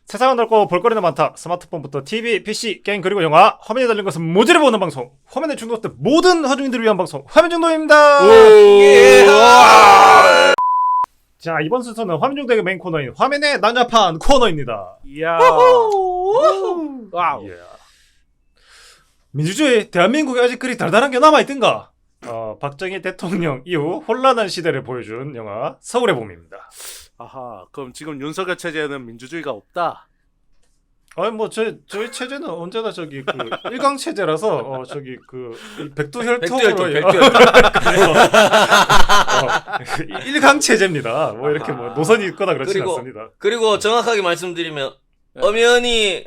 세상은 넓고 볼거리는 많다. 스마트폰부터 TV, PC, 게임 그리고 영화 화면에 달린 것은 모조리 보는 방송. 화면에 중독된 모든 화중인들을 위한 방송 화면 중독입니다. 자, 이번 순서는 화면 중독의 메인 코너인 화면의 난잡한 코너입니다. 이야. 와우. 예. 민주주의 대한민국에 아직 그리 달달한 게 남아있던가? 박정희 대통령 이후 혼란한 시대를 보여준 영화 서울의 봄입니다. 아하. 그럼 지금 윤석열 체제에는 민주주의가 없다. 아니 뭐 저희 체제는 언제나 저기 그 일강 체제라서 저기 그 백두혈통으로 일강 체제입니다. 뭐 이렇게 뭐 노선이 있거나 그렇지 않습니다. 그리고 정확하게 말씀드리면 엄연히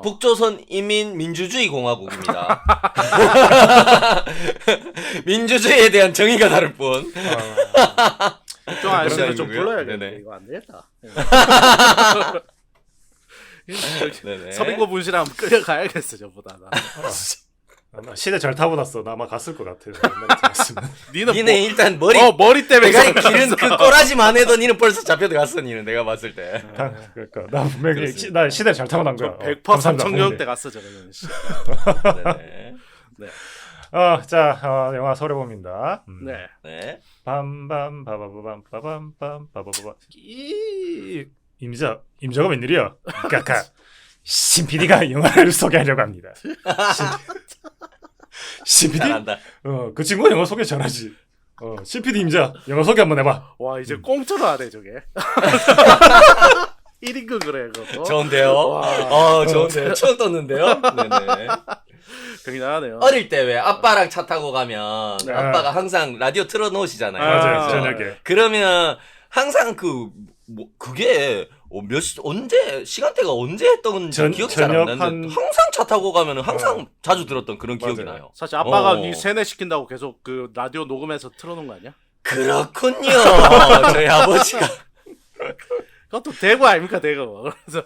북조선 인민 민주주의 공화국입니다. 민주주의에 대한 정의가 다를 뿐. 좀 아저씨도 좀 거고요. 불러야겠네. 네네. 이거 안 되겠다. 네네. 서빙고 분실하면 끌려가야겠어 저보다. 나 시대 잘 타고났어. 나 아마 갔을 것 같아. 니는 일단 머리 때문에 내가 길은 그 꼬라지만 해도 니는 벌써 잡혀들어갔어. 니는 내가 봤을 때. 그러니까 나 분명히 나 시대 잘 타고난 거야. 100% 삼청경 때 갔어 저거는. 네네. 네. 자, 영화 서울의 봄입니다. 네. 네. 밤밤 바바바밤 빠밤밤 바바바바. 임자가 웬일이야? 까까. 신 PD가 영화를 소개하려고 합니다. 신 PD? 잘한다. 그 친구가 영화 소개 잘하지. 신 PD 임자 영화 소개 한번 해봐. 와 이제 공짜로 하네 저게. 1인극 그래 그거. 좋은데요? 좋은데요? 처음 떴는데요? 네네. 굉장하네요. 어릴 때 왜 아빠랑 차 타고 가면 네. 아빠가 항상 라디오 틀어놓으시잖아요. 맞아요, 저녁에. 그러면 항상 그게 언제 시간대가 언제 했던 기억이 잘 안 나는데 항상 차 타고 가면은 항상 자주 들었던 그런 기억이 맞아요. 나요. 사실 아빠가 니 세뇌시킨다고 계속 그 라디오 녹음해서 틀어놓은 거 아니야? 그렇군요. 저희 아버지가 그것도 대구 아닙니까 대구. 그래서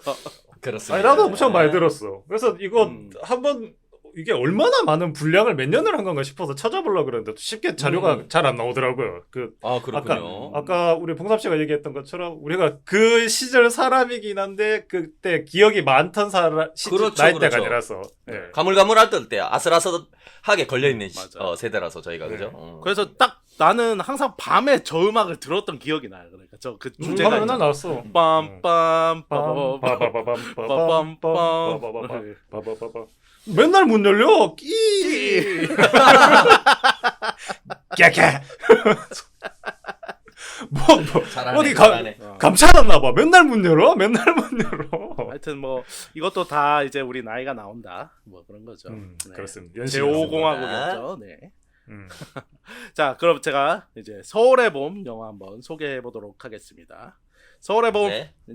그렇습니다. 아니 나도 엄청 많이 들었어. 그래서 이거 한번 이게 얼마나 많은 분량을 몇 년을 한 건가 싶어서 찾아보려고 그랬는데 쉽게 자료가 잘 안 나오더라고요. 그렇군요. 아까 우리 봉삼 씨가 얘기했던 것처럼 우리가 그 시절 사람이긴 한데 그때 기억이 많던 나이대가 아니라서. 예. 가물가물할 때 아슬아슬하게 걸려있는 세대라서 저희가 네. 그죠? 그래서 딱 나는 항상 밤에 저 음악을 들었던 기억이 나요. 그러니까 저 그 주제가 맨날 나왔어. 빰빰 빠바바밤 맨날 문 열려. 끼. 깨깨. 잘하네, 어디 잘하네. 감춰놨나 봐. 맨날 문 열어. 하여튼 뭐 이것도 다 이제 우리 나이가 나온다. 뭐 그런 거죠. 네. 그렇습니다. 제5공화국이었죠. 네. 자, 그럼 제가 이제 서울의 봄 영화 한번 소개해 보도록 하겠습니다. 서울의 봄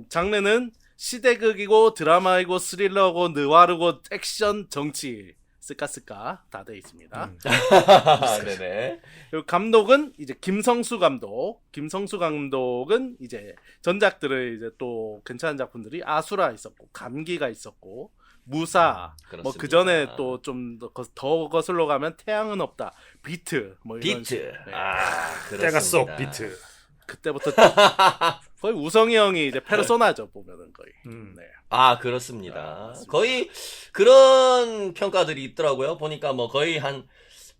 장르는 시대극이고 드라마이고 스릴러고 느와르고 액션 정치 스까스까 다 돼 있습니다. 네네. 그리고 감독은 이제 김성수 감독. 김성수 감독은 이제 전작들을 이제 또 괜찮은 작품들이 아수라 있었고 감기가 있었고 무사 뭐 그 전에 또 좀 더 거슬러 가면 태양은 없다 비트 뭐 이런 비트 그렇습니다. 때가 쏙 비트. 그때부터 거의 우성이 형이 이제 페르소나죠 보면은 거의. 네. 그렇습니다. 거의 그런 평가들이 있더라고요. 보니까 뭐 거의 한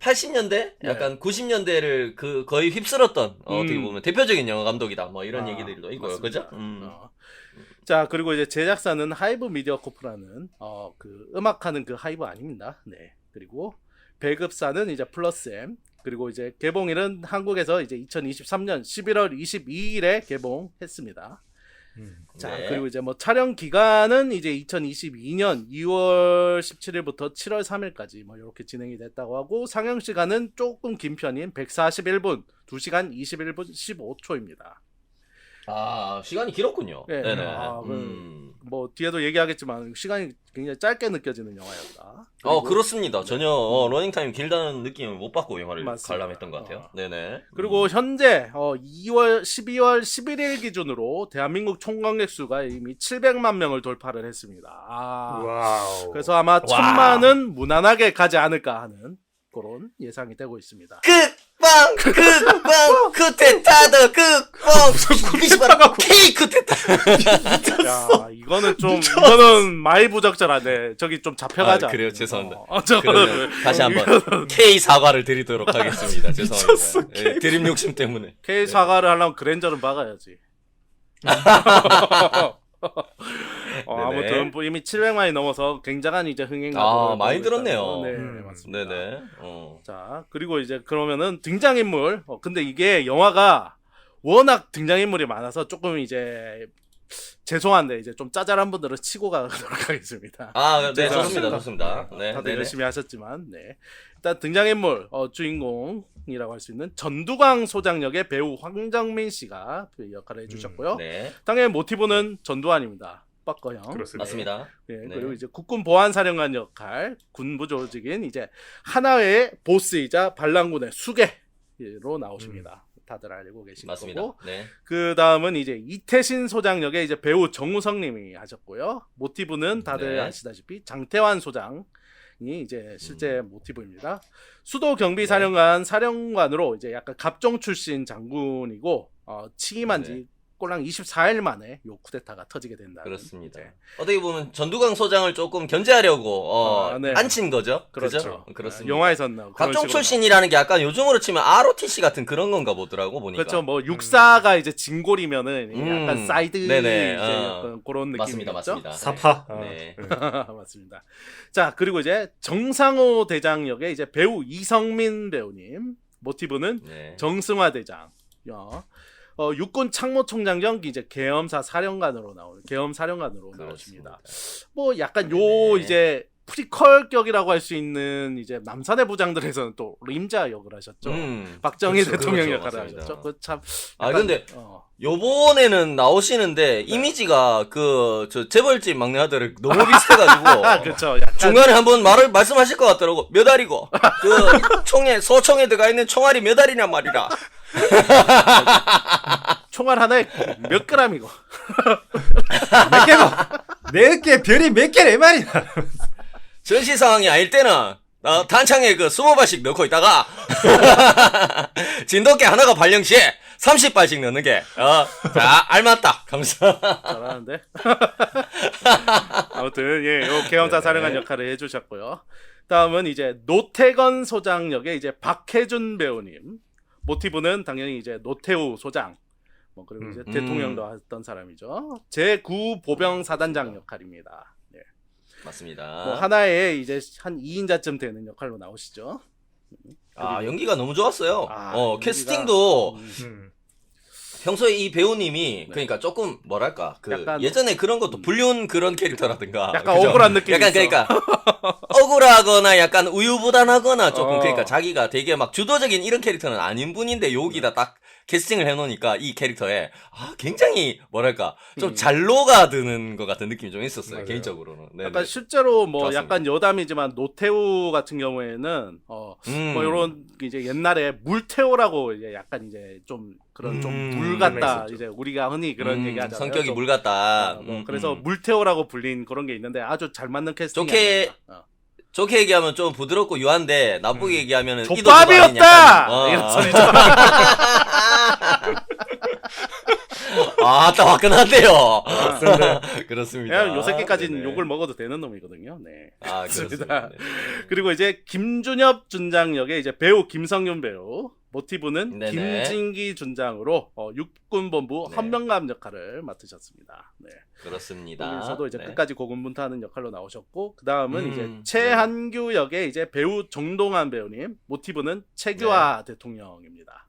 80년대, 약간 90년대를 거의 휩쓸었던 어떻게 보면 대표적인 영화 감독이다. 뭐 이런 얘기들도 있고요, 그죠? 자, 그리고 이제 제작사는 하이브 미디어 코프라는 그 음악하는 그 하이브 아닙니다. 네. 그리고 배급사는 이제 플러스엠. 그리고 이제 개봉일은 한국에서 이제 2023년 11월 22일에 개봉했습니다. 자, 그리고 이제 뭐 촬영 기간은 이제 2022년 2월 17일부터 7월 3일까지 뭐 이렇게 진행이 됐다고 하고 상영 시간은 조금 긴 편인 141분, 2시간 21분 15초입니다. 시간이 길었군요. 네. 네네. 뭐 뒤에도 얘기하겠지만 시간이 굉장히 짧게 느껴지는 영화였다. 그렇습니다. 전혀 러닝타임 길다는 느낌을 못 받고 영화를 관람했던 것 같아요. 네네. 그리고 현재 12월 11일 기준으로 대한민국 총관객 수가 이미 700만 명을 돌파를 했습니다. 와우. 그래서 아마 1000만은 무난하게 가지 않을까 하는 그런 예상이 되고 있습니다. 끝방 끝에 타더 끝 케이크 됐다. 야, 이거는 많이 부적절하네. 저기 좀 잡혀가자. 그래요, 죄송합니다. 저거 그러면 다시 한번 K 사과를 드리도록 하겠습니다. 죄송합니다. 예, 드림 욕심 때문에. K 사과를 하려면 그랜저는 박아야지. 아무튼 뭐 이미 700만이 넘어서 굉장한 이제 흥행가. 많이 들었네요. 네, 맞습니다. 네네. 자, 그리고 이제 그러면은 등장인물. 근데 이게 영화가 워낙 등장인물이 많아서 조금 이제 죄송한데 이제 좀 짜잘한 분들은 치고 가도록 하겠습니다. 네, 좋습니다. 네, 다들 네네. 열심히 하셨지만, 네. 일단 등장인물 주인공이라고 할 수 있는 전두광 소장 역의 배우 황정민 씨가 그 역할을 해주셨고요. 네, 당연히 모티브는 전두환입니다. 빡거형. 그렇습니다. 맞습니다. 네, 네. 그리고 이제 국군 보안사령관 역할, 군부 조직인 이제 하나의 보스이자 반란군의 수계로 나오십니다. 다들 알고 계신 맞습니다. 거고. 네, 그 다음은 이제 이태신 소장 역의 이제 배우 정우성님이 하셨고요. 모티브는 다들 네. 아시다시피 장태환 소장이 이제 실제 모티브입니다. 수도 경비사령관 사령관으로 이제 약간 갑종 출신 장군이고 취임한 지 네. 꼴랑 24일 만에 요 쿠데타가 터지게 된다. 그렇습니다. 어떻게 보면 전두광 소장을 조금 견제하려고 네. 앉힌 거죠. 그렇죠. 그죠? 그렇습니다. 영화에선 나오고 그런 갑종 식으로 출신이라는 게 약간 요즘으로 치면 ROTC 같은 그런 건가 보더라고 보니까. 그렇죠. 뭐 육사가 이제 진골이면은 약간 사이드 네네. 이제 약간 그런 느낌이죠. 맞습니다. 사파. 네. 맞습니다. 자, 그리고 이제 정상호 대장 역의 이제 배우 이성민 배우님, 모티브는 네. 정승화 대장. 육군 참모총장 겸 이제 계엄사 사령관으로 나오십니다. 뭐 약간 요 네. 이제 프리퀄격이라고 할 수 있는 이제 남산의 부장들에서는 또 림자 역을 하셨죠. 박정희 그렇죠, 대통령 그렇죠, 역할을 맞습니다. 하셨죠. 그 참. 근데 요번에는 나오시는데 이미지가 저 재벌집 막내 아들을 너무 비슷해가지고 그렇죠. 약간 중간에 한번 말씀하실 것 같더라고. 몇 알이고 소총에 들어가 있는 총알이 몇 알이냐 말이라. 총알 하나에 몇 그램이고. 몇 개고? 몇 개, 별이 몇 개래 말이야. 전시 상황이 아닐 때는 단창에 20발씩 넣고 있다가 진돗개 하나가 발령 시에 30발씩 넣는 게 자 알맞다 감사. 잘하는데. 아무튼 요 계엄사 사령관 역할을 해주셨고요. 다음은 이제 노태건 소장 역의 이제 박해준 배우님. 모티브는 당연히 이제 노태우 소장. 그리고 이제 대통령도 했던 사람이죠. 제9 보병 사단장 역할입니다. 네. 맞습니다. 하나의 이제 한 2인자쯤 되는 역할로 나오시죠. 연기가 너무 좋았어요. 연기가- 캐스팅도 평소에 이 배우님이 그러니까 조금 뭐랄까 약간- 예전에 그런 것도 불륜 그런 캐릭터라든가 약간 그죠? 억울한 느낌이 약간 있어. 그러니까 억울하거나 약간 우유부단하거나 조금 어. 그러니까 자기가 되게 막 주도적인 이런 캐릭터는 아닌 분인데 여기다 딱 캐스팅을 해놓으니까 이 캐릭터에 굉장히 뭐랄까 좀 잘 녹아드는 것 같은 느낌이 좀 있었어요. 맞아요. 개인적으로는. 네네. 약간 실제로 뭐 좋았습니다. 약간 여담이지만 노태우 같은 경우에는 뭐 이런 이제 옛날에 물태우라고 이제 약간 이제 좀 그런 좀 물 같다 있었죠. 이제 우리가 흔히 그런 얘기 하잖아요. 성격이 좀, 물 같다. 그래서 물태우라고 불린 그런 게 있는데 아주 잘 맞는 캐스팅이 좋게 아닙니다. 좋게 얘기하면 좀 부드럽고 유한데 나쁘게 얘기하면 족밥이었다! 이런 소리죠. 딱 화끈한데요. 그렇습니다. 그냥 요 새끼까지는 네네. 욕을 먹어도 되는 놈이거든요. 네. 그렇습니다. 그리고 이제 김준엽 준장 역의 이제 배우 김성윤 배우 모티브는 네네. 김진기 준장으로 육군본부 네. 헌병감 역할을 맡으셨습니다. 네. 그렇습니다. 여기서도 이제 네. 끝까지 고군분투하는 역할로 나오셨고 그 다음은 이제 네. 최한규 역의 이제 배우 정동환 배우님 모티브는 최규하 대통령입니다.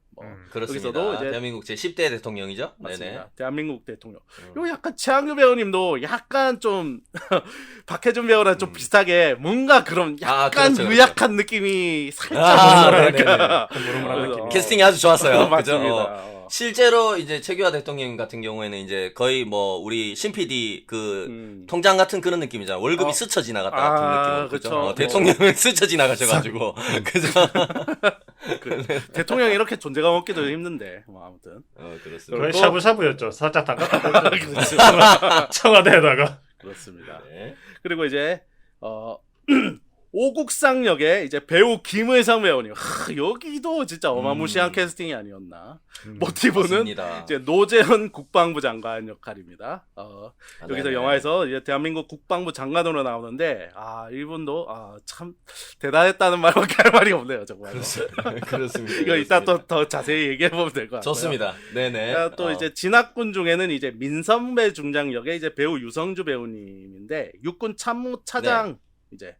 그렇습니다. 여기서도 이제 대한민국 제10대 대통령이죠. 맞습니다. 네네. 대한민국 대통령. 요 약간 최한규 배우님도 약간 좀 박해준 배우랑 좀 비슷하게 뭔가 그런 약간 그렇죠, 유약한 느낌이 살짝 네네네. 무름무름한 느낌. 캐스팅이 아주 좋았어요. 그죠? 맞습니다. 실제로 이제 최규하 대통령 같은 경우에는 이제 거의 뭐 우리 신 PD 통장 같은 그런 느낌이잖아. 월급이 스쳐 지나갔다 같은 느낌. 그쵸. 대통령은 스쳐 지나가셔가지고. 그죠? 대통령이 이렇게 존재감 얻기도 힘든데 뭐 아무튼 그렇습니다. 거의 샤브샤브였죠. 살짝 담갔다. 그렇죠. 청와대에다가. 그렇습니다. 네. 그리고 이제 오국상 역에 이제 배우 김의성 배우님. 여기도 진짜 어마무시한 캐스팅이 아니었나. 모티브는 맞습니다. 이제 노재현 국방부 장관 역할입니다. 여기서 네네. 영화에서 이제 대한민국 국방부 장관으로 나오는데 이분도 참 대단했다는 말밖에 할 말이 없네요, 정말. 그렇습니다. 이거 이따 또 더 자세히 얘기해 보면 될 것 같아요. 좋습니다. 네네. 또 이제 진학군 중에는 이제 민선배 중장 역의 이제 배우 유성주 배우님인데 육군 참모 차장 이제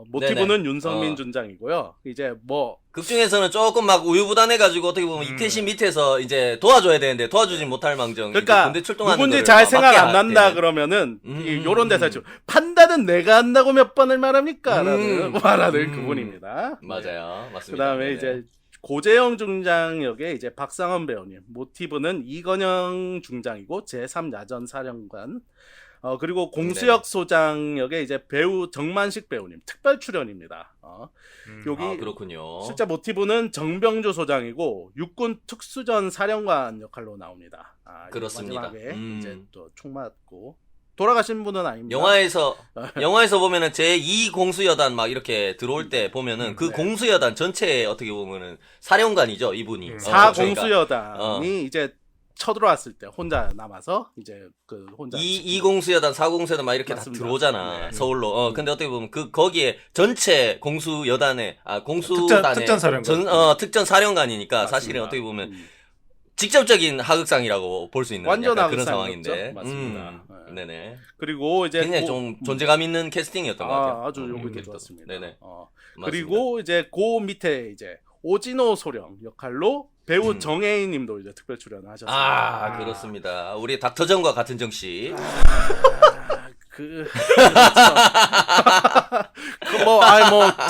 모티브는 네네. 윤성민 준장이고요. 이제 뭐 극 중에서는 조금 막 우유부단해가지고 어떻게 보면 이태신 밑에서 이제 도와줘야 되는데 도와주지 못할 망정. 그러니까 군대 출동하는 누군지 거를 잘 막 생각 안 맡겨야 난다 되는. 그러면은 요런 데서 좀 판단은 내가 한다고 몇 번을 말합니까? 라는 말하는 그분입니다. 맞아요. 맞습니다. 그다음에 네네. 이제 고재영 중장 역의 이제 박상원 배우님. 모티브는 이건영 중장이고 제3야전 사령관. 그리고 공수혁 소장 역의 이제 배우 정만식 배우님 특별 출연입니다. 여기 그렇군요. 실제 모티브는 정병주 소장이고 육군 특수전 사령관 역할로 나옵니다. 그렇습니다. 마지막에 이제 또 총 맞고 돌아가신 분은 아닙니다. 영화에서 보면은 제2 공수여단 막 이렇게 들어올 때 보면은 그 네. 공수여단 전체에 어떻게 보면은 사령관이죠, 이분이. 사 그러니까 공수여단이 이제 쳐들어왔을 때 혼자 남아서 이제 그 혼자 이 공수여단, 4공수여단 막 이렇게 맞습니다. 다 들어오잖아, 네. 서울로. 근데 어떻게 보면 거기에 전체 공수여단에, 공수단에 특전 사령관. 특전 사령관이니까 맞습니다. 사실은 어떻게 보면 직접적인 하극상이라고 볼 수 있는 완전 약간 그런 하극상이었죠. 상황인데. 맞습니다. 네네. 그리고 이제 굉장히 좀 존재감 있는 캐스팅이었던 것 같아요. 아주 요것도 캐릭터. 좋았습니다. 네네. 그리고 이제 그 밑에 이제 오진호 소령 역할로 배우 정혜인 님도 이제 특별 출연하셨습니다. 그렇습니다. 우리 닥터정과 같은 정씨. 뭐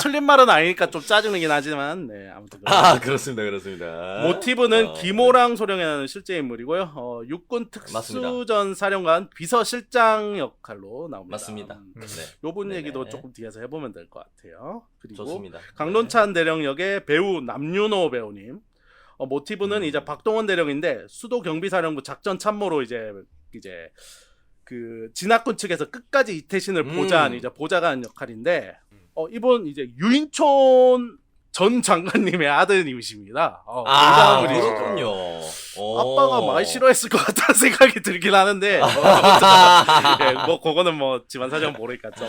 틀린 말은 아니니까 좀 짜증나긴 하지만 네 아무튼 그렇습니다. 모티브는 김호랑 소령이라는 실제 인물이고요. 육군 특수전 사령관 비서실장 역할로 나옵니다. 맞습니다. 요분 네네. 얘기도 조금 뒤에서 해보면 될 것 같아요. 그리고 좋습니다. 강론찬 대령 역의 배우 남윤호 배우님. 모티브는 이제 박동원 대령인데 수도 경비사령부 작전 참모로 이제 그 진학군 측에서 끝까지 이태신을 보좌한 이제 보좌관 역할인데 이분 이제 유인촌 전 장관님의 아드님이십니다. 그렇군요. 아빠가 많이 싫어했을 것 같다는 생각이 들긴 하는데 뭐 그거는 뭐 집안 사정 모르니까 좀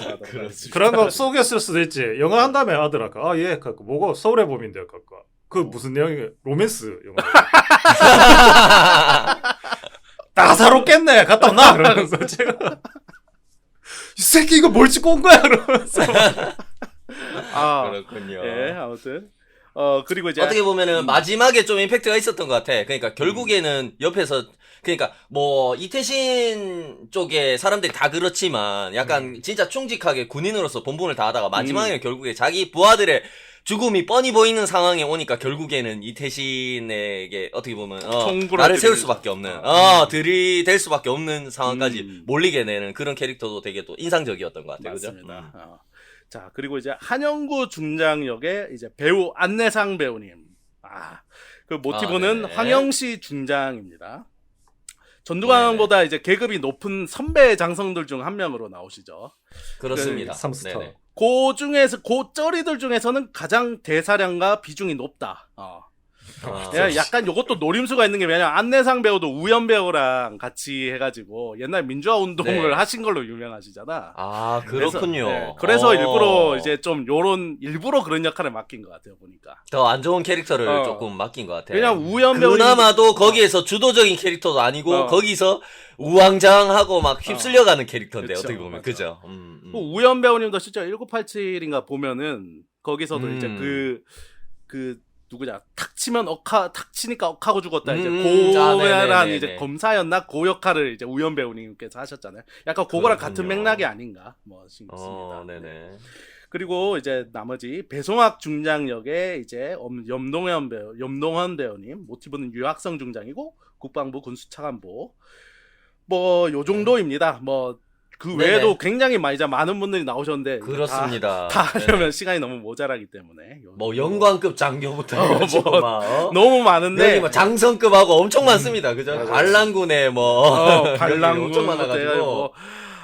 그런 거 속였을 수도 있지. 영화 한 다음에 아들 아까 예 갖고 뭐고 서울의 봄인데 갖고 그 무슨 내용이 로맨스 영화. 따사롭겠네 갔다 온나 그러면서 제가 이 새끼 이거 뭘 찍고 온 거야 그러면서 그렇군요. 예 아무튼 그리고 이제 어떻게 보면은 마지막에 좀 임팩트가 있었던 것 같아. 그러니까 결국에는 옆에서 그러니까 뭐 이태신 쪽에 사람들이 다 그렇지만 약간 진짜 충직하게 군인으로서 본분을 다하다가 마지막에 결국에 자기 부하들의 죽음이 뻔히 보이는 상황에 오니까 결국에는 이태신에게 어떻게 보면 나를 세울 수밖에 없는 들이댈 수밖에 없는 상황까지 몰리게 되는 그런 캐릭터도 되게 또 인상적이었던 것 같아요. 맞습니다. 자 그리고 이제 한영구 중장 역의 이제 배우 안내상 배우님. 그 모티브는 네네. 황영시 중장입니다. 전두광보다 이제 계급이 높은 선배 장성들 중 한 명으로 나오시죠. 그렇습니다. 그 3스타. 네네. 그 중에서 그 쩌리들 중에서는 가장 대사량과 비중이 높다. 약간 요것도 노림수가 있는 게 왜냐면 안내상 배우도 우연 배우랑 같이 해가지고 옛날 민주화 운동을 네. 하신 걸로 유명하시잖아. 그렇군요. 그래서 일부러 이제 좀 일부러 그런 역할을 맡긴 것 같아요 보니까. 더 안 좋은 캐릭터를 조금 맡긴 것 같아요. 왜냐면 우연 배우 그나마도 거기에서 주도적인 캐릭터도 아니고 거기서 우왕좌왕하고 막 휩쓸려가는 캐릭터인데 그쵸, 어떻게 보면 맞아. 그죠? 우연 배우님도 실제 1987인가 보면은 거기서도 이제 그 누구냐 탁 치니까 억하고 죽었다 이제 고란 네네네네. 이제 검사였나 고 역할을 이제 우연 배우님께서 하셨잖아요. 약간 그거랑 같은 맥락이 아닌가 뭐 싶습니다. 네네. 그리고 이제 나머지 배송학 중장 역의 이제 염동헌 배우님 모티브는 유학성 중장이고 국방부 군수차관보 뭐 요 정도입니다. 뭐 그 외에도 굉장히 많은 분들이 나오셨는데 그렇습니다. 다 하려면 시간이 너무 모자라기 때문에 뭐 영광급 장교부터 너무 많은데 여기 뭐 장성급하고 엄청 많습니다. 그죠? 관람군에 뭐 관람군 엄청 많아가지고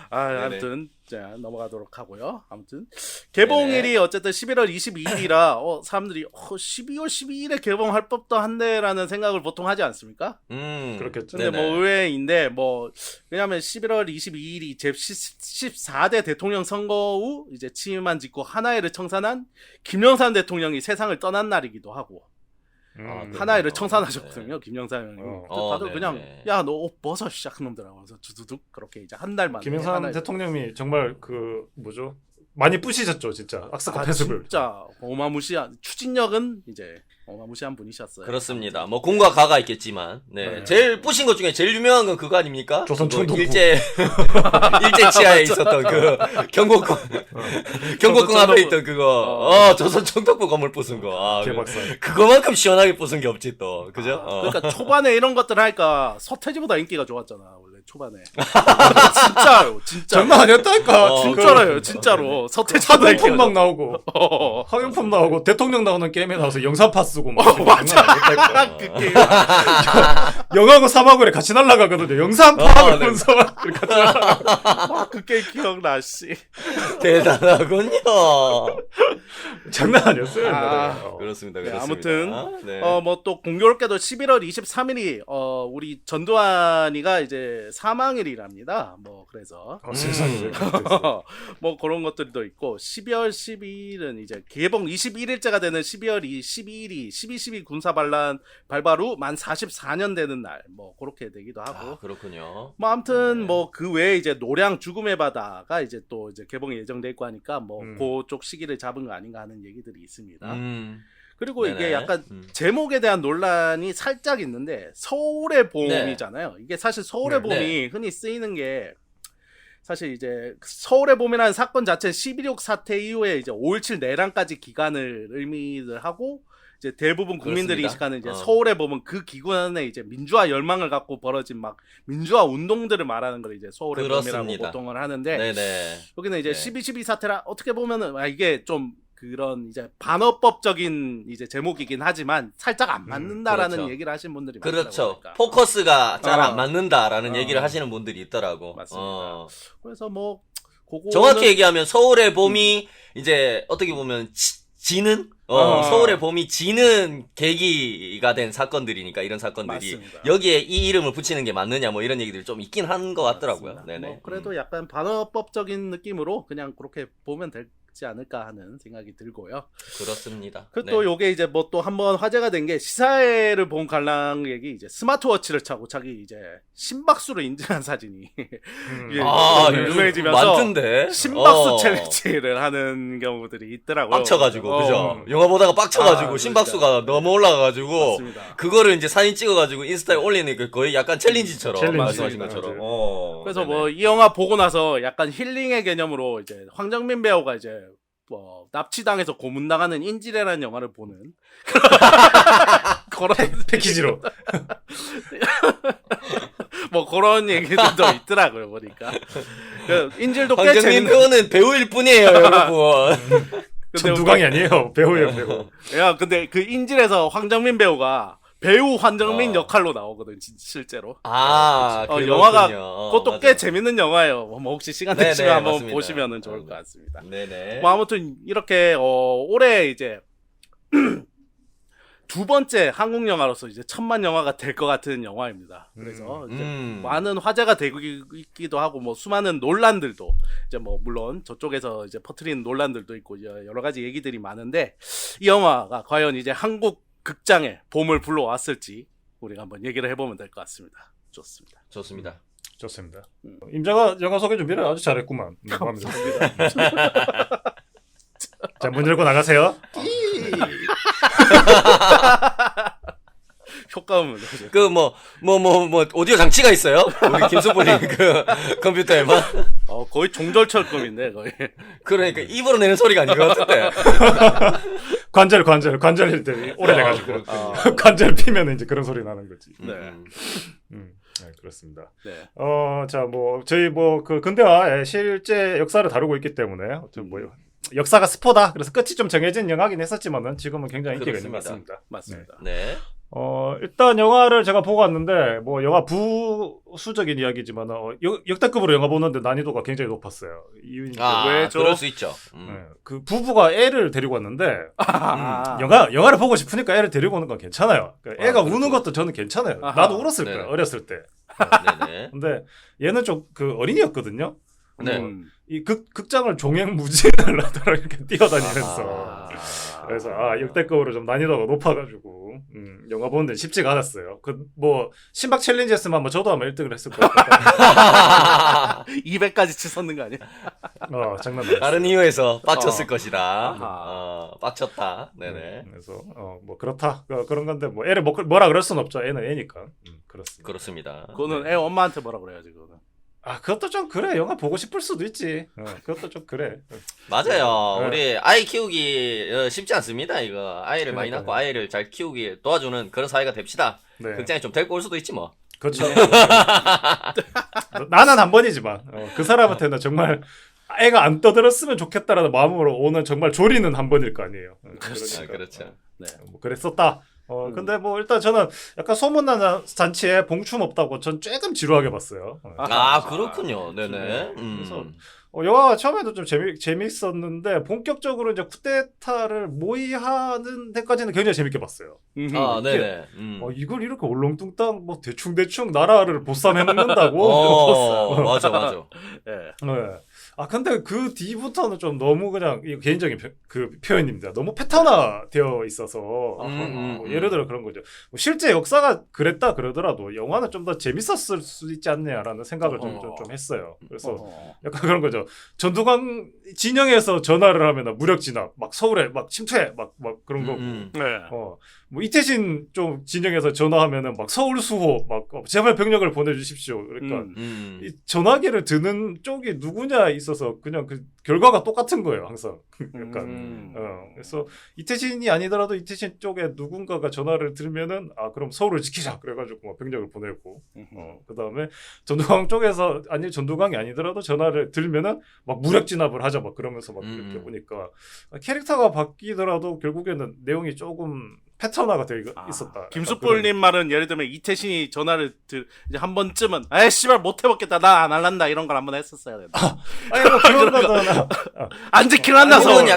아무튼 자, 넘어가도록 하고요. 아무튼 개봉일이 어쨌든 11월 22일이라 사람들이 12월 12일에 개봉할 법도 한데라는 생각을 보통 하지 않습니까? 그렇겠죠. 근데 네네. 뭐 의외인데 뭐 왜냐하면 11월 22일이 제 14대 대통령 선거 후 이제 취임한 직후 하나회를 청산한 김영삼 대통령이 세상을 떠난 날이기도 하고 하나회를 청산하셨거든요. 김영삼 형이. 다들 네네. 그냥 야 너 옷 벗어 놈들아 그래서 두두둑 그렇게 이제 한 달 만에 김영삼 하나회. 대통령이 정말 그 뭐죠? 많이 뿌시셨죠, 진짜. 악스카 패습을. 진짜 어마무시한 추진력은 이제 어마무시한 분이셨어요. 그렇습니다. 뭐 공과 가가 있겠지만, 네. 네. 제일 뿌신 것 중에 제일 유명한 건 그거 아닙니까? 조선 그거 총독부. 일제 치하에 있었던 그 경복궁 경복궁 앞에 있던 그거 조선 총독부 건물 부순 거. 개박사. 그거만큼 시원하게 부순 게 없지 또, 그죠? 그러니까 초반에 이런 것들 하니까 서태지보다 인기가 좋았잖아 원래 초반에. 진짜요, 진짜. 장난 아니었다니까. 진짜로요, 진짜로. 서태지보다 인기가 학용품 막 나오고, 학용품 나오고, 대통령 나오는 게임에 나와서 영상파 쓰고 막. 맞아. 장난 아니었다니까. 그 게임. 영하고 사막으로 같이 날아가거든요. 영상파하고 보면서 막 같이 날아가. 그 게임 기억나 씨. 대단하군요. 장난 아니었어요. 아, 옛날에. 그렇습니다. 네, 그렇습니다. 아무튼 네. 뭐 또 공교롭게도 11월 23일이 우리 전두환이가 이제 사망일이랍니다. 뭐 그래서 세상에 왜 그렇게 됐어. 뭐 그런 것들도 있고 12월 12일은 이제 개봉 21일째가 되는 12월 12일이 12.12 군사 반란 발발 후 만 44년 되는 날 뭐 그렇게 되기도 하고 그렇군요. 뭐 아무튼 네. 뭐 그 외에 이제 노량 죽음의 바다가 이제 또 이제 개봉이 예정돼 있고 하니까 뭐 그쪽 시기를 잡은 거 아닌가 하는 얘기들이 있습니다. 그리고 네네. 이게 약간 제목에 대한 논란이 살짝 있는데 서울의 봄이잖아요. 이게 사실 서울의 네. 봄이 흔히 쓰이는 게 사실 이제 서울의 봄이라는 사건 자체 11.6 사태 이후에 이제 5.17 내란까지 기간을 의미를 하고 이제 대부분 국민들이 그렇습니다. 인식하는 이제 어. 서울의 봄은 그 기간에 이제 민주화 열망을 갖고 벌어진 막 민주화 운동들을 말하는 걸 이제 서울의 그렇습니다. 봄이라고 보통을 하는데 네네. 여기는 이제 네. 12.12 사태라 어떻게 보면은 이게 좀 그런 이제 반어법적인 이제 제목이긴 하지만 살짝 안 맞는다라는 그렇죠. 얘기를 하신 분들이 그렇죠. 많더라고요. 포커스가 잘 안 어. 맞는다라는 얘기를 하시는 분들이 있더라고. 맞습니다. 그래서 뭐 그거는 정확히 얘기하면 서울의 봄이 이제 어떻게 보면 지는 서울의 봄이 지는 계기가 된 사건들이니까 이런 사건들이 맞습니다. 여기에 이 이름을 붙이는 게 맞느냐 뭐 이런 얘기들이 좀 있긴 한 것 같더라고요. 맞습니다. 네네. 뭐 그래도 약간 반어법적인 느낌으로 그냥 그렇게 보면 되지 않을까 하는 생각이 들고요. 그렇습니다. 그 또 요게 이제 뭐 또 한번 화제가 된 게 시사회를 본 관람객이 이제 스마트워치를 차고 자기 이제 심박수를 인증한 사진이 예, 아, 네, 요즘 유명해지면서 많던데. 심박수 챌린지를 하는 경우들이 있더라고요. 빡쳐가지고 그죠? 영화 보다가 빡쳐가지고 그러니까. 심박수가 너무 올라가가지고 맞습니다. 그거를 이제 사진 찍어가지고 인스타에 올리니까 거의 약간 챌린지처럼 챌린지. 말씀하신 맞아요. 것처럼. 그래서 네네. 뭐 이 영화 보고 나서 약간 힐링의 개념으로 이제 황정민 배우가 이제 뭐 납치당해서 고문당하는 인질이라는 영화를 보는 그런 패키지로. 뭐 그런 얘기들도 있더라고요 보니까. 그 인질도 꽤 황정민 재밌는. 배우는 배우일 뿐이에요, 여러분. 전두광이 아니에요. 배우예요, 배우. 야 근데 그 인질에서 황정민 배우가 배우 황정민 어. 역할로 나오거든 실제로. 아, 그렇군요. 영화가 그것도 맞아요. 꽤 재밌는 영화예요. 뭐 혹시 시간 네네, 되시면 한번 맞습니다. 보시면은 좋을 것 같습니다. 네네. 뭐 아무튼 이렇게 올해 이제 두 번째 한국 영화로서 이제 1000만 영화가 될 것 같은 영화입니다. 그래서 이제 많은 화제가 되고 있기도 하고 뭐 수많은 논란들도 이제 뭐 물론 저쪽에서 이제 퍼뜨리는 논란들도 있고 여러 가지 얘기들이 많은데 이 영화가 과연 이제 한국 극장에 봄을 불러왔을지 우리가 한번 얘기를 해보면 될 것 같습니다. 좋습니다. 좋습니다. 좋습니다. 임자가 영화 소개 준비를 아주 잘했구만. 감사합니다. 자, 문 열고 나가세요. 효과음은 뭐 오디오 장치가 있어요? 우리 김수보님 그 컴퓨터에만. 거의 종절철급인데 거의. 그러니까 입으로 내는 소리가 아닌 것 같은데. 관절일 때 오래돼가지고. 관절 피면 이제 그런 소리 나는 거지. 네. 네, 그렇습니다. 네. 자, 뭐, 저희 뭐, 그 근대화의 실제 역사를 다루고 있기 때문에, 역사가 스포다. 그래서 끝이 좀 정해진 영화긴 했었지만은 지금은 굉장히 인기가 있는 것 그렇습니다. 같습니다. 맞습니다. 네. 일단 영화를 제가 보고 왔는데 뭐 영화 부수적인 이야기지만 역대급으로 영화 보는데 난이도가 굉장히 높았어요. 이유는 왜죠? 그럴 수 있죠. 그 부부가 애를 데리고 왔는데 아. 영화를 보고 싶으니까 애를 데리고 오는 건 괜찮아요. 그러니까 애가 그렇죠. 우는 것도 저는 괜찮아요. 아하. 나도 울었을 네네. 거예요. 어렸을 때. 네네. 근데 얘는 좀 그 어린이였거든요. 네. 이 극장을 종횡무진을 하더라 이렇게 뛰어다니면서. 그래서 역대급으로 좀 난이도가 높아가지고 영화 보는데 쉽지가 않았어요. 그 뭐 신박 챌린지 했으면 뭐 저도 아마 1등을 했을 거예요. 200까지 치솟는 거 아니야? 장난 아니에요. 다른 이유에서 빡쳤을 것이다. 아하. 빡쳤다. 네네. 그래서 뭐 그렇다 그런 건데 뭐 애를 뭐라 그럴 순 없죠. 애는 애니까. 그렇습니다. 그렇습니다. 그거는 애 엄마한테 뭐라 그래야지 그거는. 그것도 좀 그래. 영화 보고 싶을 수도 있지. 그것도 좀 그래. 맞아요. 네. 우리 아이 키우기 쉽지 않습니다. 이거 아이를 많이 그러니까요. 낳고 아이를 잘 키우기 도와주는 그런 사회가 됩시다. 네. 극장에 좀 데리고 올 수도 있지 뭐. 그렇죠. 나는 한 번이지만 그 사람한테는 정말 애가 안 떠들었으면 좋겠다라는 마음으로 오는 정말 조리는 한 번일 거 아니에요. 그렇죠. 그렇죠. 네. 뭐 그랬었다. 근데 뭐 일단 저는 약간 소문난 잔치에 봉춤 없다고 전 조금 지루하게 봤어요. 그렇군요. 네네. 그래서 영화가 처음에도 좀 재밌었는데 본격적으로 이제 쿠데타를 모의하는 데까지는 굉장히 재밌게 봤어요. 네네. 이걸 이렇게 얼렁뚱땅 뭐 대충 나라를 보쌈해먹는다고. 맞아. 네. 네. 근데 그 뒤부터는 좀 너무 그냥 이거 개인적인 그 표현입니다. 너무 패턴화 되어 있어서 뭐 예를 들어 그런 거죠. 뭐 실제 역사가 그랬다 그러더라도 영화는 좀 더 재밌었을 수 있지 않냐라는 생각을 좀 했어요. 그래서 약간 그런 거죠. 전두광 진영에서 전화를 하면 무력 진압, 막 서울에 막 침투해, 막 그런 거고. 네. 뭐 이태신 좀 진영에서 전화하면은 막 서울 수호, 막 제발 병력을 보내주십시오. 그러니까 이 전화기를 드는 쪽이 누구냐 있어서 그냥 그 결과가 똑같은 거예요, 항상. 약간. 그래서 이태신이 아니더라도 이태신 쪽에 누군가가 전화를 들면은 그럼 서울을 지키자. 그래가지고 막 병력을 보내고. 그 다음에 전두광 쪽에서 전두광이 아니더라도 전화를 들면은 막 무력 진압을 하자 막 그러면서 막 이렇게 보니까 캐릭터가 바뀌더라도 결국에는 내용이 조금 패턴화가 되어 있었다. 김숙볼님 말은 예를 들면 이태신이 전화를 이제 한 번쯤은 에이 씨발 못 해먹겠다 나 안 할란다 이런 걸 한번 했었어야 된다. 아니 뭐 그런 거잖아. 안 지킬란다 이건 서울.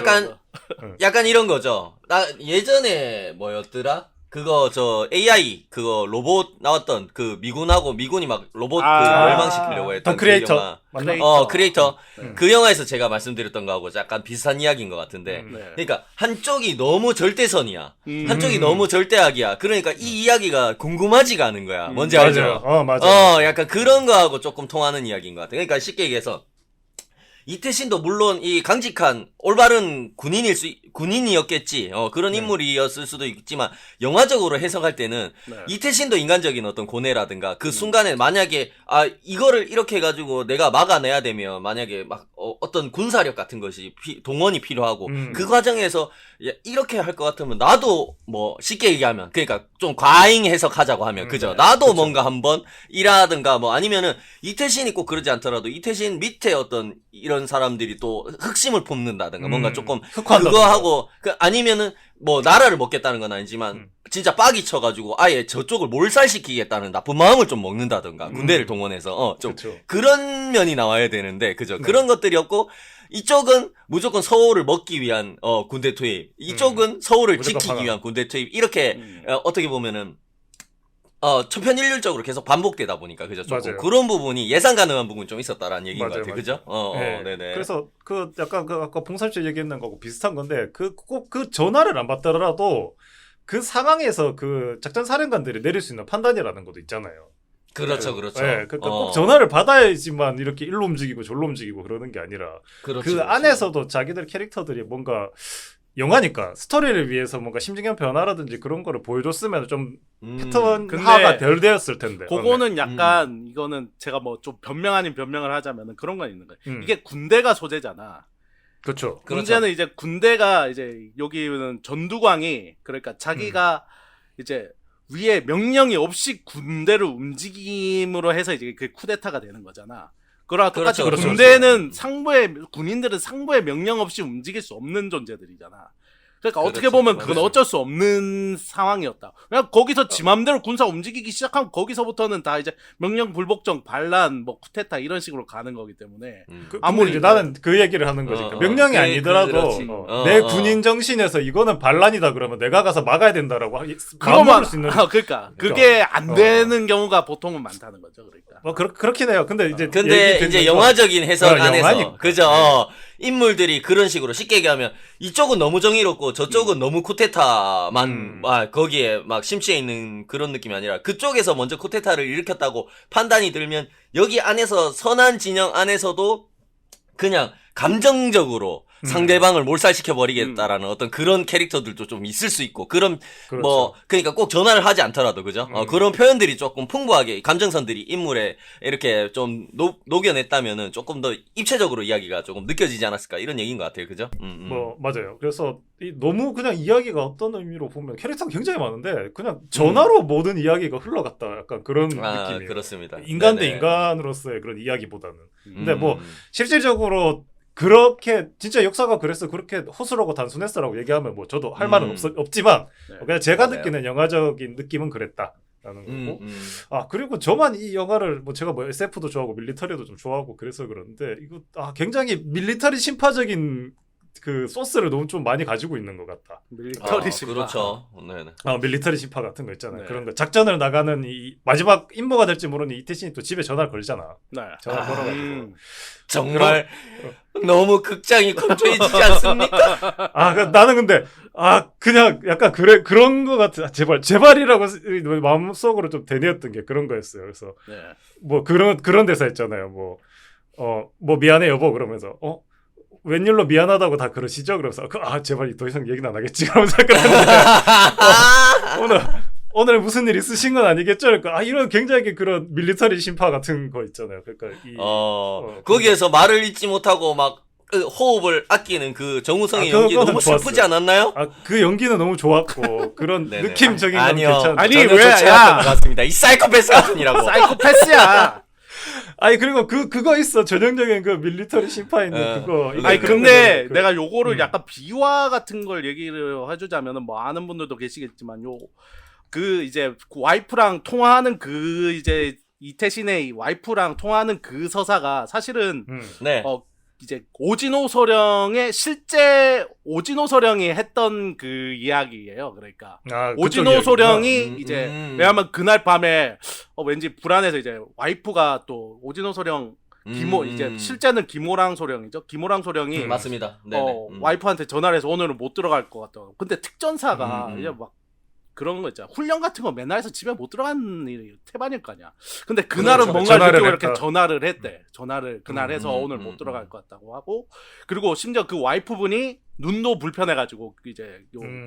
약간 이런 거죠. 나 예전에 뭐였더라? 그거 AI 그거 로봇 나왔던 그 미군이 막 로봇 멸망시키려고 했던 더 크리에이터. 그 영화. 맞나? 크리에이터. 그 영화에서 제가 말씀드렸던 거하고 약간 비슷한 이야기인 것 같은데. 네. 그러니까 한쪽이 너무 절대선이야. 한쪽이 너무 절대악이야. 그러니까 이 이야기가 궁금하지가 않은 거야. 뭔지 알죠? 맞아요. 약간 그런 거하고 조금 통하는 이야기인 것 같아. 그러니까 쉽게 얘기해서 이태신도 물론 이 강직한 올바른 군인이었겠지. 그런 인물이었을 수도 있지만 영화적으로 해석할 때는 이태신도 인간적인 어떤 고뇌라든가 그 순간에 만약에 이거를 이렇게 해가지고 내가 막아내야 되면 만약에 막 어떤 군사력 같은 것이 동원이 필요하고 그 과정에서 이렇게 할 것 같으면 나도 뭐 쉽게 얘기하면 그러니까 좀 과잉 해석하자고 하면 그죠. 나도 뭔가 한번 일하든가 뭐 아니면은 이태신이 꼭 그러지 않더라도 이태신 밑에 어떤 이런 사람들이 또 흑심을 품는다든가 뭔가 조금 그거 하고 아니면은 뭐 나라를 먹겠다는 건 아니지만 진짜 빡이 쳐가지고 아예 저쪽을 몰살시키겠다는 나쁜 마음을 좀 먹는다든가 군대를 동원해서 좀 그쵸. 그런 면이 나와야 되는데 그죠. 그런 것들이 없고 이쪽은 무조건 서울을 먹기 위한 군대 투입, 이쪽은 서울을 지키기 위한 군대 투입 이렇게 어떻게 보면은 천편일률적으로 계속 반복되다 보니까 그죠. 조금 맞아요. 그런 부분이 예상 가능한 부분이 좀 있었다라는 얘기인 것 같아요. 맞아요. 그죠? 네네. 그래서 그 약간 그 아까 봉삼씨 얘기했는 거고 비슷한 건데 꼭 그 전화를 안 받더라도 그 상황에서 그 작전 사령관들이 내릴 수 있는 판단이라는 것도 있잖아요. 그렇죠. 네, 그러니까 꼭 전화를 받아야지만 이렇게 일로 움직이고 절로 움직이고 그러는 게 아니라 그 안에서도 자기들 캐릭터들이 뭔가 영화니까 스토리를 위해서 뭔가 심경의 변화라든지 그런 거를 보여줬으면 좀 패턴화가 덜 되었을 텐데. 그거는 약간 이거는 제가 뭐 좀 변명 아닌 변명을 하자면은 그런 건 있는 거예요. 이게 군대가 소재잖아. 그렇죠. 문제는 이제 군대가 이제 여기는 전두광이 그러니까 자기가 이제 위에 명령이 없이 군대를 움직임으로 해서 이제 그 쿠데타가 되는 거잖아. 그러나 똑같이 군대는 상부의 군인들은 상부의 명령 없이 움직일 수 없는 존재들이잖아. 그러니까 그렇지, 어떻게 보면 그건 맞아요. 어쩔 수 없는 상황이었다. 그냥 거기서 지 맘대로 군사 움직이기 시작하면 거기서부터는 다 이제 명령 불복종, 반란, 뭐 쿠데타 이런 식으로 가는 거기 때문에 아무리 이제 나는 그 얘기를 하는 거지. 명령이 그, 아니더라도 그렇지. 내 군인 정신에서 이거는 반란이다 그러면 내가 가서 막아야 된다라고 그거만 마음먹을 수 있는. 그러니까 그게 안 되는 경우가 보통은 많다는 거죠. 그러니까. 뭐 그렇긴 해요. 근데 이제 근데 얘기 이제 듣는 영화적인 해석 안에서 영화니까. 그죠? 인물들이 그런 식으로 쉽게 얘기하면 이쪽은 너무 정의롭고 저쪽은 너무 쿠데타만 거기에 막 심취해 있는 그런 느낌이 아니라 그쪽에서 먼저 쿠데타를 일으켰다고 판단이 들면 여기 안에서 선한 진영 안에서도 그냥 감정적으로 상대방을 몰살시켜 버리겠다라는 어떤 그런 캐릭터들도 좀 있을 수 있고 그런 그렇죠. 뭐 그러니까 꼭 전화를 하지 않더라도 그죠? 그런 표현들이 조금 풍부하게 감정선들이 인물에 이렇게 좀 녹여냈다면은 조금 더 입체적으로 이야기가 조금 느껴지지 않았을까 이런 얘기인 것 같아요, 그죠? 뭐 맞아요. 그래서 너무 그냥 이야기가 어떤 의미로 보면 캐릭터가 굉장히 많은데 그냥 전화로 모든 이야기가 흘러갔다 약간 그런 느낌이에요. 그렇습니다. 인간 대 네네. 인간으로서의 그런 이야기보다는. 근데 뭐 실질적으로 그렇게 진짜 역사가 그래서 그렇게 허술하고 단순했어라고 얘기하면 뭐 저도 할 말은 없지만 네. 그냥 제가 맞아요. 느끼는 영화적인 느낌은 그랬다라는 거고. 아 그리고 저만 이 영화를 뭐 제가 뭐 SF도 좋아하고 밀리터리도 좀 좋아하고 그래서 그런데 이거 굉장히 밀리터리 심파적인 그 소스를 너무 좀 많이 가지고 있는 것 같다. 밀리터리 심파. 그렇죠. 네네. 밀리터리 심파 같은 거 있잖아요. 네. 그런 거 작전을 나가는 이 마지막 임무가 될지 모르는 이태신이 또 집에 전화를 걸잖아. 네. 전화 걸어가지고. 정말 너무 극장이 건조해지지 않습니까? 나는 근데 그냥 약간 그런 거 같아. 제발이라고 마음속으로 좀 되뇌었던 게 그런 거였어요. 그래서 네. 뭐 그런 대사 있잖아요. 뭐 미안해 여보 그러면서 웬일로 미안하다고 다 그러시죠? 그러면서 제발 더 이상 얘기는 안 하겠지. 그러면서 오늘 무슨 일 있으신 건 아니겠죠? 그러니까 이런 굉장히 그런 밀리터리 심파 같은 거 있잖아요. 그러니까 거기에서 말을 잊지 못하고 막 호흡을 아끼는 그 정우성의 연기 그거는 너무 좋았어요. 슬프지 않았나요? 그 연기는 너무 좋았고 그런 네네. 느낌적인 건 아니요. 괜찮아. 아니, 전혀 왜, 좋지 야! 않았던 것 같습니다. 이 사이코패스 같은이라고. 사이코패스야. 그리고 그거 있어. 전형적인 그 밀리터리 심파 있는 그거. 아니 그런 근데 거잖아요. 내가 요거를 약간 비화 같은 걸 얘기를 해주자면은 뭐 아는 분들도 계시겠지만 그 이제 와이프랑 통화하는 그 이제 이태신의 와이프랑 통화하는 그 서사가 사실은 네. 이제 오진호 소령의 실제 오진호 소령이 했던 그 이야기예요. 그러니까 오진호 소령이 이제 왜냐하면 그날 밤에 왠지 불안해서 이제 와이프가 또 오진호 소령 이제 실제는 김호랑 소령이죠. 김호랑 소령이 맞습니다. 와이프한테 전화를 해서 오늘은 못 들어갈 것 같다. 근데 특전사가 이제 막 그런 거 있잖아. 훈련 같은 거 맨날 해서 집에 못 들어가는 일이 태반일 거 아니야. 근데 그날은 그렇죠. 뭔가 전화를 느끼고 이렇게 했다. 전화를 했대. 전화를 그날 해서 오늘 못 들어갈 것 같다고 하고 그리고 심지어 그 와이프분이 눈도 불편해가지고 이제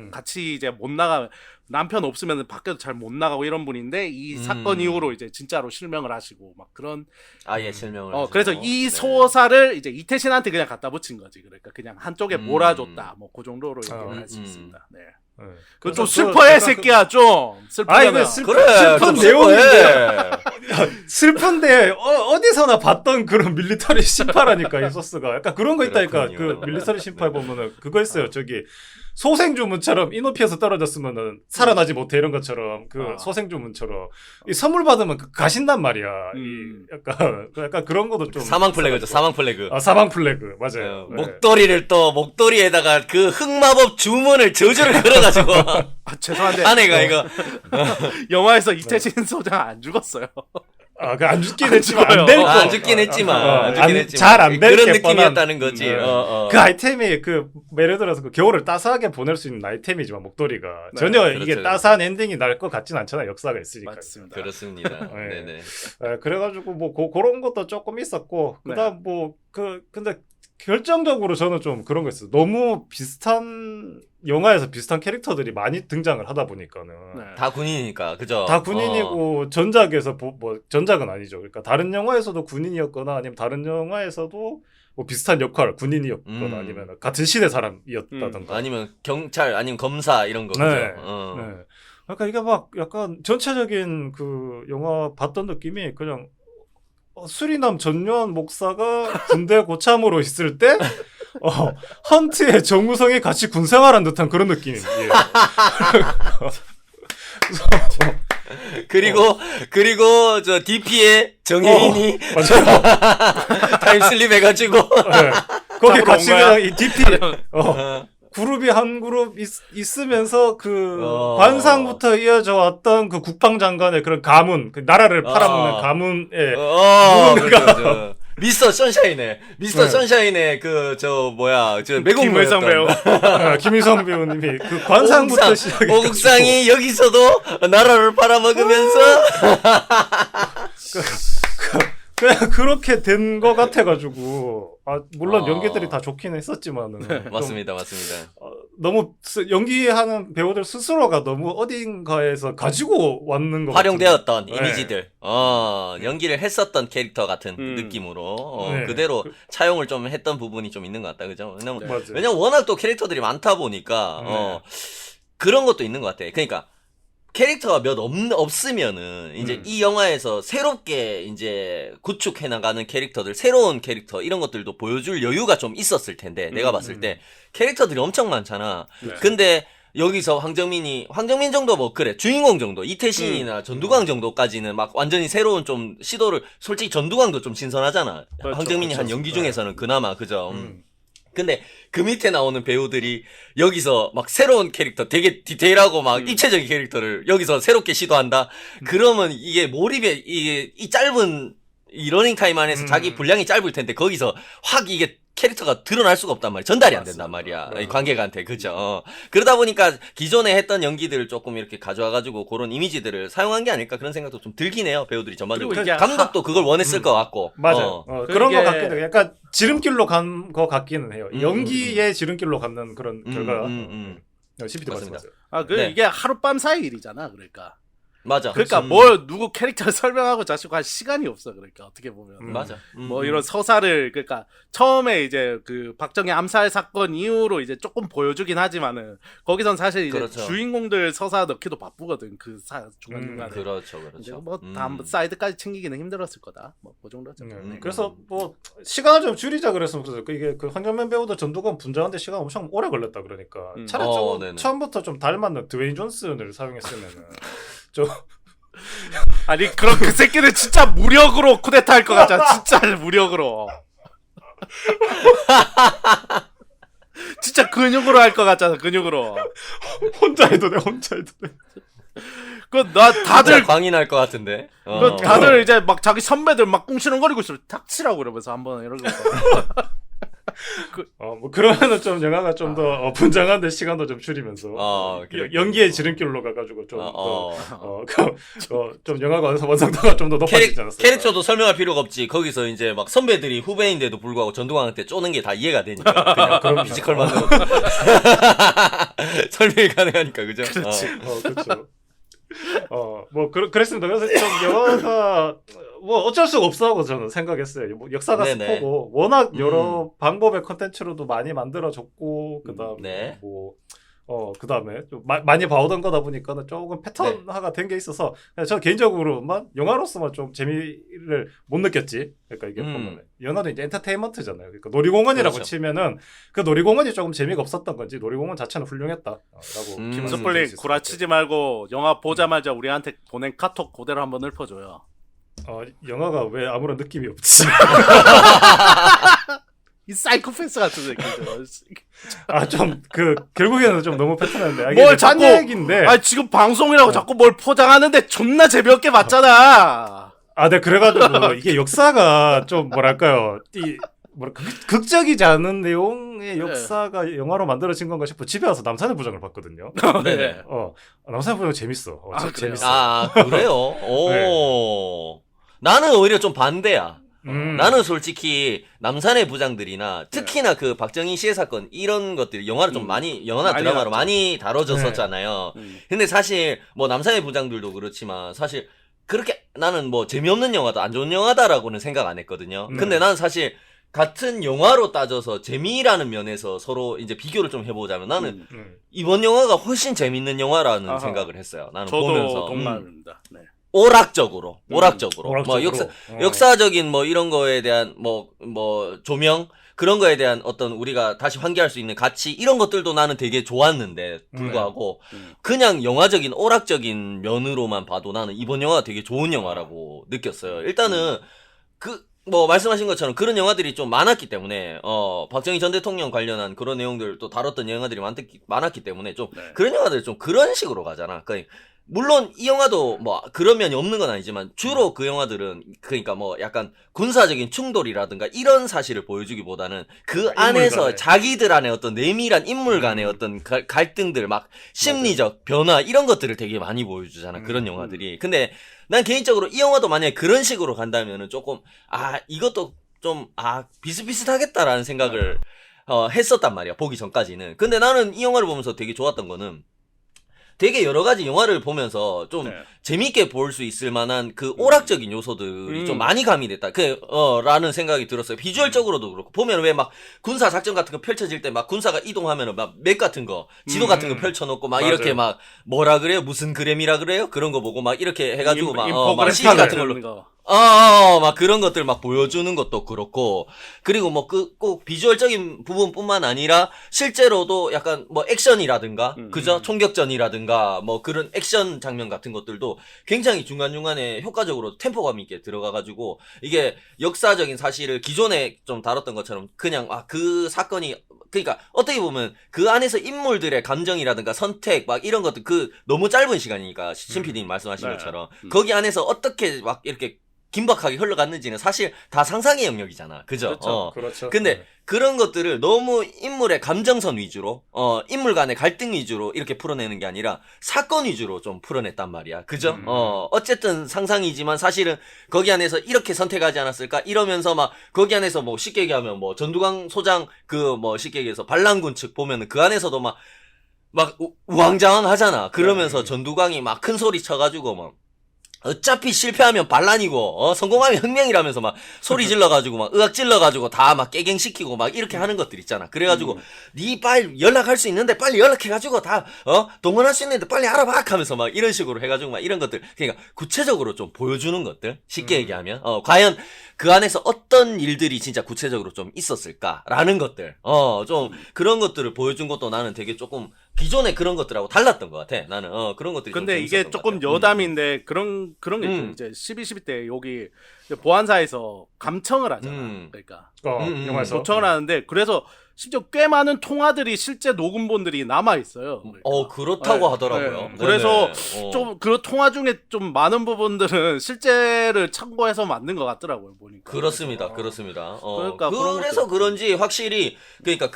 같이 이제 못 나가 남편 없으면 밖에도 잘 못 나가고 이런 분인데 이 사건 이후로 이제 진짜로 실명을 하시고 막 그런 아예 실명을. 그래서 하시고. 이 네. 소사를 이제 이태신한테 그냥 갖다 붙인 거지. 그러니까 그냥 한쪽에 몰아줬다. 뭐 그 정도로 얘기를 할 수 있습니다. 네. 그 좀 슬퍼해 새끼야 좀 슬프잖아. 슬픈 내용인데 슬픈데 어디서나 봤던 그런 밀리터리 심파라니까 이 소스가 약간 그런 거 있다니까. 그렇군요. 그 밀리터리 심파에 보면은 그거 있어요. 저기 소생주문처럼 이 높이에서 떨어졌으면은 살아나지 못해 이런 것처럼 그 소생주문처럼 이 선물 받으면 가신단 말이야. 약간 그런 것도 좀 사망 플래그죠. 사망 플래그. 사망 플래그 맞아요. 네. 목도리에다가 그 흑마법 주문을 저주를 걸어가지고 죄송한데 아내가 이거 영화에서 이태신 소장 안 죽었어요. 안 죽긴 했지만 안 죽긴 했지만 잘 안 될 그런 게 느낌이었다는 거지. 그 아이템이 예를 들어서 그 겨울을 따스하게 보낼 수 있는 아이템이지만 목도리가 전혀 그렇죠. 이게 따스한 엔딩이 날 것 같진 않잖아요. 역사가 있으니까. 맞습니다. 그렇습니다. 네. 네네. 그래가지고 뭐 그런 것도 조금 있었고 그다음 근데 결정적으로 저는 좀 그런 거 있어요. 너무 비슷한 영화에서 비슷한 캐릭터들이 많이 등장을 하다 보니까는 다 군인이니까 그죠? 다 군인이고 전작에서 전작은 아니죠. 그러니까 다른 영화에서도 군인이었거나 아니면 다른 영화에서도 뭐 비슷한 역할 군인이었거나 아니면 같은 시대 사람이었다던가 아니면 경찰 아니면 검사 이런 거 그죠? 네. 그러니까 이게 막 약간 전체적인 그 영화 봤던 느낌이 그냥 수리남 전유한 목사가 군대 고참으로 있을 때 헌트의 정우성이 같이 군생활한 듯한 그런 느낌이에요. 그리고 저 DP의 정혜인이 맞아요. 타임슬립 해가지고 네. 거기 잡으러 같이 온 거야? 그냥 이 DP 그룹이 한 그룹 있으면서 그 관상부터 이어져 왔던 그 국방장관의 그런 가문, 그 나라를 팔아먹는 가문의 그렇죠. 미스터 선샤인의 네. 선샤인의 그 저 뭐야 저 매국 김일성 배우. 김일성 배우님이 그 관상부터 시작해 오국상이 여기서도 나라를 팔아먹으면서 그냥 그렇게 된 거 같아가지고 물론 연기들이 다 좋긴 했었지만은 좀, 맞습니다. 너무 연기하는 배우들 스스로가 너무 어딘가에서 가지고 왔는 거 활용되었던 같은, 이미지들, 연기를 했었던 캐릭터 같은 느낌으로 네. 그대로 차용을 좀 했던 부분이 좀 있는 것 같다, 그죠? 맞아요. 왜냐면 워낙 또 캐릭터들이 많다 보니까 그런 것도 있는 것 같아. 그러니까 캐릭터가 몇 없으면은 이제 이 영화에서 새롭게 이제 구축해 나가는 캐릭터들, 새로운 캐릭터 이런 것들도 보여줄 여유가 좀 있었을 텐데 내가 봤을 때 캐릭터들이 엄청 많잖아. 네. 근데 여기서 황정민 정도 뭐 그래 주인공 정도 이태신이나 전두광 정도까지는 막 완전히 새로운 좀 시도를 솔직히 전두광도 좀 신선하잖아. 그렇죠, 황정민이 한 그렇죠. 연기 중에서는 그나마 그죠. 근데 그 밑에 나오는 배우들이 여기서 막 새로운 캐릭터 되게 디테일하고 막 입체적인 캐릭터를 여기서 새롭게 시도한다. 그러면 이게 몰입에 이게 이 짧은 이 러닝 타임 안에서 자기 분량이 짧을 텐데 거기서 확 이게 캐릭터가 드러날 수가 없단 말이야. 전달이 안 된단 말이야. 이 관객한테. 그죠. 그러다 보니까 기존에 했던 연기들을 조금 이렇게 가져와가지고 그런 이미지들을 사용한 게 아닐까 그런 생각도 좀 들긴 해요. 배우들이 전반적으로. 그리고 이게 감독도 그걸 원했을 것 같고. 맞아요. 그런 거 이게- 같기도 해요. 약간 지름길로 간 거 같기는 해요. 연기의 지름길로 가는 그런 결과가. CPT 맞습니다. 말씀하세요. 네. 이게 하룻밤 사이 일이잖아. 그러니까. 맞아. 그러니까 뭘 누구 캐릭터를 설명하고 자시고 할 시간이 없어. 그러니까 어떻게 보면. 맞아. 뭐 이런 서사를 그러니까 처음에 이제 그 박정희 암살 사건 이후로 이제 조금 보여주긴 하지만은 거기선 사실 이제 그렇죠. 주인공들 서사 넣기도 바쁘거든. 그 중간 중간에. 그렇죠. 이제 뭐다 사이드까지 챙기기는 힘들었을 거다. 뭐 그 정도죠. 그래서 뭐 시간을 좀 줄이자 그랬으면 그래서 이게 그 황정민 배우도 전두건 분장하는데 시간 엄청 오래 걸렸다 그러니까 차라리 좀 처음부터 좀 닮았는 드웨인 존슨을 사용했으면은 좀 아니 그럼 그 새끼는 진짜 무력으로 쿠데타 할 것 같잖아. 진짜 무력으로. 진짜 근육으로 할 것 같잖아. 근육으로. 혼자 해도 돼. 나 다들 광이 날 것 같은데. 다들 이제 막 자기 선배들 막 꿍시렁거리고 있으면 닥치라고 그러면서 한번 이러고. 뭐 그러면은 좀 영화가 좀 더 분장하는데 시간도 좀 줄이면서 연기의 지름길로 가가지고 좀 좀 영화가 완성도가 좀 더 높아지지 않았어요? 캐릭터도 설명할 필요가 없지. 거기서 이제 막 선배들이 후배인데도 불구하고 전두광한테 쪼는 게 다 이해가 되니까 그냥 그런 뮤지컬만으로 설명이 가능하니까 그죠? 그렇지. 그렇죠. 뭐 그랬습니다. 그래서 좀 영화가 뭐 어쩔 수가 없다고 저는 생각했어요. 뭐 역사가 스포고 워낙 여러 방법의 컨텐츠로도 많이 만들어졌고 그다음에 뭐 그다음에 좀 많이 봐오던 거다 보니까는 조금 패턴화가 된 게 있어서 저 개인적으로만 영화로서만 좀 재미를 못 느꼈지. 그러니까 이게 보면 영화도 이제 엔터테인먼트잖아요. 그러니까 놀이공원이라고 그렇죠. 치면은 그 놀이공원이 조금 재미가 없었던 건지 놀이공원 자체는 훌륭했다라고. 김수플링 구라치지 말고 영화 보자마자 우리한테 보낸 카톡 그대로 한번 읊어줘요. 영화가 왜 아무런 느낌이 없지? 이 사이코패스 같은 새끼죠. 좀 결국에는 좀 너무 패턴인데. 뭘 자꾸 얘기인데. 지금 방송이라고 자꾸 뭘 포장하는데 존나 재미없게 봤잖아. 네, 그래가지고 이게 역사가 좀 뭐랄까요, 극적이지 않은 내용의 역사가 영화로 만들어진 건가 싶어 집에 와서 남산의 부장을 봤거든요. 네네. 남산의 부장 재밌어. 재밌어. 그래요? 오. 네. 나는 오히려 좀 반대야. 나는 솔직히 남산의 부장들이나 특히나 그 박정희 씨의 사건 이런 것들이 영화를 좀 영화나 드라마로 많이 다뤄졌었잖아요. 근데 사실 뭐 남산의 부장들도 그렇지만 사실 그렇게 나는 뭐 재미없는 영화다 안 좋은 영화다라고는 생각 안 했거든요. 근데 나는 사실 같은 영화로 따져서 재미라는 면에서 서로 이제 비교를 좀 해보자면 나는 이번 영화가 훨씬 재밌는 영화라는 생각을 했어요. 나는 저도 보면서 동감입니다. 네. 오락적으로. 뭐 오락적으로. 역사적인 뭐 이런 거에 대한 뭐 조명 그런 거에 대한 어떤 우리가 다시 환기할 수 있는 가치 이런 것들도 나는 되게 좋았는데 불구하고 그냥 영화적인 오락적인 면으로만 봐도 나는 이번 영화가 되게 좋은 영화라고 느꼈어요. 일단은 뭐 말씀하신 것처럼 그런 영화들이 좀 많았기 때문에 박정희 전 대통령 관련한 그런 내용들 또 다뤘던 영화들이 많았기 때문에 좀 네. 그런 영화들 좀 그런 식으로 가잖아. 그러니까 물론 이 영화도 뭐 그런 면이 없는 건 아니지만 주로 그 영화들은 그러니까 뭐 약간 군사적인 충돌이라든가 이런 사실을 보여주기보다는 그 안에서 간에. 자기들 안에 어떤 내밀한 인물 간의 어떤 갈등들 막 심리적 변화 이런 것들을 되게 많이 보여주잖아. 그런 영화들이. 근데 난 개인적으로 이 영화도 만약에 그런 식으로 간다면은 조금 이것도 좀 비슷비슷하겠다라는 생각을 했었단 말이야. 보기 전까지는. 근데 나는 이 영화를 보면서 되게 좋았던 거는 되게 여러 가지 영화를 보면서 좀 네. 재밌게 볼 수 있을 만한 그 오락적인 요소들이 좀 많이 가미됐다. 라는 생각이 들었어요. 비주얼적으로도 그렇고 보면 왜 막 군사 작전 같은 거 펼쳐질 때 막 군사가 이동하면은 막 맵 같은 거, 지도 같은 거 펼쳐놓고 막 맞아요. 이렇게 막 뭐라 그래요? 무슨 그램이라 그래요? 그런 거 보고 막 이렇게 해가지고 막 인포그래픽 CG 같은 걸로 거. 막 그런 것들 막 보여주는 것도 그렇고, 그리고 뭐 꼭 비주얼적인 부분뿐만 아니라 실제로도 약간 뭐 액션이라든가, 그죠? 총격전이라든가, 뭐 그런 액션 장면 같은 것들도 굉장히 중간중간에 효과적으로 템포감 있게 들어가가지고, 이게 역사적인 사실을 기존에 좀 다뤘던 것처럼 그냥, 그 사건이, 그러니까 어떻게 보면 그 안에서 인물들의 감정이라든가 선택 막 이런 것들 너무 짧은 시간이니까 신 PD님 말씀하신 네. 것처럼 거기 안에서 어떻게 막 이렇게 긴박하게 흘러갔는지는 사실 다 상상의 영역이잖아. 그죠? 그렇죠. 그렇죠. 근데 그런 것들을 너무 인물의 감정선 위주로, 인물 간의 갈등 위주로 이렇게 풀어내는 게 아니라 사건 위주로 좀 풀어냈단 말이야. 그죠? 어쨌든 상상이지만 사실은 거기 안에서 이렇게 선택하지 않았을까? 이러면서 막 거기 안에서 뭐 쉽게 얘기하면 뭐 전두광 소장 뭐 쉽게 얘기해서 반란군 측 보면은 그 안에서도 막 우왕좌왕 하잖아. 그러면서 전두광이 막 큰 소리 쳐가지고 막 어차피 실패하면 반란이고 성공하면 혁명이라면서 막 소리 질러가지고 막 의악 질러가지고 다 막 깨갱시키고 막 이렇게 하는 것들 있잖아. 그래가지고 니 빨리 연락할 수 있는데 빨리 연락해가지고 다 동원할 수 있는데 빨리 알아봐 하면서 막 이런 식으로 해가지고 막 이런 것들 그러니까 구체적으로 좀 보여주는 것들 쉽게 얘기하면 과연 그 안에서 어떤 일들이 진짜 구체적으로 좀 있었을까라는 것들 좀 그런 것들을 보여준 것도 나는 되게 조금 기존의 그런 것들하고 달랐던 것 같아. 나는 그런 것들이 좀 근데 재밌었던 이게 것 조금 같아. 여담인데 그런 게 있죠. 이제 12.12 때 여기 보안사에서 감청을 하잖아. 그러니까 영화에서 도청을 하는데 그래서 심지어 꽤 많은 통화들이 실제 녹음본들이 남아 있어요. 그러니까. 그렇다고 네, 하더라고요. 네. 그래서 네네. 좀 그 통화 중에 좀 많은 부분들은 실제를 참고해서 만든 것 같더라고요. 보니까. 그렇습니다. 그렇습니다. 그러니까 그런 그래서 것도 그런지 확실히 그러니까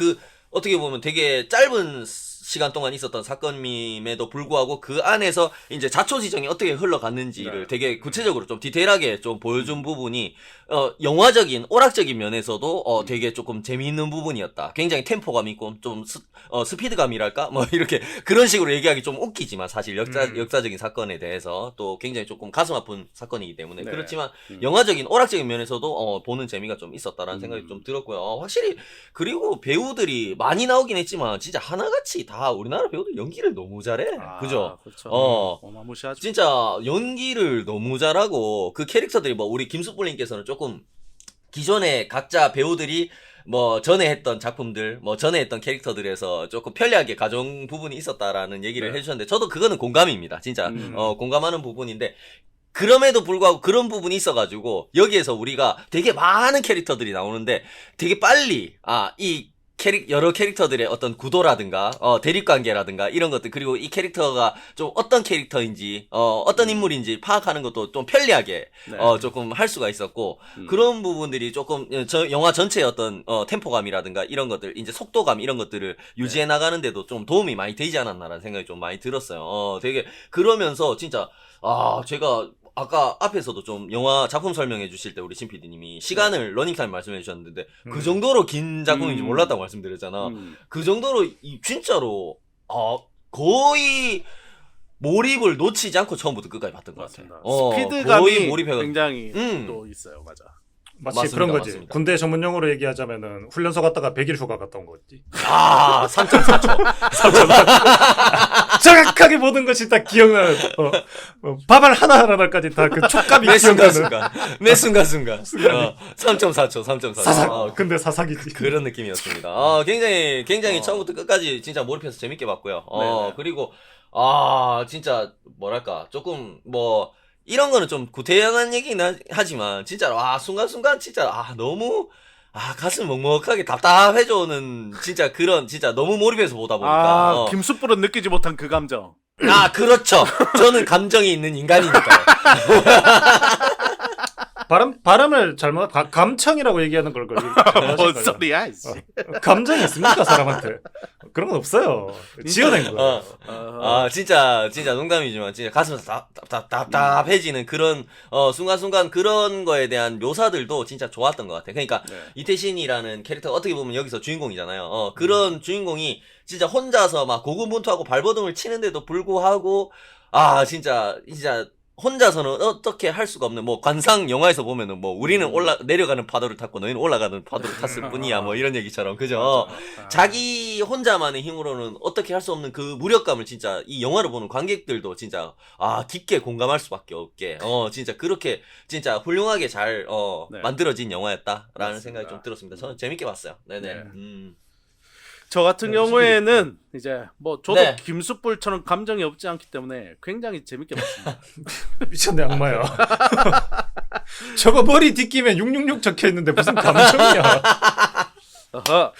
어떻게 보면 되게 짧은 시간 동안 있었던 사건임에도 불구하고 그 안에서 이제 자초지정이 어떻게 흘러갔는지를 네. 되게 구체적으로 좀 디테일하게 좀 보여준 부분이 영화적인 오락적인 면에서도 되게 조금 재미있는 부분이었다. 굉장히 템포감 있고 좀 스피드감이랄까 뭐 이렇게 그런 식으로 얘기하기 좀 웃기지만 사실 역사적인 사건에 대해서 또 굉장히 조금 가슴 아픈 사건이기 때문에 네. 그렇지만 영화적인 오락적인 면에서도 보는 재미가 좀 있었다라는 생각이 좀 들었고요. 확실히 그리고 배우들이 많이 나오긴 했지만 진짜 하나같이 다 우리나라 배우들 연기를 너무 잘해. 그죠? 그렇죠. 어마무시하죠. 진짜 연기를 너무 잘하고 그 캐릭터들이 뭐 우리 김숙불님께서는 조금 기존에 각자 배우들이 뭐 전에 했던 작품들, 뭐 전에 했던 캐릭터들에서 조금 편리하게 가져온 부분이 있었다라는 얘기를 해주셨는데 저도 그거는 공감입니다. 진짜 공감하는 부분인데 그럼에도 불구하고 그런 부분이 있어가지고 여기에서 우리가 되게 많은 캐릭터들이 나오는데 되게 빨리 여러 캐릭터들의 어떤 구도라든가, 대립관계라든가, 이런 것들, 그리고 이 캐릭터가 좀 어떤 캐릭터인지, 어떤 인물인지 파악하는 것도 좀 편리하게, 조금 할 수가 있었고, 그런 부분들이 조금, 영화 전체의 어떤, 템포감이라든가, 이런 것들, 이제 속도감, 이런 것들을 유지해 나가는데도 좀 도움이 많이 되지 않았나라는 생각이 좀 많이 들었어요. 되게, 그러면서 진짜, 제가, 아까 앞에서도 좀 영화 작품 설명해 주실 때 우리 신 PD님이 시간을 러닝타임 말씀해 주셨는데 그 정도로 긴 작품인지 몰랐다고 말씀드렸잖아. 그 정도로 진짜로 거의 몰입을 놓치지 않고 처음부터 끝까지 봤던 것 같아요. 스피드감이 거의 몰입해가지고. 굉장히 또 있어요. 맞아. 마치 맞습니다, 그런 거지. 맞습니다. 군대 전문용어로 얘기하자면은 훈련소 갔다가 100일 휴가 갔다 온 거지. 아, 3.4초. 정확하게 모든 것이 다 기억나는. 밥알 하나하나까지 다 그 촉감이 매 기억나는. 순간순간. 매 순간순간. 3.4초, 3.4초. 사삭. 근데 사삭이지. 그런 느낌이었습니다. 굉장히 처음부터 끝까지 진짜 몰입해서 재밌게 봤고요. 네네. 그리고, 진짜, 뭐랄까, 조금, 이런 거는 좀 구태연한 얘기는 하지만, 진짜, 순간순간, 진짜, 너무, 가슴 먹먹하게 답답해져오는, 진짜 그런, 진짜 너무 몰입해서 보다 보니까. 김숯불은 느끼지 못한 그 감정. 그렇죠. 저는 감정이 있는 인간이니까요. 발음을 잘못 감청이라고 얘기하는 걸 뭔 소리야, 이씨. 감정이 있습니까 사람한테? 그런 건 없어요. 지어낸 거예요. 진짜 농담이지만, 진짜 가슴에서 답답해지는 그런, 순간순간 그런 거에 대한 묘사들도 진짜 좋았던 것 같아요. 그러니까, 네. 이태신이라는 캐릭터가 어떻게 보면 여기서 주인공이잖아요. 그런 주인공이 진짜 혼자서 막 고군분투하고 발버둥을 치는데도 불구하고, 진짜, 혼자서는 어떻게 할 수가 없는, 관상 영화에서 보면은, 우리는 내려가는 파도를 탔고, 너희는 올라가는 파도를 탔을 뿐이야, 이런 얘기처럼, 그죠? 자기 혼자만의 힘으로는 어떻게 할 수 없는 그 무력감을 진짜, 이 영화를 보는 관객들도 진짜, 깊게 공감할 수밖에 없게, 진짜 그렇게, 진짜 훌륭하게 잘, 네. 만들어진 영화였다라는 맞습니다. 생각이 좀 들었습니다. 저는 재밌게 봤어요. 네네. 네. 저 저 같은 경우에는 이제 저도 네. 김숯불처럼 감정이 없지 않기 때문에 굉장히 재밌게 봤습니다. 미쳤네 악마야. 저거 머리 뒷기면 666 적혀 있는데 무슨 감정이야? 어허.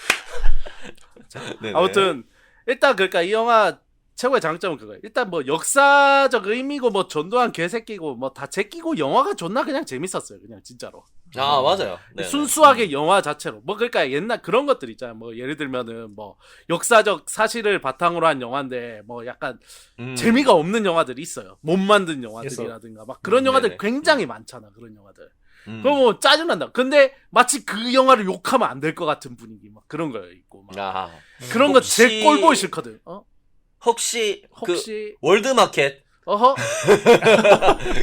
네네. 아무튼 일단 그러니까 이 영화 최고의 장점은 그거예요. 일단 역사적 의미고 전두환 개새끼고 다 제끼고 영화가 존나 그냥 재밌었어요. 그냥 진짜로. 맞아요. 네네. 순수하게 영화 자체로 그러니까 옛날 그런 것들 있잖아요. 예를 들면은 역사적 사실을 바탕으로 한 영화인데 약간 재미가 없는 영화들이 있어요. 못 만든 영화들이라든가 막 그런 영화들 네네. 굉장히 많잖아. 그런 영화들. 그럼 짜증난다. 근데 마치 그 영화를 욕하면 안 될 것 같은 분위기 막 그런 거 있고 막. 그런 거 제일 꼴보기 싫거든. 혹시 혹시 월드마켓 어허?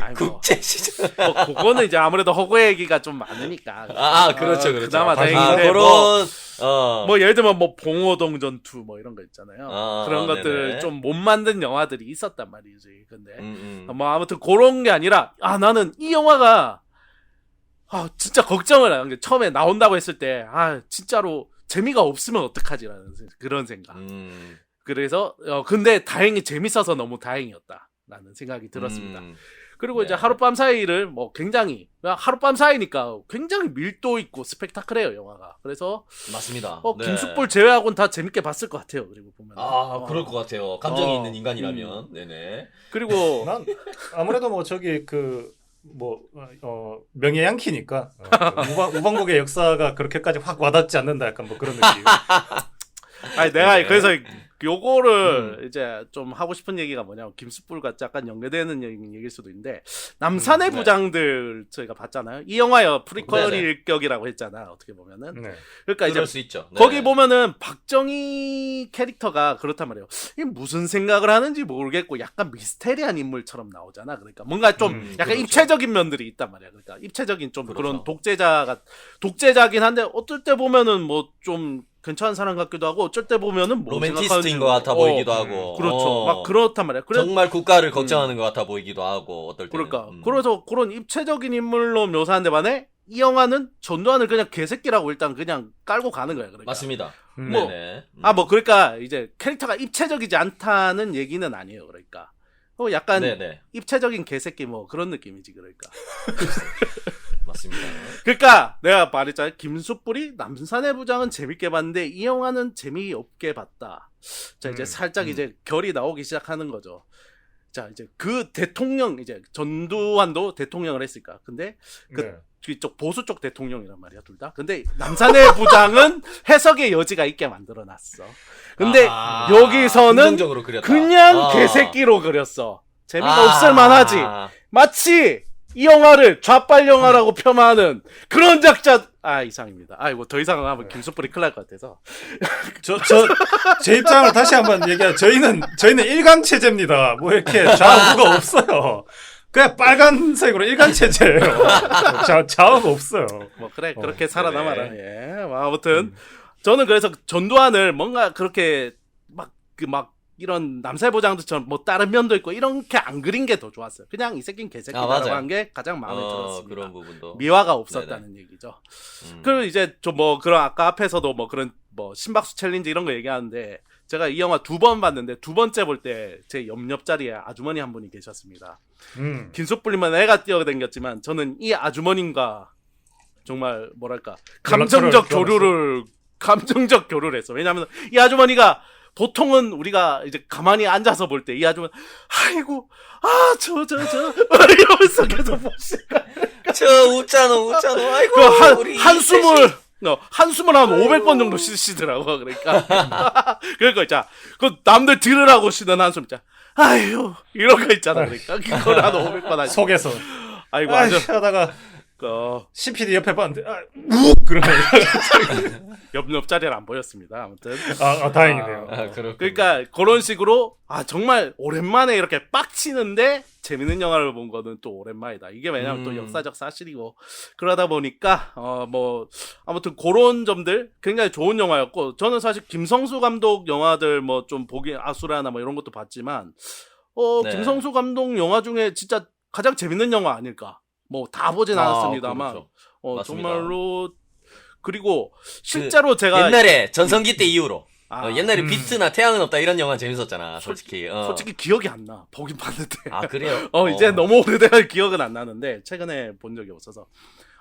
아이, 국제 시장 그거는 이제 아무래도 허구 얘기가 좀 많으니까. 그렇죠. 그나마 다행인데 그런 예를 들면 봉오동 전투 이런 거 있잖아요. 그런 네네. 것들 좀 못 만든 영화들이 있었단 말이지. 근데 아무튼 그런 게 아니라 나는 이 영화가 진짜 걱정을 하는 게 처음에 나온다고 했을 때 진짜로 재미가 없으면 어떡하지라는 그런 생각. 그래서 근데 다행히 재밌어서 너무 다행이었다라는 생각이 들었습니다. 그리고 이제 하룻밤 사이를 굉장히 하룻밤 사이니까 굉장히 밀도 있고 스펙타클해요 영화가. 그래서 맞습니다. 네. 김숯불 제외하고는 다 재밌게 봤을 것 같아요. 그리고 보면 그럴 것 같아요. 감정이 있는 인간이라면. 네네. 그리고 난 아무래도 저기 명예 양키니까 우방국의 역사가 그렇게까지 확 와닿지 않는다 약간 그런 느낌. 아니 내가 네. 그래서 요거를 이제 좀 하고 싶은 얘기가 뭐냐면 김숯불과 약간 연계되는 얘기일 수도 있는데 남산의 네. 부장들 저희가 봤잖아요. 이 영화요 프리퀄 네네. 일격이라고 했잖아. 어떻게 보면은. 네. 그러니까 이제 그럴 수 있죠. 네. 거기 보면은 박정희 캐릭터가 그렇단 말이에요. 이게 무슨 생각을 하는지 모르겠고 약간 미스테리한 인물처럼 나오잖아. 그러니까 뭔가 좀 약간 그렇죠. 입체적인 면들이 있단 말이야. 그러니까 입체적인 좀 그렇죠. 그런 독재자긴 한데 어떨 때 보면은 좀 괜찮은 사람 같기도 하고 어쩔 때 보면은 로맨티스트인 것 같아 보이기도 하고. 그렇죠. 막 그렇단 말이야. 정말 국가를 걱정하는 것 같아 보이기도 하고 어떨 때는. 그러니까 그래서 그런 입체적인 인물로 묘사한 데 반해 이 영화는 전두환을 그냥 개새끼라고 일단 그냥 깔고 가는 거야. 그러니까. 맞습니다. 뭐, 네네. 그러니까 이제 캐릭터가 입체적이지 않다는 얘기는 아니에요. 그러니까 약간 네네. 입체적인 개새끼 그런 느낌이지. 그러니까. 맞습니다. 그러니까 내가 말했잖아요. 김숯불이 남산의 부장은 재밌게 봤는데 이 영화는 재미없게 봤다. 자 이제 살짝 이제 결이 나오기 시작하는 거죠. 자 이제 그 대통령 이제 전두환도 대통령을 했으니까. 근데 그쪽 보수 쪽 대통령이란 말이야 둘 다. 근데 남산의 부장은 해석의 여지가 있게 만들어놨어. 근데 여기서는 긍정적으로 그렸다. 그냥 개새끼로 그렸어. 재미가 없을 만하지. 마치 이 영화를 좌빨 영화라고 폄하하는 그런 작자 이상입니다. 더 이상 하면 김숯불이 큰일 날 것 같아서. 제 입장을 다시 한번 얘기하면 저희는 일강 체제입니다. 이렇게 좌우가 없어요. 그냥 빨간색으로 일간 체제예요. 자아가 없어요. 뭐 그래 그렇게 살아남아라. 예. 뭐 아무튼 저는 그래서 전두환을 뭔가 그렇게 막 이런 남살보장들처럼 뭐 다른 면도 있고 이렇게 안 그린 게 더 좋았어요. 그냥 이 새끼는 개새끼다라고 한 게 가장 마음에 들었습니다. 그런 부분도 미화가 없었다는 얘기죠. 그리고 이제 좀 뭐 그런 아까 앞에서도 뭐 그런 뭐 심박수 챌린지 이런 거 얘기하는데 제가 이 영화 2번 봤는데 2번째 볼 때 제 옆자리에 아주머니 한 분이 계셨습니다. 긴 속 불리면 애가 뛰어댕겼지만 저는 이 아주머님과 정말 뭐랄까 감정적 교류를 했어. 왜냐하면 이 아주머니가 보통은 우리가 이제 가만히 앉아서 볼 때 이 아주머니 아이고 이러면서 계속 보시니까 저 웃잖아 아이고 우리 한숨을 한 500번 정도 쉬시더라고. 그러니까 자, 그 남들 들으라고 쉬는 한숨 있잖아. 아유 이런 거 있잖아. 그러니까 그걸 한 500번 하시. 속에서 아이고 아주 하다가 CPD 옆에 봤는데 욱 그러면 옆자리는 안 보였습니다. 아무튼 다행이네요. 그러니까 그런 식으로 정말 오랜만에 이렇게 빡치는데 재밌는 영화를 본 거는 또 오랜만이다. 이게 왜냐면 또 역사적 사실이고 그러다 보니까 뭐 아무튼 그런 점들 굉장히 좋은 영화였고 저는 사실 김성수 감독 영화들 뭐 좀 보기 아수라나 뭐 이런 것도 봤지만 네. 김성수 감독 영화 중에 진짜 가장 재밌는 영화 아닐까. 뭐 다 보진 않았습니다만 그렇죠. 정말로 그리고 실제로 제가 옛날에 전성기 때 이후로 옛날에 음. 비트나 태양은 없다 이런 영화 재밌었잖아. 솔직히 기억이 안 나. 보긴 봤는데. 그래요? 이제 너무 오래돼서 기억은 안 나는데 최근에 본 적이 없어서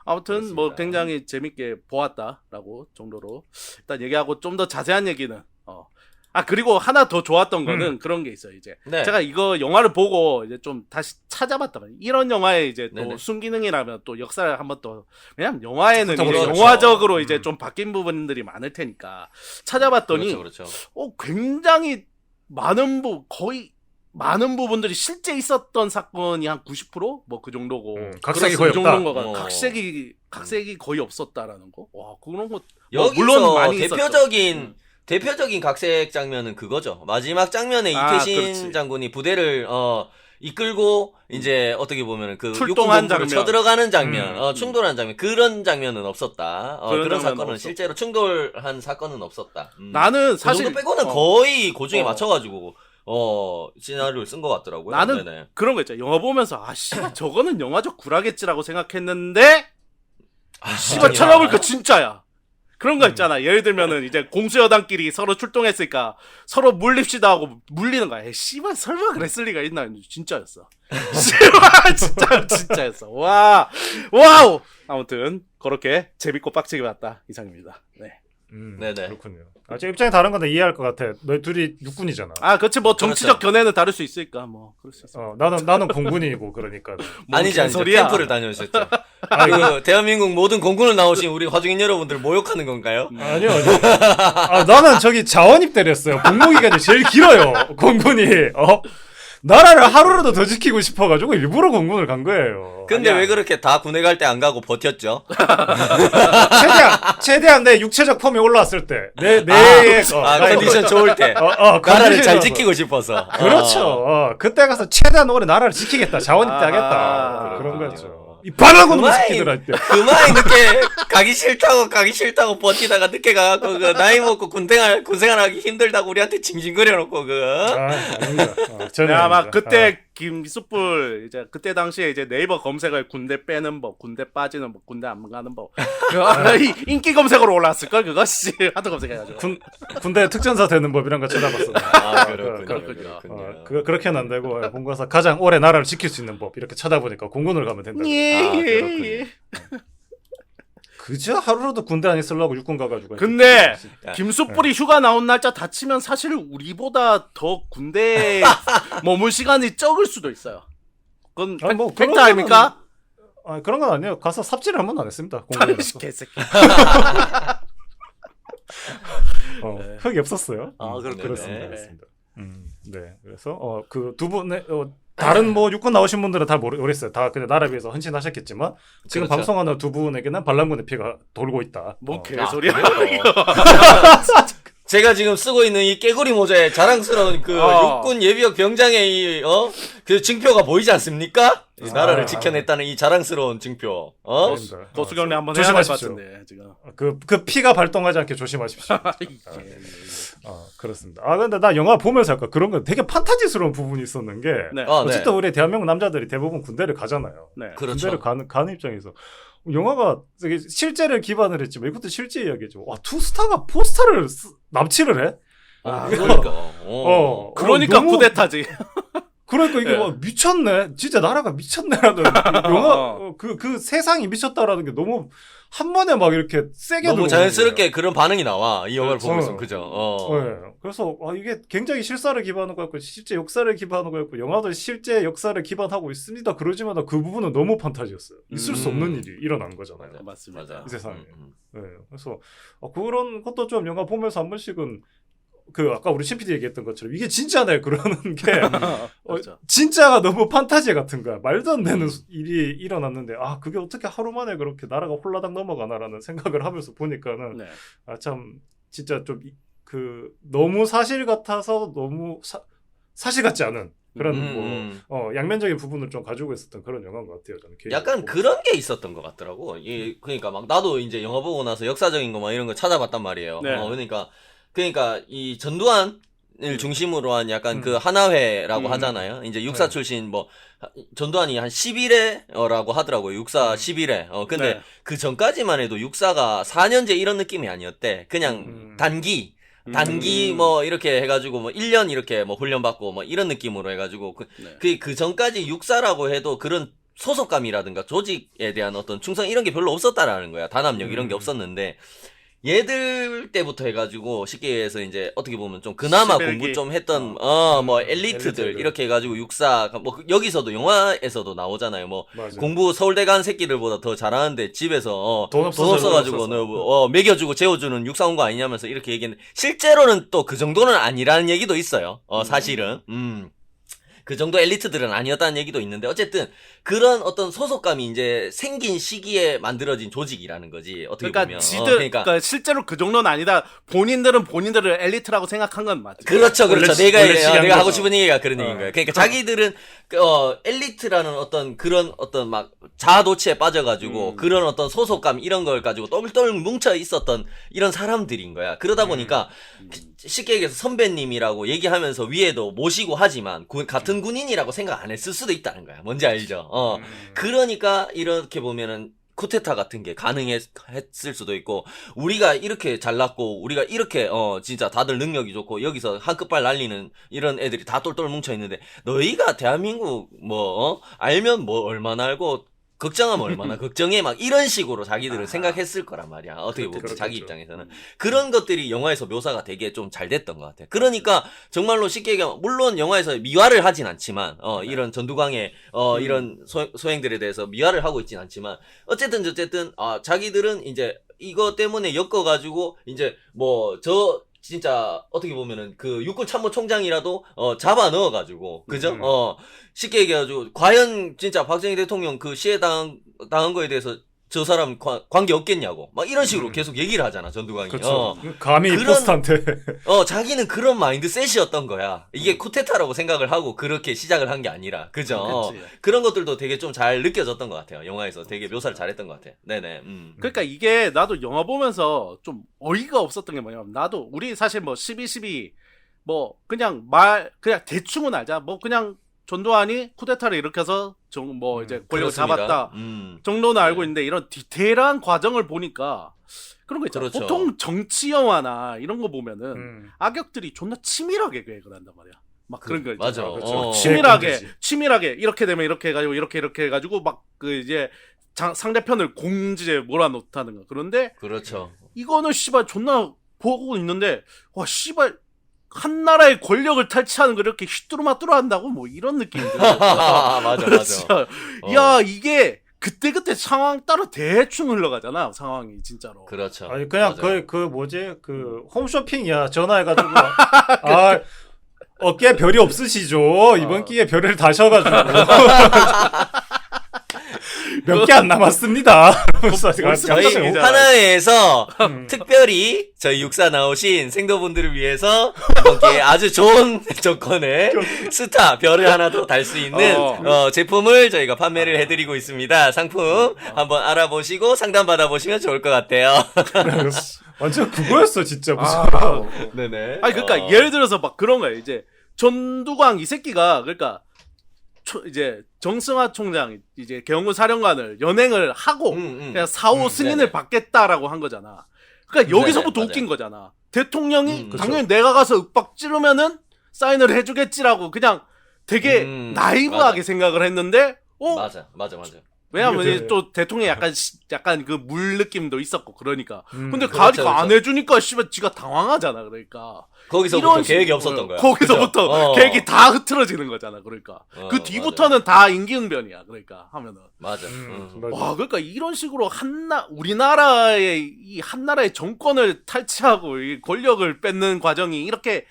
아무튼 그렇습니다. 뭐 굉장히 재밌게 보았다라고 정도로 일단 얘기하고 좀 더 자세한 얘기는 그리고 하나 더 좋았던 거는 그런 게 있어요. 이제 네. 제가 이거 영화를 보고 이제 좀 다시 찾아봤단 말이에요. 이런 영화에 이제 또 네네. 순기능이라면 또 역사를 한번 또 왜냐면 영화에는 이제 그렇죠. 영화적으로 이제 좀 바뀐 부분들이 많을 테니까 찾아봤더니 그렇죠. 굉장히 거의 많은 부분들이 실제 있었던 사건이 한 90% 뭐 그 정도고 각색이 플러스 거의 그 정도인 없다. 거가 각색이 거의 없었다라는 거. 와 그런 거 여기서 물론 많이 있었죠. 대표적인 각색 장면은 그거죠. 마지막 장면에 이태신 그렇지. 장군이 부대를 이끌고 이제 어떻게 보면 그 출동한 육군본부를 장면. 쳐들어가는 장면, 충돌한 장면 그런 장면은 없었다. 그런 그런 장면은 사건은 없었고. 실제로 충돌한 사건은 없었다. 나는 그 사실 정도 빼고는 거의 고증에 맞춰가지고 시나리오를 쓴 것 같더라고요. 나는 네네. 그런 거 있죠. 영화 보면서 저거는 영화적 구라겠지라고 생각했는데 씨발 아니야. 찾아보니까 진짜야. 그런 거 있잖아. 예를 들면은 이제 공수여단끼리 서로 출동했으니까 서로 물립시다 하고 물리는 거야. 씨발 설마 그랬을 리가 있나? 진짜였어. 씨발 진짜였어. 와우. 아무튼 그렇게 재밌고 빡치게 봤다 이상입니다. 네. 네네. 그렇군요. 제 입장이 다른 건데 이해할 것 같아. 너희 둘이 육군이잖아. 그렇지 뭐 정치적 견해는 다를 수 있으니까 뭐 그럴 수 있어. 나는 공군이고 그러니까. 아니죠. 캠프를 다녀오셨죠. 그 대한민국 모든 공군을 나오신 우리 화중인 여러분들 모욕하는 건가요? 아니요. 나는 저기 자원입 때렸어요. 복무기간이 제일 길어요. 공군이. 나라를 하루라도 더 지키고 싶어가지고 일부러 공군을 간 거예요. 근데 아니야. 왜 그렇게 다 군에 갈 때 안 가고 버텼죠? 최대한 내 육체적 폼이 올라왔을 때, 내 컨디션 좋을 때 나라를 잘 지키고 싶어서. 그렇죠. 그때 가서 최대한 오래 나라를 지키겠다. 자원입 때 하겠다. 그런 거였죠. 이 바라고는 새끼들아. 그만이 늦게 가기 싫다고 버티다가 늦게 가갖고 그 나이 먹고 군생활하기 힘들다고 우리한테 징징거려놓고 아닙니다. 저는 야, 막 아닙니다. 그때 김숯불 이제 그때 당시에 이제 네이버 검색을 군대 빼는 법, 군대 빠지는 법, 군대 안 가는 법. 인기 검색어로 올라왔을 걸 그거 씨 하도 검색해가지고. 군대 특전사 되는 법 이런 거 찾아봤어. 그렇군요. 그렇게는 안 되고 본가서 가장 오래 나라를 지킬 수 있는 법 이렇게 찾아보니까 공군을 가면 된다. 예. 그저 하루라도 군대 안 있으려고 육군 가가지고. 근데 김숯불이 휴가 나온 날짜 다치면 사실 우리보다 더 군대에 머물 시간이 적을 수도 있어요. 그건 팩트 아닙니까? 그런 건 아니에요. 가서 삽질을 한 번도 안 했습니다. 공군에서. 개새끼. 흙이 없었어요. 그렇습니다. 그렇습니다. 네. 그래서 그 두 분의 다른 뭐 육군 나오신 분들은 다 모르겠어요. 다 그냥 나라에 비해서 헌신하셨겠지만 지금 그렇죠. 방송하는 두 분에게는 반란군의 피가 돌고 있다. 뭐 개소리야. 제가 지금 쓰고 있는 이 깨구리 모자의 자랑스러운 그 육군 예비역 병장의 그 증표가 보이지 않습니까? 나라를 지켜냈다는 이 자랑스러운 증표. 고수경례 한번 해야 될 것 같은데 지금. 그 피가 발동하지 않게 조심하십시오. 그렇습니다. 근데 나 영화 보면서 약간 그런 거 되게 판타지스러운 부분이 있었는 게 네. 어쨌든 우리 대한민국 남자들이 대부분 군대를 가잖아요. 네. 그렇죠. 군대를 가는 입장에서 영화가 되게 실제를 기반을 했지만 이것도 실제 이야기죠. 와, 투스타가 포스터를 납치를 해? 그러니까. 그러니까 너무, 쿠데타지. 그러니까 이게 와, 미쳤네. 진짜 나라가 미쳤네라는 영화 그 세상이 미쳤다라는 게 너무 한 번에 막 이렇게 세게 너무 들어오는 자연스럽게 거예요. 그런 반응이 나와. 이 영화를 보고 있으면 그죠. 네. 그래서 이게 굉장히 실사를 기반하고 있고 실제 역사를 기반하고 있고 영화도 실제 역사를 기반하고 있습니다. 그러지만 그 부분은 너무 판타지였어요. 있을 수 없는 일이 일어난 거잖아요. 맞습니다. 맞아. 이 세상에. 네. 그래서 그런 것도 좀 영화 보면서 한 번씩은 아까 우리 신PD 얘기했던 것처럼 이게 진짜네 그러는 게 그렇죠. 진짜가 너무 판타지 같은 거야. 말도 안 되는 일이 일어났는데 그게 어떻게 하루 만에 그렇게 나라가 홀라당 넘어가나라는 생각을 하면서 보니까는 네. 참 진짜 좀 너무 사실 같아서 너무 사실 같지 않은 그런 양면적인 부분을 좀 가지고 있었던 그런 영화인 것 같아요. 저는 약간 그런 게 있었던 것 같더라고. 그러니까 막 나도 이제 영화 보고 나서 역사적인 거 막 이런 거 찾아봤단 말이에요. 네. 그러니까 이 전두환을 중심으로 한 약간 그 하나회라고 하잖아요. 이제 육사 출신 전두환이 한 11회라고 하더라고요. 육사 11회. 근데 네. 그 전까지만 해도 육사가 4년제 이런 느낌이 아니었대. 그냥 단기 이렇게 해가지고 1년 이렇게 훈련받고 이런 느낌으로 해가지고 그 전까지 육사라고 해도 그런 소속감이라든가 조직에 대한 어떤 충성 이런 게 별로 없었다라는 거야. 단합력 이런 게 없었는데 얘들 때부터 해가지고 쉽게 해서 이제 어떻게 보면 좀 그나마 공부 좀 했던 엘리트들 이렇게 해가지고 육사 여기서도 영화에서도 나오잖아요. 맞아요. 공부 서울대 간 새끼들보다 더 잘하는데 집에서 돈 없어가지고 먹여주고 재워주는 육사 온 거 아니냐면서 이렇게 얘기했는데 실제로는 또 그 정도는 아니라는 얘기도 있어요. 사실은. 그 정도 엘리트들은 아니었다는 얘기도 있는데 어쨌든 그런 어떤 소속감이 이제 생긴 시기에 만들어진 조직이라는 거지. 어떻게 그러니까 보면. 그러니까 실제로 그 정도는 아니다. 본인들은 본인들을 엘리트라고 생각한 건 맞죠. 그렇죠. 내가 하고 거죠. 싶은 얘기가 그런 얘기인 거예요. 그러니까 자기들은 엘리트라는 어떤 그런 어떤 막 자아도취에 빠져가지고 그런 어떤 소속감 이런 걸 가지고 똘똘 뭉쳐 있었던 이런 사람들인 거야. 그러다 보니까 쉽게 얘기해서 선배님이라고 얘기하면서 위에도 모시고 하지만 같은 군인이라고 생각 안 했을 수도 있다는 거야. 뭔지 알죠? 그러니까 이렇게 보면은 쿠데타 같은 게 가능했을 수도 있고 우리가 이렇게 잘났고 우리가 이렇게 진짜 다들 능력이 좋고 여기서 한 끝발 날리는 이런 애들이 다 똘똘 뭉쳐 있는데 너희가 대한민국 알면 얼마나 알고 걱정하면 얼마나 걱정해 막 이런 식으로 자기들은 생각했을 거란 말이야. 어떻게 보면 자기 입장에서는 그런 것들이 영화에서 묘사가 되게 좀 잘 됐던 것 같아. 그러니까 정말로 쉽게 얘기하면 물론 영화에서 미화를 하진 않지만 이런 전두광의 이런 소행들에 대해서 미화를 하고 있진 않지만 어쨌든 자기들은 이제 이거 때문에 엮어가지고 이제 진짜 어떻게 보면은 그 육군 참모총장이라도 잡아 넣어가지고 그죠? 쉽게 얘기해가지고 과연 진짜 박정희 대통령 그 시해 당한 거에 대해서 저 사람 관계 없겠냐고 막 이런 식으로 계속 얘기를 하잖아 전두광이. 그렇죠. 감히 포스트한테. 자기는 그런 마인드셋이었던 거야. 이게 쿠데타라고 생각을 하고 그렇게 시작을 한 게 아니라 그죠? 그런 것들도 되게 좀 잘 느껴졌던 것 같아요. 영화에서 되게 묘사를 잘했던 것 같아. 네네. 그러니까 이게 나도 영화 보면서 좀 어이가 없었던 게 뭐냐면 나도 우리 사실 12.12 그냥 대충은 알자. 그냥 전두환이 쿠데타를 일으켜서 이제 권력을 잡았다 정도는 알고 있는데 이런 디테일한 과정을 보니까 그런 거 있잖아. 그렇죠. 보통 정치 영화나 이런 거 보면은 악역들이 존나 치밀하게 계획을 한단 말이야. 막 그런 거 있잖아. 맞아. 그렇죠. 치밀하게 이렇게 되면 이렇게 해가지고 이렇게 해가지고 막 이제 상대편을 공지에 몰아놓다는 거. 그런데 그렇죠. 이거는 씨발 존나 보고 있는데 와 씨발 한 나라의 권력을 탈취하는 걸 이렇게 휘뚜루마뚜루 한다고 이런 느낌이 들어요. 맞아. 야 이게 그때 상황 따라 대충 흘러가잖아 상황이 진짜로. 그렇죠. 아니 그냥 맞아요. 그 홈쇼핑이야. 전화해가지고 어깨에 별이 없으시죠? 이번 기회에 별을 다셔가지고 몇 개 안 남았습니다. 저희 하나회에서 특별히 저희 육사 나오신 생도분들을 위해서 이번에 아주 좋은 조건에 스타 별을 하나 더 달 수 있는 제품을 저희가 판매를 해드리고 있습니다. 상품 한번 알아보시고 상담 받아보시면 좋을 것 같아요. 완전 그거였어 진짜 무슨. 네네. 아니 그러니까 예를 들어서 막 그런 거예요. 이제 전두광 이 새끼가 그러니까 이제 정승화 총장 이제 경호 사령관을 연행을 하고 그냥 사후 승인을 네네. 받겠다라고 한 거잖아. 그러니까 여기서부터 네네, 웃긴 거잖아. 대통령이 그쵸. 당연히 내가 가서 윽박 지르면은 사인을 해주겠지라고 그냥 되게 나이브하게 맞아. 생각을 했는데 맞아. 왜냐면 이게 이제 또 대통령이 약간 그 물 느낌도 있었고 그러니까. 근데 그렇죠, 가니까 안 그렇죠. 해주니까 씨발 지가 당황하잖아. 그러니까. 거기서부터 이런 계획이 식으로 없었던 거야. 거기서부터 그죠? 계획이 다 흐트러지는 거잖아. 그러니까. 그 뒤부터는 다 임기응변이야. 그러니까 하면은. 맞아. 맞아. 와, 그러니까 이런 식으로 우리나라의 한 나라의 정권을 탈취하고 이 권력을 뺏는 과정이 이렇게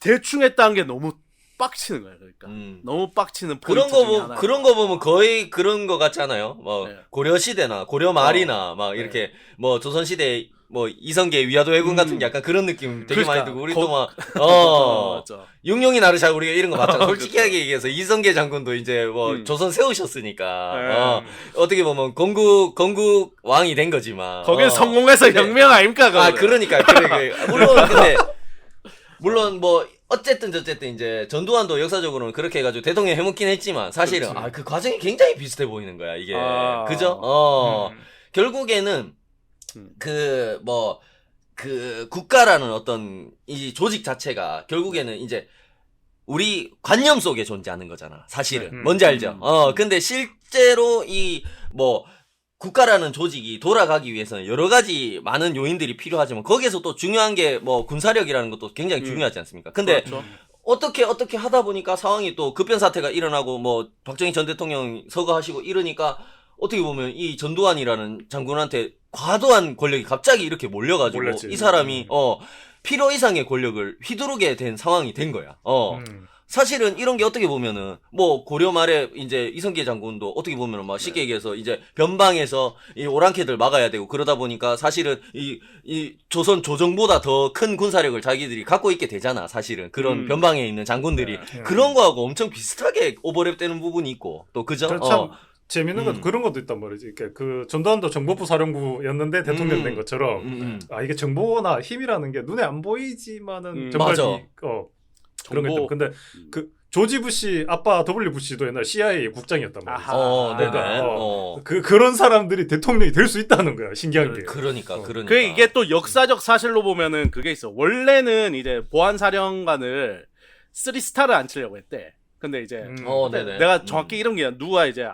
대충 했다는 게 너무 빡치는 거야. 그러니까. 너무 빡치는 포인트 중에 하나. 그런 거 보면 거의 그런 거 같지 않아요? 뭐, 네. 고려시대나, 고려말이나, 막, 이렇게, 뭐, 조선시대, 뭐, 이성계 위화도 해군 같은 게 약간 그런 느낌 되게 그러니까, 많이 들고, 우리 거- 또 막, 맞아. 용용이 나를 잘 우리가 이런 거 봤잖아. 그렇죠. 솔직하게 얘기해서 이성계 장군도 이제 뭐, 조선 세우셨으니까, 네. 어떻게 보면 건국 왕이 된 거지만. 거기에 성공해서 근데- 혁명 아닙니까? 그거는? 그러니까. 물론 뭐, 어쨌든 이제 전두환도 역사적으로는 그렇게 해가지고 대통령 해먹긴 했지만 사실은 그렇지. 그 과정이 굉장히 비슷해 보이는 거야 이게. 아. 그죠? 결국에는 그 국가라는 어떤 이 조직 자체가 결국에는 이제 우리 관념 속에 존재하는 거잖아 사실은. 뭔지 알죠? 근데 실제로 국가라는 조직이 돌아가기 위해서는 여러 가지 많은 요인들이 필요하지만 거기에서 또 중요한 게 뭐 군사력이라는 것도 굉장히 중요하지 않습니까? 근데 그렇죠. 어떻게 하다 보니까 상황이 또 급변 사태가 일어나고 뭐 박정희 전 대통령 서거하시고 이러니까 어떻게 보면 이 전두환이라는 장군한테 과도한 권력이 갑자기 이렇게 몰려가지고 몰렸지. 이 사람이 필요 이상의 권력을 휘두르게 된 상황이 된 거야. 사실은 이런 게 어떻게 보면은 뭐 고려 말에 이제 이성계 장군도 어떻게 보면은 막 쉽게 얘기해서 이제 변방에서 이 오랑캐들 막아야 되고 그러다 보니까 사실은 이 조선 조정보다 더 큰 군사력을 자기들이 갖고 있게 되잖아. 사실은 그런 변방에 있는 장군들이 그런 거하고 엄청 비슷하게 오버랩되는 부분이 있고 또 그죠? 참 재밌는 것도 그런 것도 있단 말이지. 그러니까 그 전두환도 정보부 사령부였는데 대통령 된 것처럼 이게 정보나 힘이라는 게 눈에 안 보이지만은 정말 맞아. 그런 거 있다. 근데 그 조지 부시 아빠 W 부시도 옛날 CIA 국장이었단 말이지. 네네. 그런 사람들이 대통령이 될 수 있다는 거야. 신기한 게. 그러니까. 그 이게 또 역사적 사실로 보면은 그게 있어. 원래는 이제 보안사령관을 3스타를 안 치려고 했대. 근데 이제 네네. 내가 정확히 이런 게 누가 이제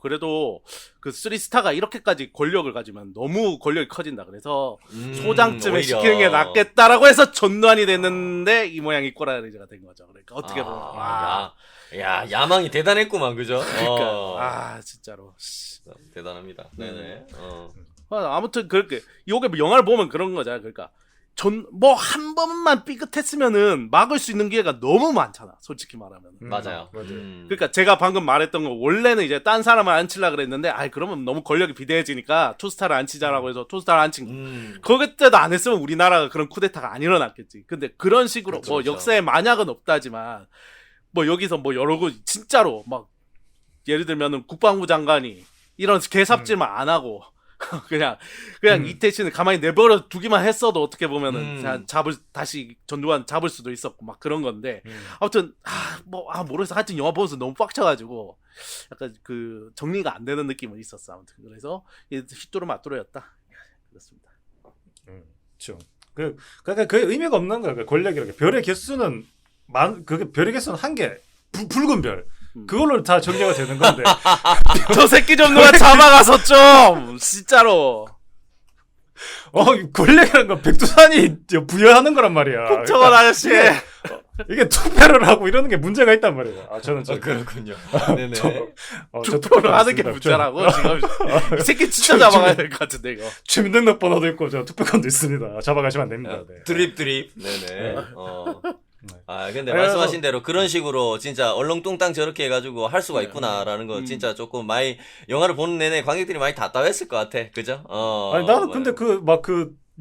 그래도 그 3스타가 이렇게까지 권력을 가지면 너무 권력이 커진다. 그래서 소장쯤에 오히려. 시키는 게 낫겠다라고 해서 전두환이 됐는데 이 모양 이 꼬라지가 된 거죠. 그러니까 어떻게 보면 야, 야망이 대단했구만, 그죠? 그러니까 진짜로 대단합니다. 네네. 아무튼 그렇게 요게 뭐 영화를 보면 그런 거잖아. 그러니까 뭐 한 번만 삐끗했으면은 막을 수 있는 기회가 너무 많잖아. 솔직히 말하면. 맞아요. 그러니까 제가 방금 말했던 거 원래는 이제 딴 사람을 안 치려 그랬는데 그러면 너무 권력이 비대해지니까 투스타를 안 치자라고 해서 투스타를 안 친. 그때도 안 했으면 우리나라가 그런 쿠데타가 안 일어났겠지. 근데 그런 식으로 그렇죠, 뭐 그렇죠. 역사에 만약은 없다지만 뭐 여기서 뭐 여러 군 진짜로 막 예를 들면은 국방부 장관이 이런 개삽질만 안 하고 그냥 이태신을 가만히 내버려 두기만 했어도 어떻게 보면은 다시 전두환 잡을 수도 있었고 막 그런 건데 아무튼 모르겠어. 하여튼 영화 보면서 너무 빡쳐가지고 약간 그 정리가 안 되는 느낌은 있었어. 아무튼 그래서 휘뚜루 마뚜루였다. 그렇습니다. 그렇죠. 그러니까 그 의미가 없는 거야. 그 권력이라는 게 별의 개수는 그게 별의 개수는 한 개. 붉은 별. 그걸로 다 정리가 되는 건데. 저 새끼 좀 누가 잡아가서 좀 진짜로. 권력이라는 건 백두산이 부여하는 거란 말이야. 국정원 아저씨. 이게 투표를 하고 이러는 게 문제가 있단 말이에요. 저는 그렇군요. 네네. 투표를 하는 게 문제라고 지금. 이 새끼 진짜 잡아가야 될 것 같은데 이거. 주민등록번호도 있고 저 투표권도 있습니다. 잡아가시면 안 됩니다. 네. 드립. 네네. 아, 근데 그래서- 말씀하신 대로 그런 식으로 진짜 얼렁뚱땅 저렇게 해가지고 할 수가 있구나라는 거 진짜 조금 많이 영화를 보는 내내 관객들이 많이 답답했을 것 같아. 그죠? 아니 나는 근데 그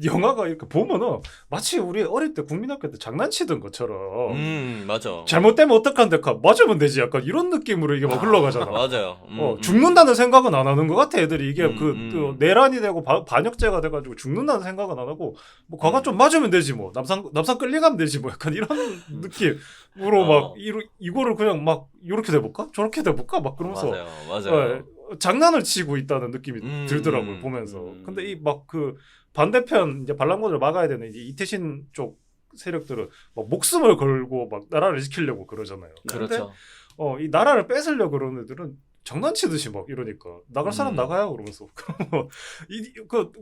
영화가 이렇게 보면은 마치 우리 어릴 때 국민학교 때 장난치던 것처럼 맞아. 잘못되면 어떡한데 맞으면 되지 약간 이런 느낌으로 이게 막 흘러가잖아. 맞아요. 죽는다는 생각은 안 하는 것 같아 애들이 이게 그 음. 내란이 되고 반역죄가 돼가지고 죽는다는 생각은 안 하고 뭐 과가 좀 맞으면 되지 뭐 남산 끌려가면 되지 뭐 약간 이런 느낌으로 막 이거를 그냥 막 이렇게 돼볼까 저렇게 돼볼까 막 그러면서 맞아요. 장난을 치고 있다는 느낌이 들더라고요 보면서. 근데 이 막 그 반대편 이제 반란군을 막아야 되는 이제 이태신 쪽 세력들은 막 목숨을 걸고 막 나라를 지키려고 그러잖아요. 그렇죠. 근데 이 나라를 뺏으려고 그러는 애들은 장난치듯이 막 이러니까 나갈 사람 나가요 그러면서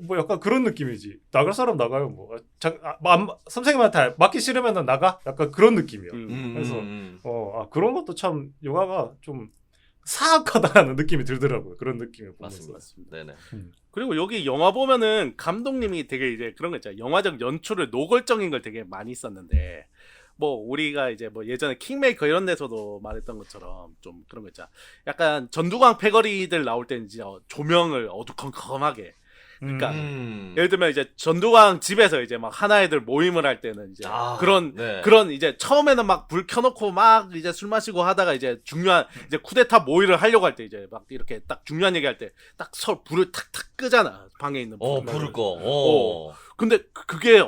뭐 약간 그런 느낌이지. 나갈 사람 나가요 뭐 선생님한테 맞기 싫으면 나가 약간 그런 느낌이야. 그래서 그런 것도 참 영화가 좀 사악하다는 느낌이 들더라고요. 그런 느낌이 보면서. 맞습니다. 네네. 그리고 여기 영화 보면은 감독님이 되게 이제 그런 거 있잖아요. 영화적 연출을 노골적인 걸 되게 많이 썼는데 뭐 우리가 이제 뭐 예전에 킹메이커 이런 데서도 말했던 것처럼 좀 그런 거 있잖아. 약간 전두광 패거리들 나올 때는 이제 조명을 어두컴컴하게. 그러니까 예를 들면 이제 전두광 집에서 이제 막 하나애들 모임을 할 때는 이제 그런 이제 처음에는 막 불 켜놓고 막 이제 술 마시고 하다가 이제 중요한 이제 쿠데타 모의를 하려고 할 때 이제 막 이렇게 딱 중요한 얘기할 때 딱 불을 탁탁 끄잖아 방에 있는 불을 꺼. 근데 그게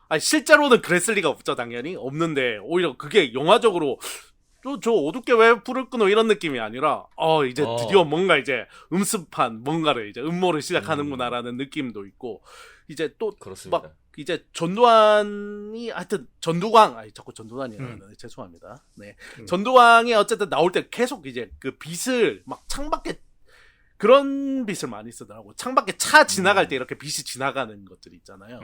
아니 실제로는 그랬을 리가 없죠 당연히 없는데 오히려 그게 영화적으로 저 어둡게 왜 불을 끄노 이런 느낌이 아니라 이제 드디어 뭔가 이제 음습한 뭔가를 이제 음모를 시작하는구나라는 느낌도 있고 이제 또 막 이제 전두환이 하여튼 전두광 자꾸 전두환이라는 죄송합니다. 네. 전두광이 어쨌든 나올 때 계속 이제 그 빛을 막 창밖에 그런 빛을 많이 쓰더라고. 창밖에 차 지나갈 때 이렇게 빛이 지나가는 것들 있잖아요.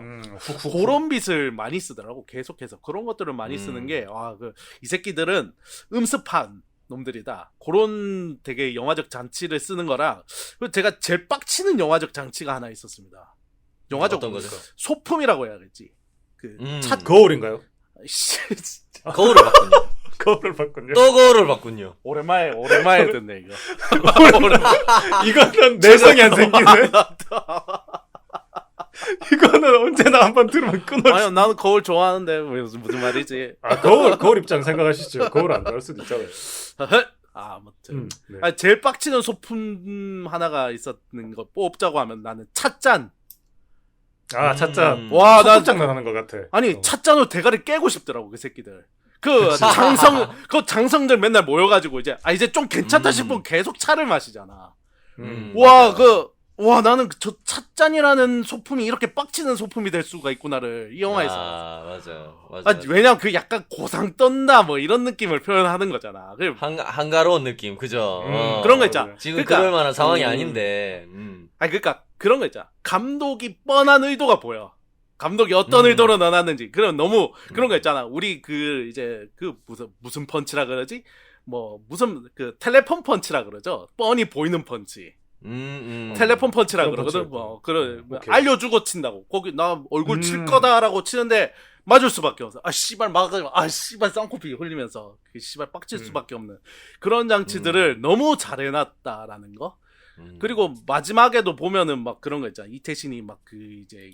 그런 빛을 많이 쓰더라고. 계속해서 그런 것들을 많이 쓰는 게 이 새끼들은 음습한 놈들이다. 그런 되게 영화적 장치를 쓰는 거랑 그리고 제가 제일 빡치는 영화적 장치가 하나 있었습니다. 영화적 어떤 거죠? 소품이라고 해야겠지. 거울인가요? 거울을 봤군요. 거울을 봤군요. 또 거울을 봤군요. 오랜만에 듣네 이거. 이거는 내성이 안 생기네. 이거는 언제나 한번 들으면 끊어지. 아니 나는 거울 좋아하는데 무슨 말이지? 거울 입장 생각하시죠. 거울 안 좋아할 수도 있잖아요. 아무튼 네. 제일 빡치는 소품 하나가 있었는 거 뽑자고 하면 나는 찻잔. 찻잔. 와, 나 장난하는 것 같아. 아니 찻잔으로 대가리 깨고 싶더라고 그 새끼들. 그 장성들 맨날 모여가지고 이제 좀 괜찮다 싶으면 계속 차를 마시잖아. 나는 저 찻잔이라는 소품이 이렇게 빡치는 소품이 될 수가 있구나를 이 영화에서. 맞아요. 왜냐면 그 약간 고상 떤다 뭐 이런 느낌을 표현하는 거잖아. 한가로운 느낌, 그죠? 그런 거 있잖아. 지금 그럴 만한 상황이 아닌데. 그러니까 그런 거 있잖아. 감독이 뻔한 의도가 보여. 감독이 어떤 의도로 넣어놨는지. 그럼 너무 그런 거 있잖아. 우리 무슨 펀치라 그러지? 무슨 텔레폰 펀치라 그러죠. 뻔히 보이는 펀치. 텔레폰 펀치라 그러거든. 알려주고 친다고. 거기 나 얼굴 칠 거다라고 치는데 맞을 수밖에 없어. 씨발 막아가지고 씨발 쌍코피 흘리면서 그 씨발 빡칠 수밖에 없는 그런 장치들을 너무 잘 해놨다라는 거. 그리고 마지막에도 보면은 막 그런 거 있잖아. 이태신이 막 이제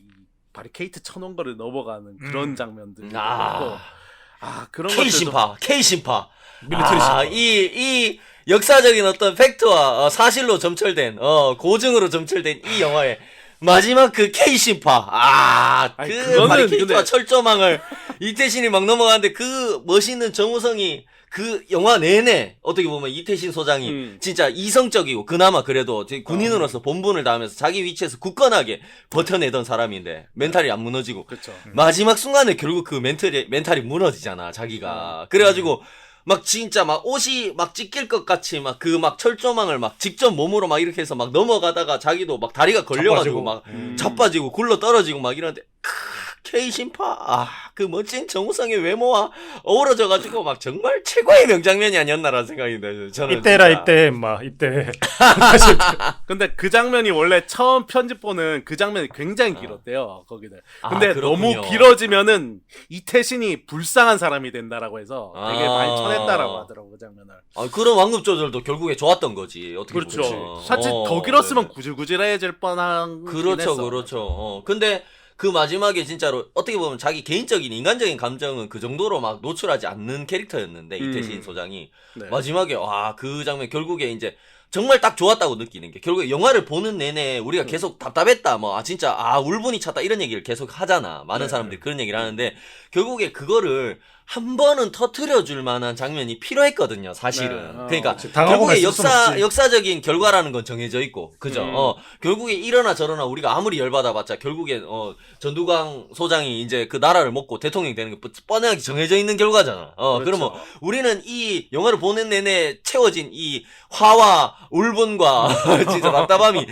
바리케이트 쳐놓은 거를 넘어가는 그런 장면들. 그런 것들도. K신파. 밀리터리 신파. 이 역사적인 어떤 팩트와 사실로 점철된, 고증으로 점철된 이 영화의 마지막 그 K신파. 바리케이트와 철조망을 이태신이 막 넘어가는데 그 멋있는 정우성이 그 영화 내내 어떻게 보면 이태신 소장이 진짜 이성적이고 그나마 그래도 군인으로서 본분을 다하면서 자기 위치에서 굳건하게 버텨내던 사람인데 멘탈이 안 무너지고 그쵸. 마지막 순간에 결국 그 멘탈이 무너지잖아 자기가. 그래가지고 막 진짜 막 옷이 막 찢길 것 같이 막 철조망을 막 직접 몸으로 막 이렇게 해서 막 넘어가다가 자기도 막 다리가 걸려가지고 막 자빠지고 굴러 떨어지고 막 이러는데 K 신파 그 멋진 정우성의 외모와 어우러져가지고 막 정말 최고의 명장면이 아니었나라는 생각이 들어요. 저는 이때라 진짜. 이때 막 이때 근데 그 장면이 원래 처음 편집본은 그 장면이 굉장히 길었대요. 거기는. 근데 그렇군요. 너무 길어지면은 이태신이 불쌍한 사람이 된다라고 해서 되게 많이 쳐냈다라고 하더라고 그 장면을. 그런 완급 조절도 결국에 좋았던 거지. 어떻게 그렇죠. 보면. 사실 더 길었으면 네네. 구질구질해질 뻔한. 그렇죠, 그렇죠. 근데 그 마지막에 진짜로 어떻게 보면 자기 개인적인 인간적인 감정은 그 정도로 막 노출하지 않는 캐릭터였는데 이태신 소장이 네. 마지막에 와 그 장면 결국에 이제 정말 딱 좋았다고 느끼는 게 결국에 영화를 보는 내내 우리가 계속 답답했다 뭐 진짜 울분이 찼다 이런 얘기를 계속 하잖아. 많은 네. 사람들이 그런 얘기를 하는데 결국에 그거를 한 번은 터트려 줄 만한 장면이 필요했거든요, 사실은. 네. 그러니까 그치, 당하고만 결국에 있을 순 없지. 역사적인 결과라는 건 정해져 있고, 그죠? 결국에 이러나 저러나 우리가 아무리 열받아봤자 결국에 전두광 소장이 이제 그 나라를 먹고 대통령이 되는 게 뻔하게 정해져 있는 결과잖아. 그렇죠. 그러면 우리는 이 영화를 보는 내내 채워진 이 화와 울분과 진짜 답답함이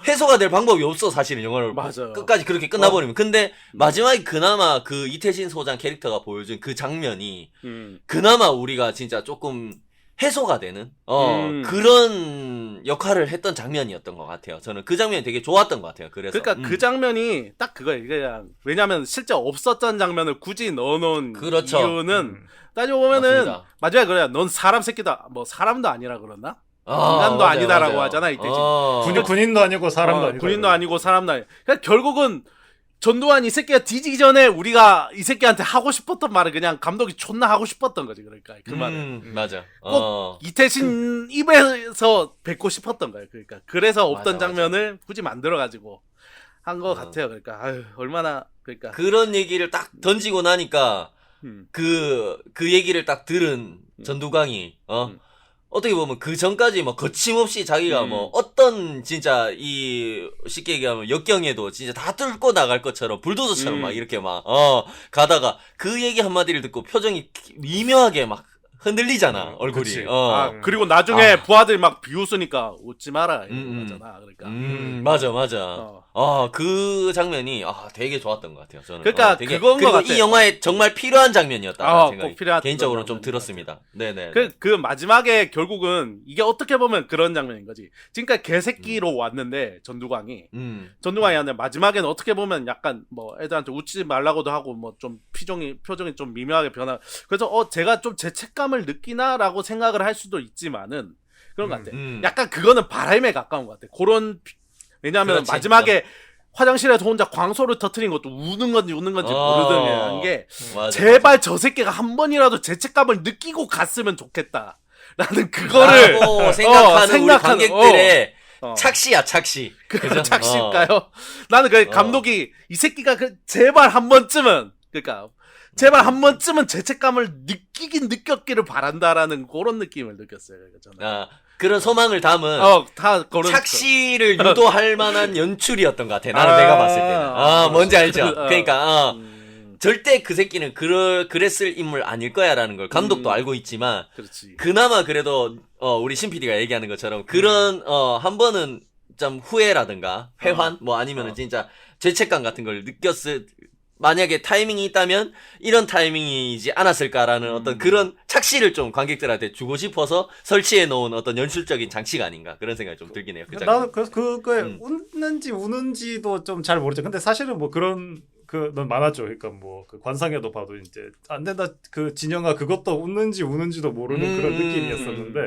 해소가 될 방법이 없어, 사실은 영화를 맞아요. 끝까지 그렇게 끝나버리면. 근데 마지막에 그나마 그 이태신 소장 캐릭터가 보여준 그 장면이 그나마 우리가 진짜 조금 해소가 되는 그런 역할을 했던 장면이었던 것 같아요. 저는 그 장면이 되게 좋았던 것 같아요. 그래서 그러니까 그 장면이 딱 그거예요. 그냥 왜냐면 실제 없었던 장면을 굳이 넣어놓은 그렇죠. 이유는 따지고 보면은 맞습니다. 마지막에 그래야 넌 사람 새끼다. 뭐 사람도 아니라 그러나? 인간도 맞아요, 아니다라고 맞아요. 하잖아, 이때지. 군인도 아니고 사람도 아니고 군인도 아니고 사람도 아니고. 그러니까 결국은 전두환 이 새끼가 뒤지기 전에 우리가 이 새끼한테 하고 싶었던 말을 그냥 감독이 존나 하고 싶었던 거지. 그러니까 그 말을. 맞아. 꼭 이태신 입에서 뱉고 싶었던 거예요. 그러니까 그래서 없던 맞아, 장면을 굳이 만들어가지고 한 것 같아요. 그러니까 아유, 얼마나 그러니까 그런 얘기를 딱 던지고 나니까 그 얘기를 딱 들은 전두광이 어떻게 보면 그 전까지 뭐 거침없이 자기가 뭐 어떤 진짜 이 쉽게 얘기하면 역경에도 진짜 다 뚫고 나갈 것처럼 불도저처럼 막 이렇게 막 가다가 그 얘기 한마디를 듣고 표정이 미묘하게 막 흔들리잖아, 얼굴이. 그치. 그리고 나중에 부하들이 막 비웃으니까 웃지 마라 이러잖아. 그러니까 맞아. 그 장면이 되게 좋았던 것 같아요. 저는. 그러니까 되게, 그건 그리고 것 같아요. 이 영화에 정말 필요한 장면이었다 생각이 꼭 필요한 개인적으로 좀 장면인 들었습니다. 네네. 그 마지막에 결국은 이게 어떻게 보면 그런 장면인 거지. 지금까지 개새끼로 왔는데 전두광이 하는데 마지막에는 어떻게 보면 약간 뭐 애들한테 웃지 말라고도 하고 뭐 좀 표정이 좀 미묘하게 변화. 그래서 제가 좀 죄책감을 느끼나라고 생각을 할 수도 있지만은 그런 것 같아. 약간 그거는 바람에 가까운 것 같아. 왜냐하면 그렇지. 마지막에 화장실에서 혼자 광소를 터트린 것도 우는 건지 모르는 게 맞아, 제발 저 새끼가 한 번이라도 죄책감을 느끼고 갔으면 좋겠다. 라는 그거를 생각하는 우리 관객들의 착시야, 착시. 그죠? 착시일까요? 나는 그 감독이 이 새끼가 제발 한 번쯤은 제발 한 번쯤은 죄책감을 느꼈기를 바란다라는 그런 느낌을 느꼈어요. 저는. 그런 소망을 담은 다 그런 착시를 유도할 만한 연출이었던 것 같아. 나는 내가 봤을 때는. 뭔지 알죠? 그러니까 절대 그 새끼는 그랬을 인물 아닐 거야라는 걸 감독도 알고 있지만 그렇지. 그나마 그래도 우리 신 PD가 얘기하는 것처럼 그런 한 번은 좀 후회라든가 회환 뭐 아니면은 진짜 죄책감 같은 걸 느꼈을 만약에 타이밍이 있다면 이런 타이밍이지 않았을까라는 어떤 그런 착시를 좀 관객들한테 주고 싶어서 설치해 놓은 어떤 연출적인 장치가 아닌가 그런 생각이 좀 들긴 해요. 나는 그래서 그거에 웃는지 우는지도 좀 잘 모르죠. 근데 사실은 뭐 그런 넌 많았죠. 그러니까 뭐 그 관상에도 봐도 이제 안 된다 그 진영아 그것도 웃는지 우는지도 모르는 그런 느낌이었었는데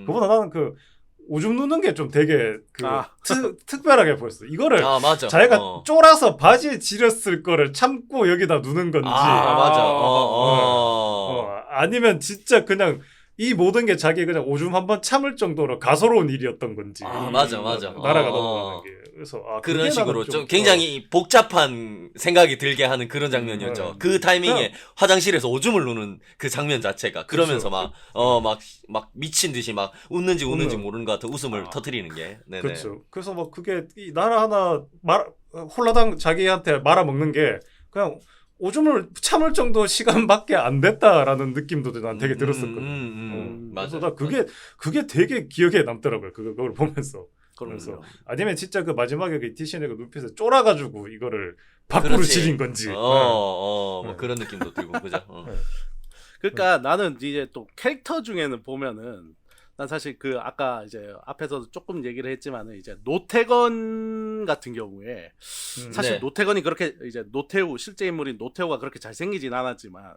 그보다 나는 오줌 누는 게 좀 되게 특별하게 보였어. 이거를 맞아. 자기가 쫄아서 바지에 지렸을 거를 참고 여기다 누는 건지. 맞아. 아니면 진짜 그냥 이 모든 게 자기 그냥 오줌 한번 참을 정도로 가소로운 일이었던 건지. 맞아. 나라가 넘어가는 게. 그래서 그런 식으로 좀 굉장히 복잡한 생각이 들게 하는 그런 장면이었죠. 그 타이밍에 화장실에서 오줌을 누는 그 장면 자체가 그러면서 막 미친 듯이 막 웃는지 우는지 모르는 것 같은 웃음을 터뜨리는 게. 네네. 그렇죠. 그래서 막 그게 이 나라 하나 홀라당 자기한테 말아먹는 게 그냥 오줌을 참을 정도 시간밖에 안 됐다라는 느낌도 난 되게 들었었거든. 맞아. 그래서 나 그게 되게 기억에 남더라고요. 그걸 보면서. 그래서 아니면 진짜 그 마지막에 그 이티신의 그 눈빛에 쫄아가지고 이거를 밖으로 그렇지. 지린 건지. 뭐 그런 느낌도 들고 그죠. 그러니까 나는 이제 또 캐릭터 중에는 보면은 난 사실 그 아까 이제 앞에서도 조금 얘기를 했지만은 이제 노태건 같은 경우에 사실 네. 노태건이 그렇게 이제 노태우 실제 인물인 노태우가 그렇게 잘생기진 않았지만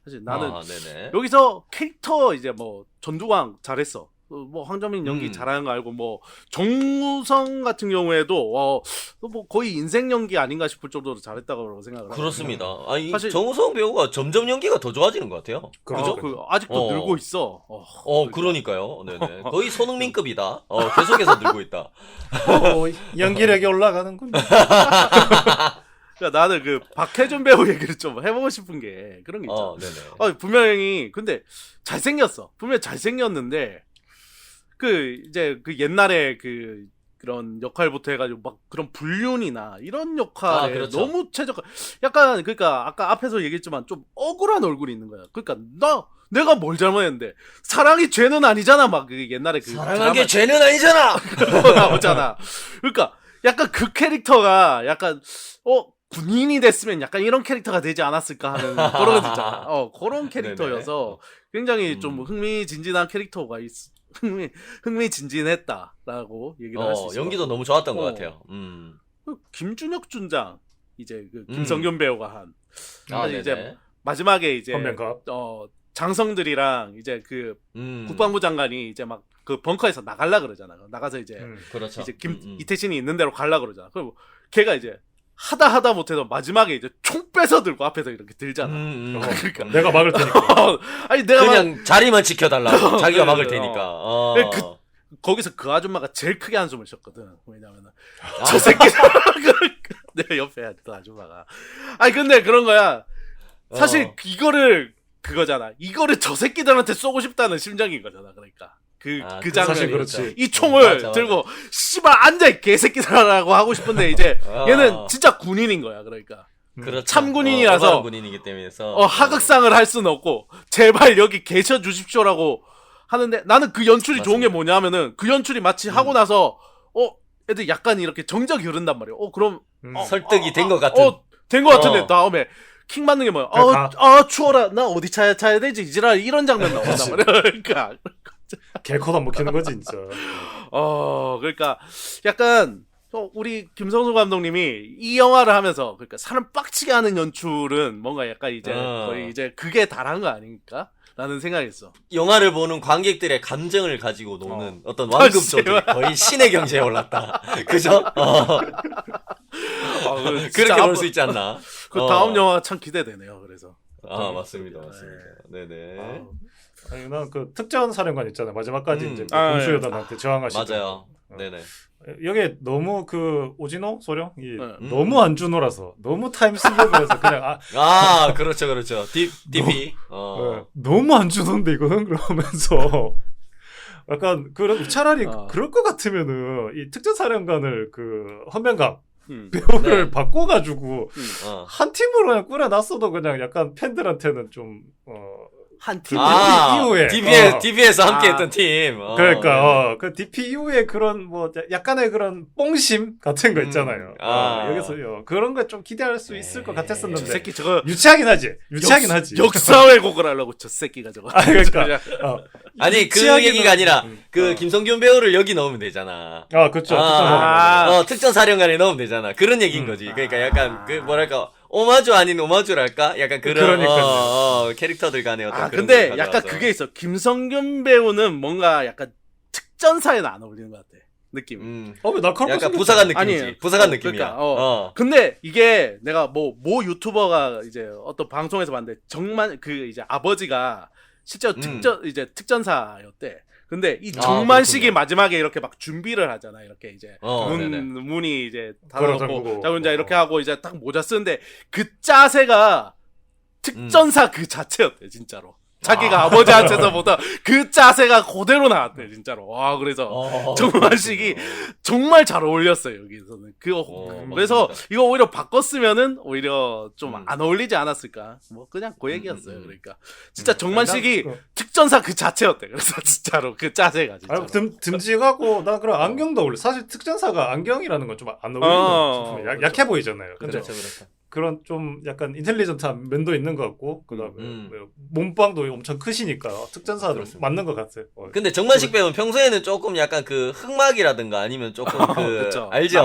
사실 나는 네네. 여기서 캐릭터 이제 뭐 전두광 잘했어. 뭐 황정민 연기 잘하는 거 알고 뭐 정우성 같은 경우에도 뭐 거의 인생 연기 아닌가 싶을 정도로 잘했다고 생각을 합니다. 그렇습니다. 아니 사실- 정우성 배우가 점점 연기가 더 좋아지는 것 같아요. 그죠? 아직도 늘고 있어. 그러니까요. 네네. 거의 손흥민급이다. 계속해서 늘고 있다. 연기력이 올라가는군. 그러니까 나는 그 박해준 배우 얘기를 좀 해보고 싶은 게 그런 게 있잖아. 네네. 분명히 근데 잘생겼어. 분명히 잘생겼는데 그 이제 그 옛날에 그런 역할부터 해가지고 막 그런 불륜이나 이런 역할에 그렇죠. 너무 최적화. 약간 그러니까 아까 앞에서 얘기했지만 좀 억울한 얼굴이 있는 거야. 그러니까 내가 뭘 잘못했는데 사랑이 죄는 아니잖아. 막 그 옛날에 그 사랑한 게 죄는 아니잖아. 나오잖아. 그러니까 약간 그 캐릭터가 약간 군인이 됐으면 약간 이런 캐릭터가 되지 않았을까 하는 그런 것 있잖아. 그런 캐릭터여서 굉장히 좀 흥미진진한 캐릭터가 흥미진진했다라고 얘기를 할 수 있어. 연기도 너무 좋았던 것 같아요. 김준혁 준장 이제 그 김성균 배우가 한 네네. 이제 마지막에 이제 헌병갑. 장성들이랑 이제 그 국방부 장관이 이제 막 그 벙커에서 나갈라 그러잖아. 나가서 이제 그렇죠. 이제 이태신이 있는 대로 갈라 그러잖아. 그럼 걔가 이제 하다 못해도 마지막에 이제 총 뺏어 들고 앞에서 이렇게 들잖아. 그러니까 내가 막을 테니까. 아니 내가 그냥 자리만 지켜달라고 자기가 막을 테니까. 거기서 그 아줌마가 제일 크게 한숨을 쉬었거든. 왜냐면은 저 새끼 내 옆에 있던 아줌마가. 아니 근데 그런 거야. 사실 이거를 그거잖아. 이거를 저 새끼들한테 쏘고 싶다는 심정인 거잖아. 그러니까 그 장면이 사실 그렇지. 이 총을 맞아. 들고 씨발 앉아 이 개새끼들하라고 하고 싶은데 이제 얘는 진짜 군인인 거야. 그러니까 그렇죠. 참군인이라서 올바른 군인이기 때문에서 하극상을 할 수는 없고 제발 여기 계셔 주십시오라고 하는데 나는 그 연출이 맞습니다. 좋은 게 뭐냐면은 그 연출이 마치 하고 나서 애들 약간 이렇게 정적이 흐른단 말이야. 그럼 설득이 된 것 같은. 된 것 같은데 다음에 킥 맞는 게 뭐야? 추워라. 나 어디 차야 되지? 이지랄 이런 장면 나온단 말이야. 그러니까 개코도 안 먹히는 거지 진짜. 그러니까 약간 우리 김성수 감독님이 이 영화를 하면서 그러니까 사람 빡치게 하는 연출은 뭔가 약간 이제 거의 이제 그게 달한 거 아닙니까? 라는 생각했어. 영화를 보는 관객들의 감정을 가지고 노는 어떤 완급조들이 거의 신의 경지에 올랐다. 그죠? 그렇게 볼 수 있지 않나? 그 다음 영화 참 기대되네요. 그래서. 맞습니다. 네네. 아니 난 그 특전 사령관 있잖아요. 마지막까지 이제 공수여단한테 저항하시고. 맞아요. 네네. 여기 너무 그 오진호 소령이 너무 안 주노라서 너무 타임슬립을 해서 그냥 그렇죠. DP. 너무 안 주는데 이거는 그러면서 약간 그런 차라리 그럴 것 같으면은 이 특전 사령관을 그 헌병갑 배우를 바꿔가지고 한 팀으로 그냥 꾸려놨어도 그냥 약간 팬들한테는 좀 한 팀. 이후에 DP에서 함께했던 팀. 그러니까 그 DP 이후에 그런 뭐 약간의 그런 뽕심 같은 거 있잖아요. 여기서 그런 거 좀 기대할 수 있을 것 같았었는데. 저 새끼 저거 유치하긴 하지. 역사 왜곡을 하려고 저 새끼가 저거. 그러니까. 아니 그 얘기가 아니라 그 김성균 배우를 여기 넣으면 되잖아. 그렇죠. 특전 사령관에 넣으면 되잖아. 그런 얘기인 거지. 그러니까 약간 그 뭐랄까. 오마주 아닌 오마주랄까? 약간 그런 캐릭터들 간의 어떤 그런 근데 걸 약간 가져와서. 그게 있어. 김성균 배우는 뭔가 약간 특전사에는 안 어울리는 것 같아. 느낌. 왜 날카롭게 약간 부사관 느낌이지. 아니, 부사관 느낌이야. 그러니까, 근데 이게 내가 모 유튜버가 이제 어떤 방송에서 봤는데 정말 그 이제 아버지가 실제로 특전사였대. 근데 이 정만식이 마지막에 이렇게 막 준비를 하잖아. 이렇게 이제 문이 이제 닫아놓고 자 혼자 이렇게 하고 이제 딱 모자 쓰는데 그 짜세가 특전사 그 자체였대 진짜로. 자기가 아버지한테서 보다 그 자세가 그대로 나왔대 진짜로. 와 그래서 정만식이 정말 잘 어울렸어요 여기서는. 그래서 이거 오히려 바꿨으면은 오히려 좀 안 어울리지 않았을까. 뭐 그냥 그 얘기였어요. 그러니까 진짜 정만식이 특전사 그 자체였대. 그래서 진짜로 그 자세가 진짜. 듬직하고 나 그런 안경도 어울려. 사실 특전사가 안경이라는 건 좀 안 어울리는 그렇죠. 약해 보이잖아요. 근데 그렇죠. 그런 좀 약간 인텔리전트한 면도 있는 것 같고 그다음에 몸빵도 엄청 크시니까 특전사도 맞는 것 같아요. 근데 정만식 배우는 평소에는 조금 약간 그 흑막이라든가 아니면 조금 알죠? 좀 알죠.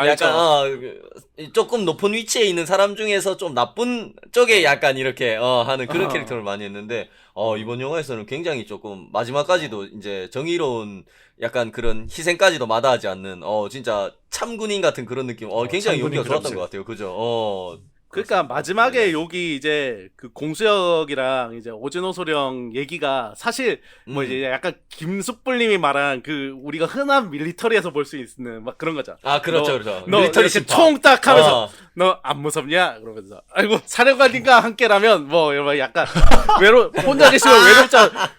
약간 조금 높은 위치에 있는 사람 중에서 좀 나쁜 쪽에 약간 이렇게 하는 그런 캐릭터를 많이 했는데 이번 영화에서는 굉장히 조금 마지막까지도 이제 정의로운 약간 그런 희생까지도 마다하지 않는 진짜 참군인 같은 그런 느낌. 굉장히 연기가 좋았던 것 같아요. 그죠? 그러니까 마지막에 여기 이제 그 공수혁이랑 이제 오진호 소령 얘기가 사실 뭐 이제 약간 김숙불님이 말한 그 우리가 흔한 밀리터리에서 볼 수 있는 막 그런 거잖아. 아 그렇죠. 너 이렇게 총 딱 하면서 너 안 무섭냐? 그러면서 아이고 사령관님과 함께라면 뭐 약간 혼자 계시면 외롭잖아.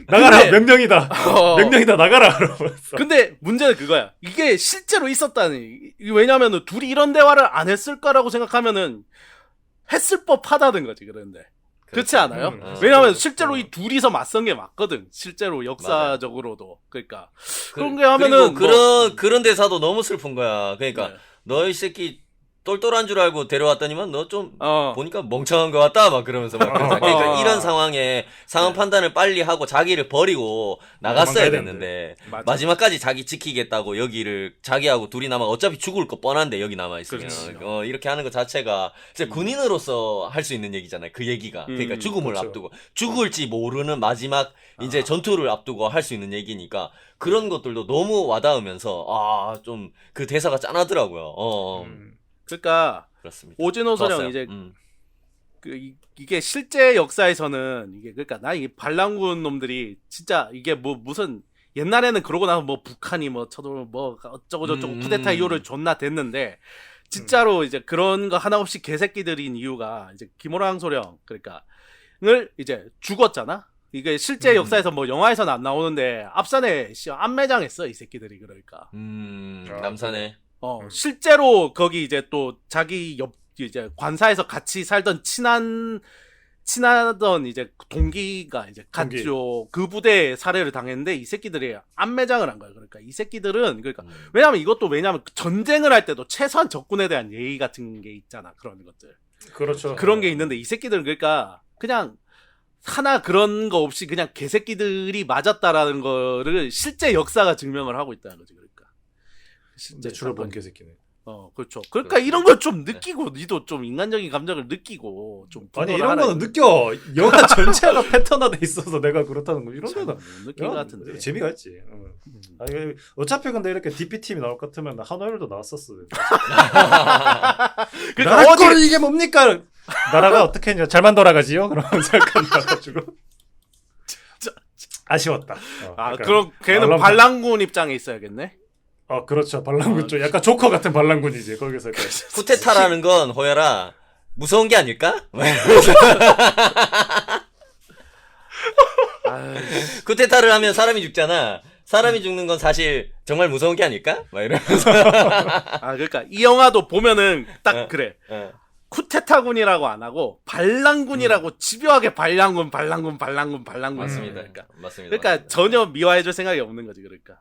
나가라 명령이다. 명령이다 나가라. 그러면서. 근데 문제는 그거야. 이게 실제로 있었다니. 왜냐면은 둘이 이런 대화를 안 했을까라고 생각하면은 했을 법하다는 거지. 그런데 그렇지 않아요? 왜냐면 실제로 이 둘이서 맞선 게 맞거든. 실제로 역사적으로도. 그러니까 그런 게 하면은 그런 대사도 너무 슬픈 거야. 그러니까 너 이 새끼 똘똘한 줄 알고 데려왔더니만 너 좀 보니까 멍청한 것 같다 막 그러면서 막 그러니까 이런 상황에 상황 판단을 빨리 하고 자기를 버리고 나갔어야 됐는데 마지막까지 자기 지키겠다고 여기를 자기하고 둘이 남아 어차피 죽을 거 뻔한데 여기 남아 있으면 이렇게 하는 것 자체가 진짜 군인으로서 할 수 있는 얘기잖아요. 그 얘기가 그러니까 죽음을 앞두고 죽을지 모르는 마지막 이제 전투를 앞두고 할 수 있는 얘기니까 그런 것들도 너무 와닿으면서 좀 그 대사가 짠하더라고요. 그러니까 그렇습니다. 오진호 소령 이제 이게 실제 역사에서는 이게 그러니까 나 이 반란군 놈들이 진짜 이게 뭐 무슨 옛날에는 그러고 나서 뭐 북한이 뭐 쳐도 뭐 어쩌고 저쩌고 쿠데타 이후를 존나 됐는데 진짜로 이제 그런 거 하나 없이 개새끼들인 이유가 이제 김호랑 소령 그러니까를 이제 죽었잖아. 이게 실제 역사에서 뭐 영화에서는 안 나오는데 앞산에 안매장했어 이 새끼들이 그러니까. 남산에. 실제로 거기 이제 또 자기 옆 이제 관사에서 같이 살던 친하던 이제 동기가 이제 같죠. 그 부대에 살해를 당했는데 이 새끼들이 안매장을 한 거야. 그러니까 이 새끼들은 그러니까 왜냐면 전쟁을 할 때도 최소한 적군에 대한 예의 같은 게 있잖아. 그런 것들. 그렇죠. 그런 게 있는데 이 새끼들은 그러니까 그냥 하나 그런 거 없이 그냥 개새끼들이 맞았다라는 거를 실제 역사가 증명을 하고 있다는 거지. 그러니까. 내추럴 본 개새끼네. 그렇죠. 그러니까 이런 걸 좀 느끼고 니도 좀 인간적인 감정을 느끼고 좀 아니 이런 거는 느껴. 영화 전체가 패턴화돼 있어서 내가 그렇다는 거 이런 거는 느낀 것 같은데 재미가 있지. 아니, 어차피 근데 이렇게 DP 팀이 나올 것 같으면 한화율도 나왔었어. 그러니까 어디 이게 뭡니까? 나라가 어떻게 했냐? 잘만 돌아가지요? 그러면서 약간 나가지고 아쉬웠다. 그럼 걔는 반란군 입장에 있어야겠네. 그렇죠. 반란군 좀 약간 조커 같은 반란군이지. 거기서 쿠데타라는 건 호열아 무서운 게 아닐까? 쿠데타를 하면 사람이 죽잖아. 사람이 죽는 건 사실 정말 무서운 게 아닐까? 막 이러면서. 그러니까 이 영화도 보면은 딱 그래. 쿠데타군이라고 안 하고 반란군이라고 집요하게 반란군. 맞습니다. 그러니까 전혀 미화해줄 생각이 없는 거지. 그러니까.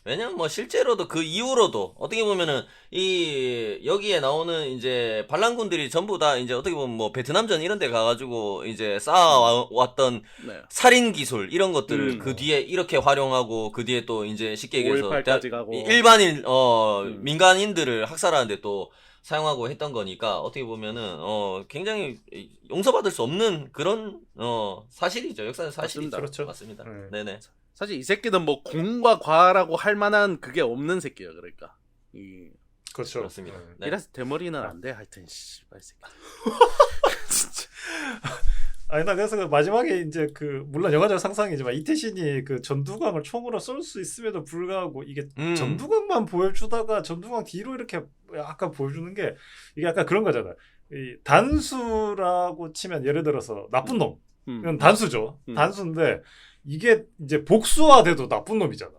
왜냐면 뭐 실제로도 그 이후로도 어떻게 보면은 여기에 나오는 이제 반란군들이 전부 다 이제 어떻게 보면 뭐 베트남전 이런 데 가가지고 이제 쌓아왔던 살인 기술 이런 것들을 그 뒤에 이렇게 활용하고 그 뒤에 또 이제 쉽게 얘기해서 일반인 민간인들을 학살하는데 또 사용하고 했던 거니까 어떻게 보면은 굉장히 용서받을 수 없는 그런 사실이죠. 역사적 사실이죠. 그렇죠. 맞습니다. 네네. 사실 이 새끼는 뭐 공과 과라고 할 만한 그게 없는 새끼야. 그러니까 그렇죠. 그렇습니다. 네. 이래서 대머리는 안 돼. 하여튼 씨발 새끼. 진짜. 아니 나 그래서 마지막에 이제 물론 영화적 상상이지만 이태신이 그 전두광을 총으로 쏠 수 있음에도 불구하고 이게 전두광만 보여주다가 전두광 뒤로 이렇게 약간 보여주는 게 이게 약간 그런 거잖아. 이 단수라고 치면 예를 들어서 나쁜 놈. 이건 단수죠. 단수인데 이게 이제 복수화돼도 나쁜 놈이잖아.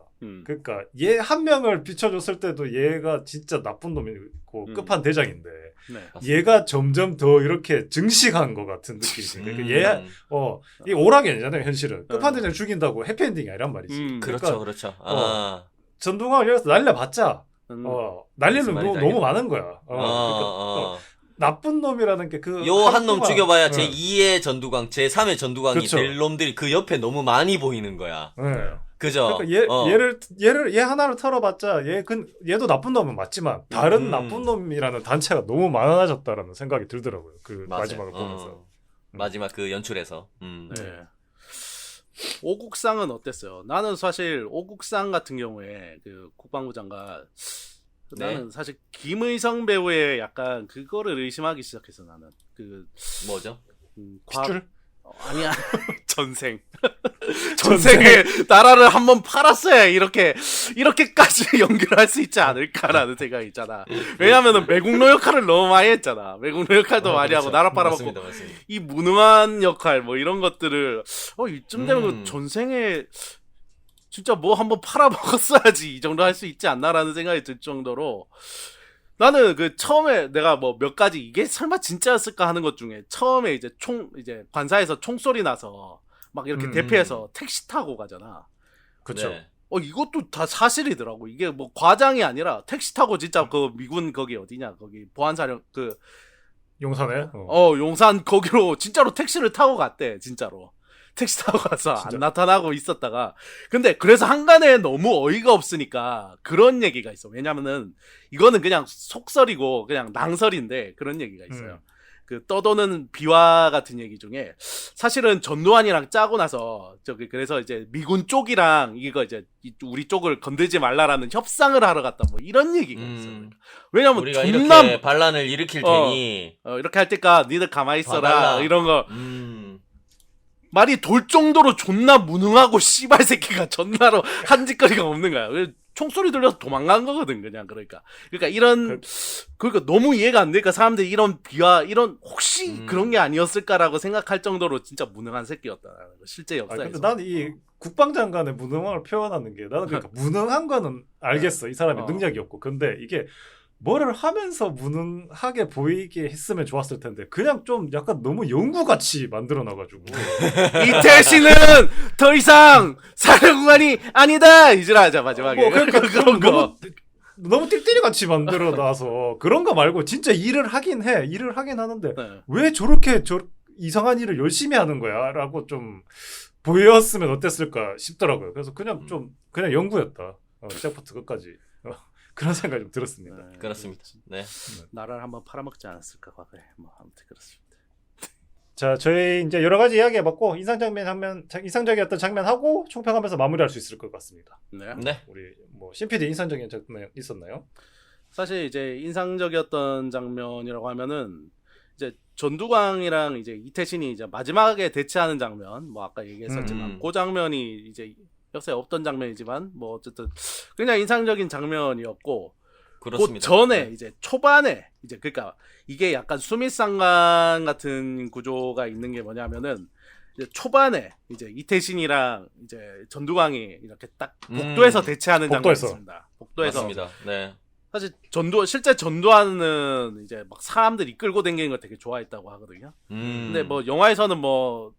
그러니까 얘 한 명을 비춰줬을 때도 얘가 진짜 나쁜 놈이고 끝판 대장인데 네. 얘가 점점 더 이렇게 증식한 것 같은 느낌이 그러니까 얘 이 오락이 아니잖아요. 현실은 끝판 대장 죽인다고 해피엔딩이 아니란 말이지. 그렇죠, 그렇죠. 전두광을 여기서 날려봤자 날리는 놈 말인지 너무 많은 거야. 그러니까 나쁜 놈이라는 게 그 요 한 놈 죽여봐야 제 2의 전두광, 제 3의 전두광이 그쵸. 될 놈들이 그 옆에 너무 많이 보이는 거야. 네. 그죠? 그러니까 얘 하나를 털어봤자 얘도 나쁜 놈은 맞지만 다른 나쁜 놈이라는 단체가 너무 많아졌다라는 생각이 들더라고요. 그 맞아요. 마지막을 보면서. 마지막 그 연출에서. 네. 오국상은 어땠어요? 나는 사실 오국상 같은 경우에 그 국방부 장관 나는 사실 김의성 배우의 약간 그거를 의심하기 시작했어. 나는 그 뭐죠? 핏줄? 아니야. 전생에 나라를 한번 팔았어야 이렇게까지 연결할 수 있지 않을까라는 생각이 있잖아. 왜냐면은 매국노 역할을 너무 많이 했잖아. 매국노 역할도 많이 그렇죠. 하고 나라 팔아먹고 맞습니다. 이 무능한 역할 뭐 이런 것들을 이쯤 되면 전생에 진짜 뭐 한번 팔아먹었어야지 이 정도 할 수 있지 않나라는 생각이 들 정도로 나는 그 처음에 내가 뭐 몇 가지 이게 설마 진짜였을까 하는 것 중에 처음에 이제 이제 관사에서 총소리 나서 막 이렇게 대피해서 택시 타고 가잖아. 그렇죠. 네. 이것도 다 사실이더라고. 이게 뭐 과장이 아니라 택시 타고 진짜 그 미군 거기 어디냐 거기 보안사령 그 용산에? 용산 거기로 진짜로 택시를 타고 갔대. 진짜로. 택시 타고 가서 진짜? 안 나타나고 있었다가 근데 그래서 한간에 너무 어이가 없으니까 그런 얘기가 있어. 왜냐면은 이거는 그냥 속설이고 그냥 낭설인데 그런 얘기가 있어요. 그 떠도는 비화 같은 얘기 중에 사실은 전두환이랑 짜고 나서 그래서 이제 미군 쪽이랑 이거 이제 우리 쪽을 건들지 말라라는 협상을 하러 갔다 뭐 이런 얘기가 있어요. 왜냐면 우리가 존나 이렇게 반란을 일으킬 테니 이렇게 할 때까 니들 가만히 있어라 봐달라. 이런 거 말이 돌 정도로 존나 무능하고 씨발 새끼가 존나로 한 짓거리가 없는 거야. 총소리 들려서 도망간 거거든 그냥. 그러니까 그러니까 너무 이해가 안 되니까 사람들이 이런 비하 이런 혹시 그런 게 아니었을까라고 생각할 정도로 진짜 무능한 새끼였다는 거 실제 역사에서. 근데 난 이 국방장관의 무능함을 표현하는 게 나는 그러니까 무능한 거는 알겠어. 이 사람이 능력이 없고. 근데 이게 뭐를 하면서 무능하게 보이게 했으면 좋았을 텐데 그냥 좀 약간 너무 연구같이 만들어놔가지고 이태신은 더 이상 사령관이 아니다 이지라자 마지막에 그러니까 그런 거 너무 띨띨이같이 만들어놔서 그런 거 말고 진짜 일을 하긴 하는데 왜 저렇게 이상한 일을 열심히 하는 거야 라고 좀 보였으면 어땠을까 싶더라고요. 그래서 그냥 그냥 연구였다. 시작부터 끝까지 그런 생각이 좀 들었습니다. 그렇습니다. 네. 나라를 한번 팔아먹지 않았을까 과거에. 뭐 아무튼 그렇습니다. 자, 저희 이제 여러 가지 이야기해봤고 인상적이었던 장면하고 총평하면서 마무리할 수 있을 것 같습니다. 네. 우리 뭐 신PD 인상적인 장면 있었나요? 사실 이제 인상적이었던 장면이라고 하면은 이제 전두광이랑 이제 이태신이 이제 마지막에 대치하는 장면, 뭐 아까 얘기했었지만 그 장면이 이제 역사에 없던 장면이지만 뭐 어쨌든 그냥 인상적인 장면이었고 그렇습니다. 그 전에 이제 초반에 이제 그러니까 이게 약간 수미상관 같은 구조가 있는 게 뭐냐면은 이제 초반에 이제 이태신이랑 이제 전두광이 이렇게 딱 복도에서 대치하는 장면이 있습니다. 복도에서. 맞습니다. 네. 사실 실제 전두환은 이제 막 사람들 이끌고 다니는 걸 되게 좋아했다고 하거든요. 근데 뭐 영화에서는 뭐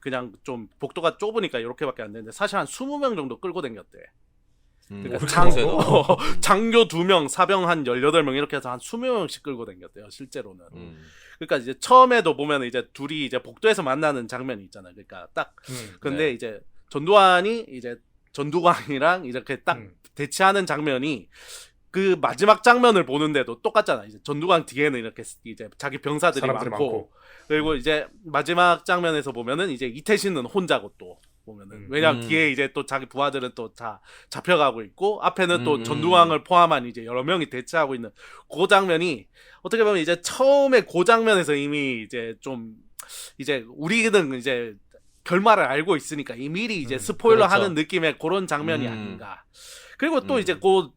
그냥 좀 복도가 좁으니까 이렇게밖에 안 되는데 사실 한 20명 정도 끌고 다녔대. 그러니까 장교 2명, 사병 한 18명 이렇게 해서 한 20명씩 끌고 다녔대요. 실제로는. 그러니까 이제 처음에도 보면 이제 둘이 이제 복도에서 만나는 장면이 있잖아요. 그러니까 딱 근데 이제 전두환이 이제 전두광이랑 이렇게 딱 대치하는 장면이 그 마지막 장면을 보는데도 똑같잖아. 이제 전두광 뒤에는 이렇게 이제 자기 병사들이 많고. 그리고 이제 마지막 장면에서 보면은 이제 이태신은 혼자고 또 보면은 왜냐면 뒤에 이제 또 자기 부하들은 또 다 잡혀가고 있고 앞에는 또 전두광을 포함한 이제 여러 명이 대치하고 있는 그 장면이 어떻게 보면 이제 처음에 그 장면에서 이미 이제 좀 이제 우리는 이제 결말을 알고 있으니까 이 미리 이제 스포일러 그렇죠. 하는 느낌의 그런 장면이 아닌가. 그리고 또 이제 그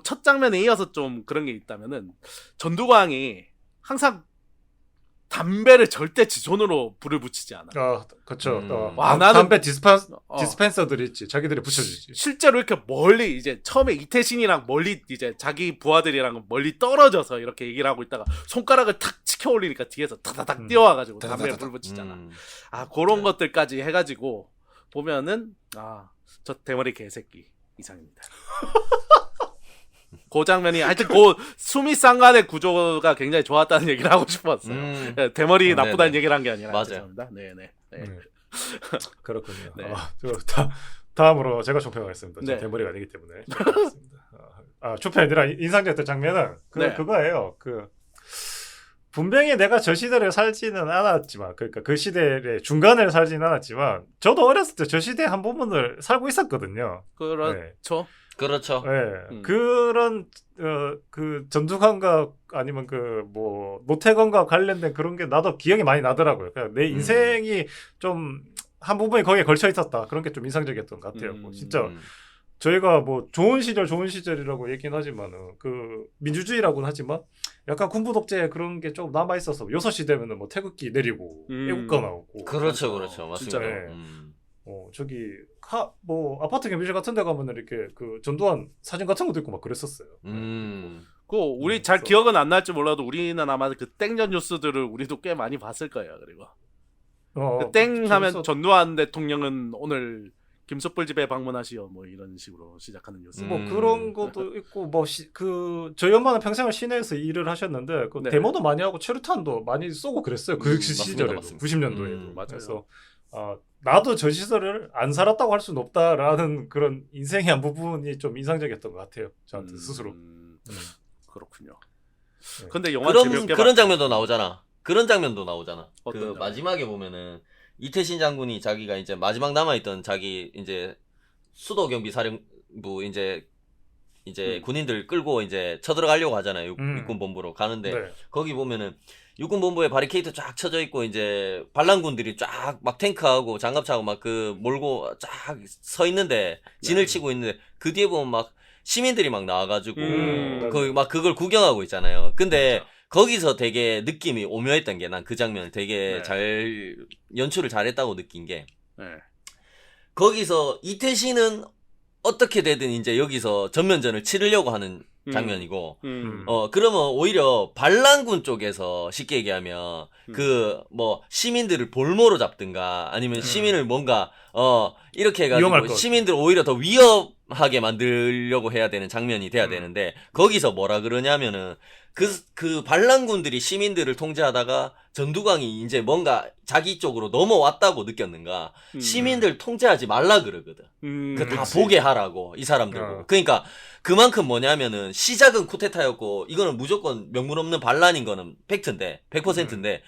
첫 장면에 이어서 좀 그런 게 있다면은 전두광이 항상 담배를 절대 지 손으로 불을 붙이지 않아. 그렇죠. 와, 나는- 담배 디스펜서들이 있지. 자기들이 붙여주지. 실제로 이렇게 멀리 이제 처음에 이태신이랑 멀리 이제 자기 부하들이랑 멀리 떨어져서 이렇게 얘기를 하고 있다가 손가락을 탁 치켜 올리니까 뒤에서 타다닥 뛰어와가지고 담배에 불 붙이잖아. 그런 것들까지 해가지고 보면은 저 대머리 개새끼 이상입니다. 그 장면이 하여튼 그 수미상간의 구조가 굉장히 좋았다는 얘기를 하고 싶었어요. 네, 대머리 나쁘다는 네네. 얘기를 한 게 아니라. 맞아요. 죄송합니다. 네네. 네. 그렇군요. 네. 다음으로 제가 총평하겠습니다. 네. 저 대머리가 아니기 때문에. 총평이 아니라 인상적이었던 장면은 네. 그거예요. 분명히 내가 저 시대를 살지는 않았지만, 그러니까 그 시대의 중간을 살지는 않았지만, 저도 어렸을 때 저 시대 한 부분을 살고 있었거든요. 그렇죠. 그렇죠. 네. 그런 그 전투감각 아니면 노태감과 관련된 그런 게 나도 기억이 많이 나더라고요. 그러니까 내 인생이 좀 한 부분이 거기에 걸쳐 있었다. 그런 게 좀 인상적이었던 것 같아요. 진짜 저희가 좋은 시절이라고 얘기는 하지만은 민주주의라고는 하지만 약간 군부 독재 그런 게 좀 남아 있어서 6시 되면은 태극기 내리고 애국가 나오고. 그렇죠. 맞습니다. 진짜로. 저기 아파트 경비실 같은 데 가면은 이렇게 전두환 사진 같은 것도 있고 막 그랬었어요. 우리 잘 기억은 안 날지 몰라도 우리는 아마 그 땡전 뉴스들을 우리도 꽤 많이 봤을 거예요. 그리고 땡 하면 전두환 대통령은 오늘 김숯불 집에 방문하시오 이런 식으로 시작하는 뉴스. 그런 것도 있고 저희 엄마는 평생을 시내에서 일을 하셨는데 네. 데모도 많이 하고 체류탄도 많이 쏘고 그랬어요. 그 시절에 맞습니다. 90년도에도. 맞아요. 그래서 나도 저 시절을 안 살았다고 할 수는 없다라는 그런 인생의 한 부분이 좀 인상적이었던 것 같아요. 저한테 스스로. 그렇군요. 네. 근데 영화 그런 장면도 나오잖아. 어떤 마지막에 보면은 이태신 장군이 자기가 이제 마지막 남아있던 자기 이제 수도 경비 사령부 이제 군인들 끌고 이제 쳐들어가려고 하잖아요. 육군 본부로 가는데 네. 거기 보면은 육군 본부에 바리케이트 쫙 쳐져 있고 이제 반란군들이 쫙 막 탱크하고 장갑차하고 막 몰고 쫙 서 있는데 진을 치고 있는데 그 뒤에 보면 막 시민들이 막 나와가지고 그걸 구경하고 있잖아요. 근데 그렇죠. 거기서 되게 느낌이 오묘했던 게 난 그 장면을 되게 네. 잘 연출을 잘했다고 느낀 게 네. 거기서 이태신은 어떻게 되든 이제 여기서 전면전을 치르려고 하는 장면이고 그러면 오히려 반란군 쪽에서 쉽게 얘기하면 시민들을 볼모로 잡든가 아니면 시민을 뭔가 이렇게 위험할 해가지고 것 시민들을 오히려 더 위험하게 만들려고 해야 되는 장면이 돼야 되는데 거기서 뭐라 그러냐면은 그 반란군들이 시민들을 통제하다가 전두광이 이제 뭔가 자기 쪽으로 넘어왔다고 느꼈는가 시민들 통제하지 말라 그러거든. 다 보게 하라고 이 사람들 보고. 그러니까 그만큼 뭐냐면은 시작은 쿠데타였고 이거는 무조건 명분 없는 반란인 거는 팩트인데 100%인데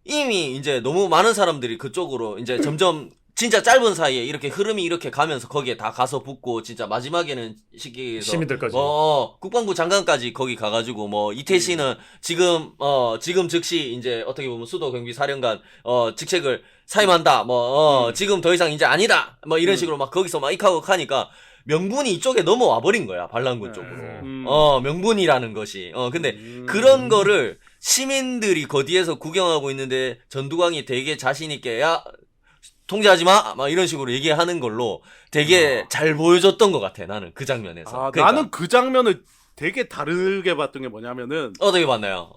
이미 이제 너무 많은 사람들이 그쪽으로 이제 점점 진짜 짧은 사이에 이렇게 흐름이 이렇게 가면서 거기에 다 가서 붙고 진짜 마지막에는 시기에서 시민들까지. 국방부 장관까지 거기 가가지고 이태신은 지금 즉시 이제 어떻게 보면 수도 경비 사령관 직책을 사임한다. 지금 더 이상 이제 아니다. 이런 식으로 막 거기서 막 익하고 하니까 명분이 이쪽에 넘어와 버린 거야. 반란군 쪽으로. 명분이라는 것이. 근데 그런 거를 시민들이 거기에서 구경하고 있는데 전두광이 되게 자신 있게 통제하지 마! 막 이런 식으로 얘기하는 걸로 되게 잘 보여줬던 것 같아, 나는 그 장면에서. 그러니까. 나는 그 장면을 되게 다르게 봤던 게 뭐냐면은 어떻게 봤나요?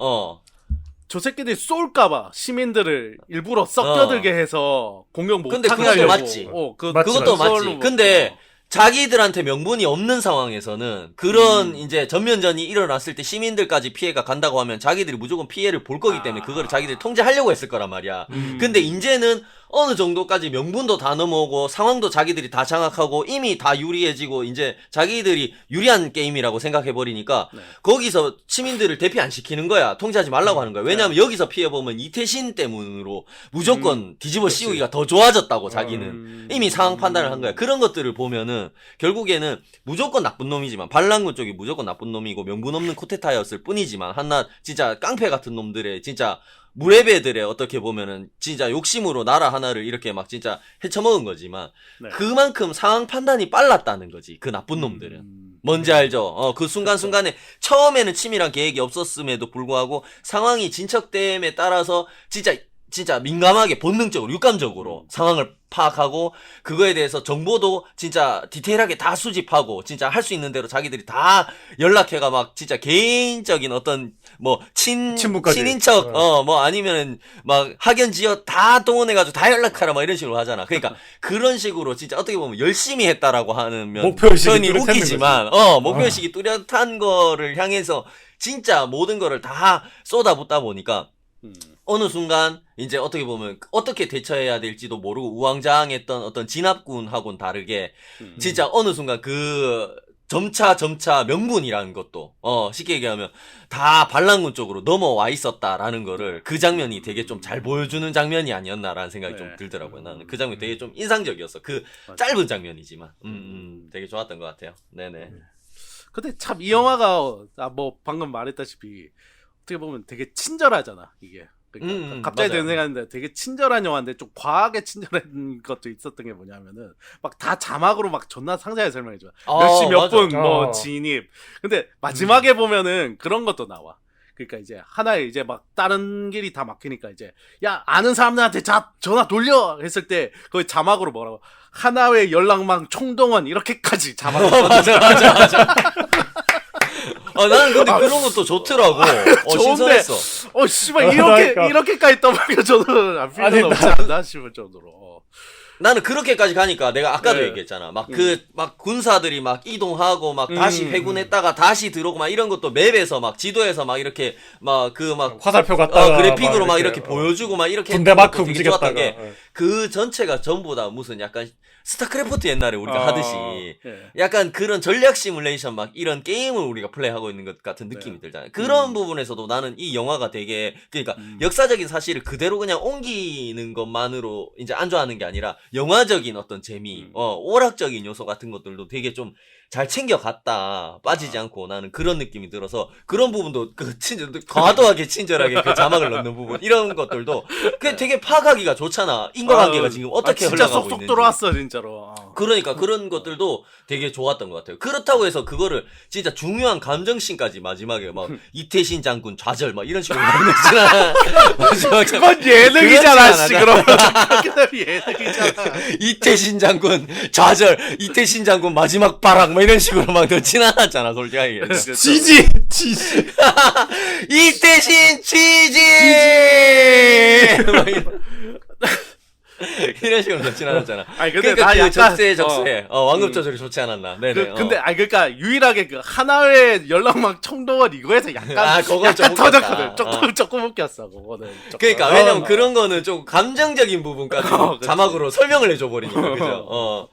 저 새끼들이 쏠까봐 시민들을 일부러 섞여들게 해서 공격 근데 못하게 그것도 하려고. 맞지. 그걸로 그것도 맞지. 근데 자기들한테 명분이 없는 상황에서는 그런 이제 전면전이 일어났을 때 시민들까지 피해가 간다고 하면 자기들이 무조건 피해를 볼 거기 때문에 그거를 자기들이 통제하려고 했을 거란 말이야. 근데 이제는 어느 정도까지 명분도 다 넘어오고 상황도 자기들이 다 장악하고 이미 다 유리해지고 이제 자기들이 유리한 게임이라고 생각해버리니까 거기서 시민들을 대피 안 시키는 거야. 통제하지 말라고 하는 거야. 왜냐하면 여기서 피해보면 이태신 때문으로 무조건 뒤집어 씌우기가 더 좋아졌다고 자기는 이미 상황 판단을 한 거야. 그런 것들을 보면은 결국에는 무조건 나쁜 놈이지만 반란군 쪽이 무조건 나쁜 놈이고 명분 없는 쿠데타였을 뿐이지만 한낱 진짜 깡패 같은 놈들의 진짜 무례배들의 어떻게 보면은 진짜 욕심으로 나라 하나를 이렇게 막 진짜 헤쳐먹은 거지만 그만큼 상황 판단이 빨랐다는 거지. 그 나쁜 놈들은. 뭔지 알죠? 그 순간순간에 처음에는 치밀한 계획이 없었음에도 불구하고 상황이 진척됨에 따라서 진짜 민감하게 본능적으로 육감적으로 상황을 파악하고 그거에 대해서 정보도 진짜 디테일하게 다 수집하고 진짜 할 수 있는 대로 자기들이 다 연락해가 막 진짜 개인적인 어떤 뭐 친구까지. 친인척 뭐 아니면은 막 학연 지역 다 동원해가지고 다 연락하라 막 이런 식으로 하잖아. 그러니까 그런 식으로 진짜 어떻게 보면 열심히 했다라고 하는 목표의식이 표현이 뚜렷했는 웃기지만 목표의식이 뚜렷한 거를 향해서 진짜 모든 거를 다 쏟아붓다 보니까 어느 순간 이제 어떻게 보면 어떻게 대처해야 될지도 모르고 우왕좌왕했던 어떤 진압군하고는 다르게 진짜 어느 순간 그 점차 명분이라는 것도 쉽게 얘기하면 다 반란군 쪽으로 넘어와 있었다라는 거를 그 장면이 되게 좀 잘 보여주는 장면이 아니었나라는 생각이 좀 들더라고요. 나는 그 장면이 되게 좀 인상적이었어. 그 짧은 장면이지만 되게 좋았던 것 같아요. 네네. 근데 참 이 영화가 뭐 방금 말했다시피 어떻게 보면 되게 친절하잖아 이게. 그러니까 갑자기 맞아요. 드는 생각인데 되게 친절한 영화인데 좀 과하게 친절한 것도 있었던 게 뭐냐면은 막 다 자막으로 막 존나 상세하게 설명해줘. 몇 시 몇 맞아. 분 뭐 진입. 근데 마지막에 보면은 그런 것도 나와. 그러니까 이제 하나에 이제 막 다른 길이 다 막히니까 이제 야 아는 사람들한테 전화 돌려 했을 때 거기 자막으로 뭐라고 하나회 연락망 총동원 이렇게까지 자막으로 맞아. 나는 근데 그런 것도 좋더라고. 좋은데 신선했어. 씨발 그러니까. 이렇게까지 떠먹여 저는 안 아니, 필요는 없지 않나 싶을 정도로. 나는 그렇게까지 가니까 내가 아까도 네. 얘기했잖아. 막 군사들이 막 이동하고 막 다시 회군했다가 다시 들어오고 막 이런 것도 맵에서 막 지도에서 막 이렇게 막 화살표 갖다가 그래픽으로 막 이렇게, 이렇게 보여주고 막 이렇게 군대 했던 마크 것도 되게 좋았던 움직였다가. 게 그 전체가 전부 다 무슨 약간 스타크래프트 옛날에 우리가 하듯이 예. 약간 그런 전략 시뮬레이션 막 이런 게임을 우리가 플레이하고 있는 것 같은 느낌이 들잖아요. 그런 부분에서도 나는 이 영화가 되게 그러니까 역사적인 사실을 그대로 그냥 옮기는 것만으로 이제 안주하는 게 아니라 영화적인 어떤 재미, 오락적인 요소 같은 것들도 되게 좀 잘 챙겨갔다. 빠지지 않고 나는 그런 느낌이 들어서 그런 부분도 과도하게 친절하게 그 자막을 넣는 부분 이런 것들도 그 되게 파악하기가 좋잖아. 인과관계가 지금 어떻게 진짜 흘러가고 쏙쏙 있는지. 들어왔어 진짜로. 그러니까 그런 것들도 되게 좋았던 것 같아요. 그렇다고 해서 그거를 진짜 중요한 감정씬까지 마지막에 막 이태신 장군 좌절 막 이런 식으로 만들잖아. 그건 예능이잖아 씨 그러면. 예능이잖아. 이태신 장군 좌절, 이태신 장군 마지막 발악 뭐 이런 식으로 막 넣진 않았잖아, 솔직하게. 지지. 이태신 지지! 막 이런 식으로 넣진 않았잖아. 아니 근데 그러니까 나 그 약간 적세. 왕급 조절이 좋지 않았나. 네네. 근데 그러니까 유일하게 그 하나회 연락망 총동원 이거에서 약간 그건 좀 약간 터졌거든. 웃겼다. 조금 웃겼어 그거는. 조금. 그러니까 왜냐면 그런 거는 좀 감정적인 부분까지 그렇지. 자막으로 설명을 해줘 버리니까 그죠.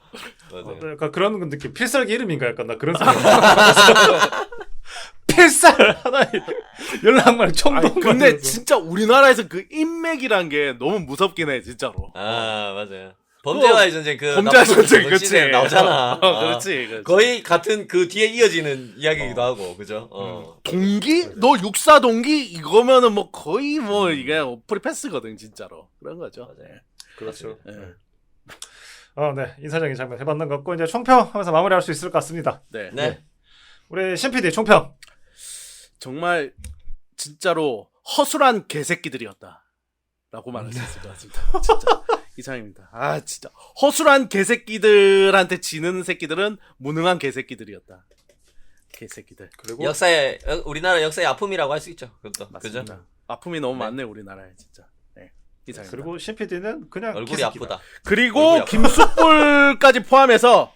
맞아요. 약간 그런 느낌. 필살기 이름인가 약간 나 그런 생각. 필살 하나에 연락만 총동. 아니, 근데 진짜 우리나라에서 그 인맥이란 게 너무 무섭긴 해 진짜로. 맞아요. 범죄와의 전쟁 그 범죄와의 전쟁 나쁜 그치 시대에 나오잖아. 그렇지. 거의 같은 그 뒤에 이어지는 이야기이기도 하고 그죠. 동기? 너 육사 동기? 이거면은 뭐 거의 뭐 이게 프리패스거든 진짜로. 그런 거죠. 맞아요. 그렇죠. 네. 네. 인사적인 장면 해봤는 것 같고 이제 총평하면서 마무리할 수 있을 것 같습니다. 네. 네. 우리 신 PD 총평. 정말 진짜로 허술한 개새끼들이었다. 라고 말할 수 있을 것 같습니다. 진짜 이상입니다. 진짜 허술한 개새끼들한테 지는 새끼들은 무능한 개새끼들이었다. 개새끼들. 그리고 역사의 우리나라 역사의 아픔이라고 할 수 있죠. 그것도 그죠. 맞습니다. 아픔이 너무 많네 우리나라에 진짜. 네. 이상입니다. 그리고 신 PD는 그냥 얼굴이 기습기다. 아프다. 그리고 얼굴이 아프다. 김숙불까지 포함해서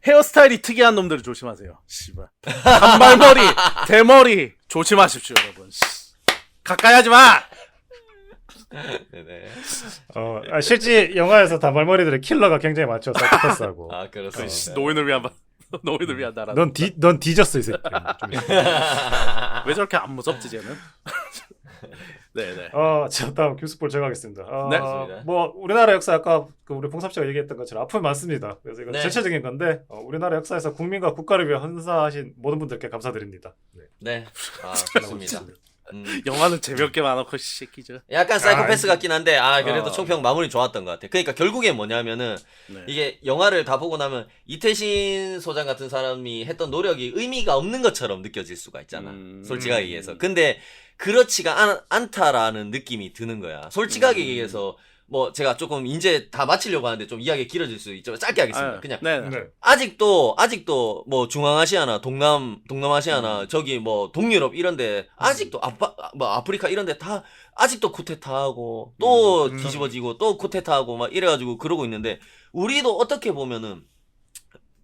헤어스타일이 특이한 놈들을 조심하세요. 씨발. 단발머리, 대머리 조심하십시오, 여러분. 가까이 하지 마. 네네. 실제 영화에서 단발머리들의 킬러가 굉장히 많죠. 사이코패스하고. 그렇습니다. 노인을 위한 노인을 위한 나라. 넌 뒤졌어 이 새끼. 왜 저렇게 안 무섭지 쟤는? 네네. 자 다음 김숙볼 제가 하겠습니다. 네. 뭐 우리나라 역사 아까 그 우리 봉섭 씨가 얘기했던 것처럼 아픔이 많습니다. 그래서 이건 네. 전체적인 건데 우리나라 역사에서 국민과 국가를 위해 헌사하신 모든 분들께 감사드립니다. 네. 네. 좋습니다. 영화는 재미없게 많고 새끼죠. 약간 사이코패스 같긴 한데 그래도 어. 총평 마무리 좋았던 것 같아. 그러니까 결국엔 뭐냐면은 네. 이게 영화를 다 보고 나면 이태신 소장 같은 사람이 했던 노력이 의미가 없는 것처럼 느껴질 수가 있잖아. 솔직하게 얘기해서. 근데 그렇지가 않다라는 느낌이 드는 거야. 솔직하게 얘기해서 뭐 제가 조금 이제 다 마치려고 하는데 좀 이야기 길어질 수 있지만 짧게 하겠습니다. 그냥 네. 네. 아직도 뭐 중앙아시아나 동남아시아나 저기 뭐 동유럽 이런데 아직도 아프리카 이런데 다 아직도 쿠데타하고 또 뒤집어지고 또 쿠데타하고 막 이래가지고 그러고 있는데 우리도 어떻게 보면은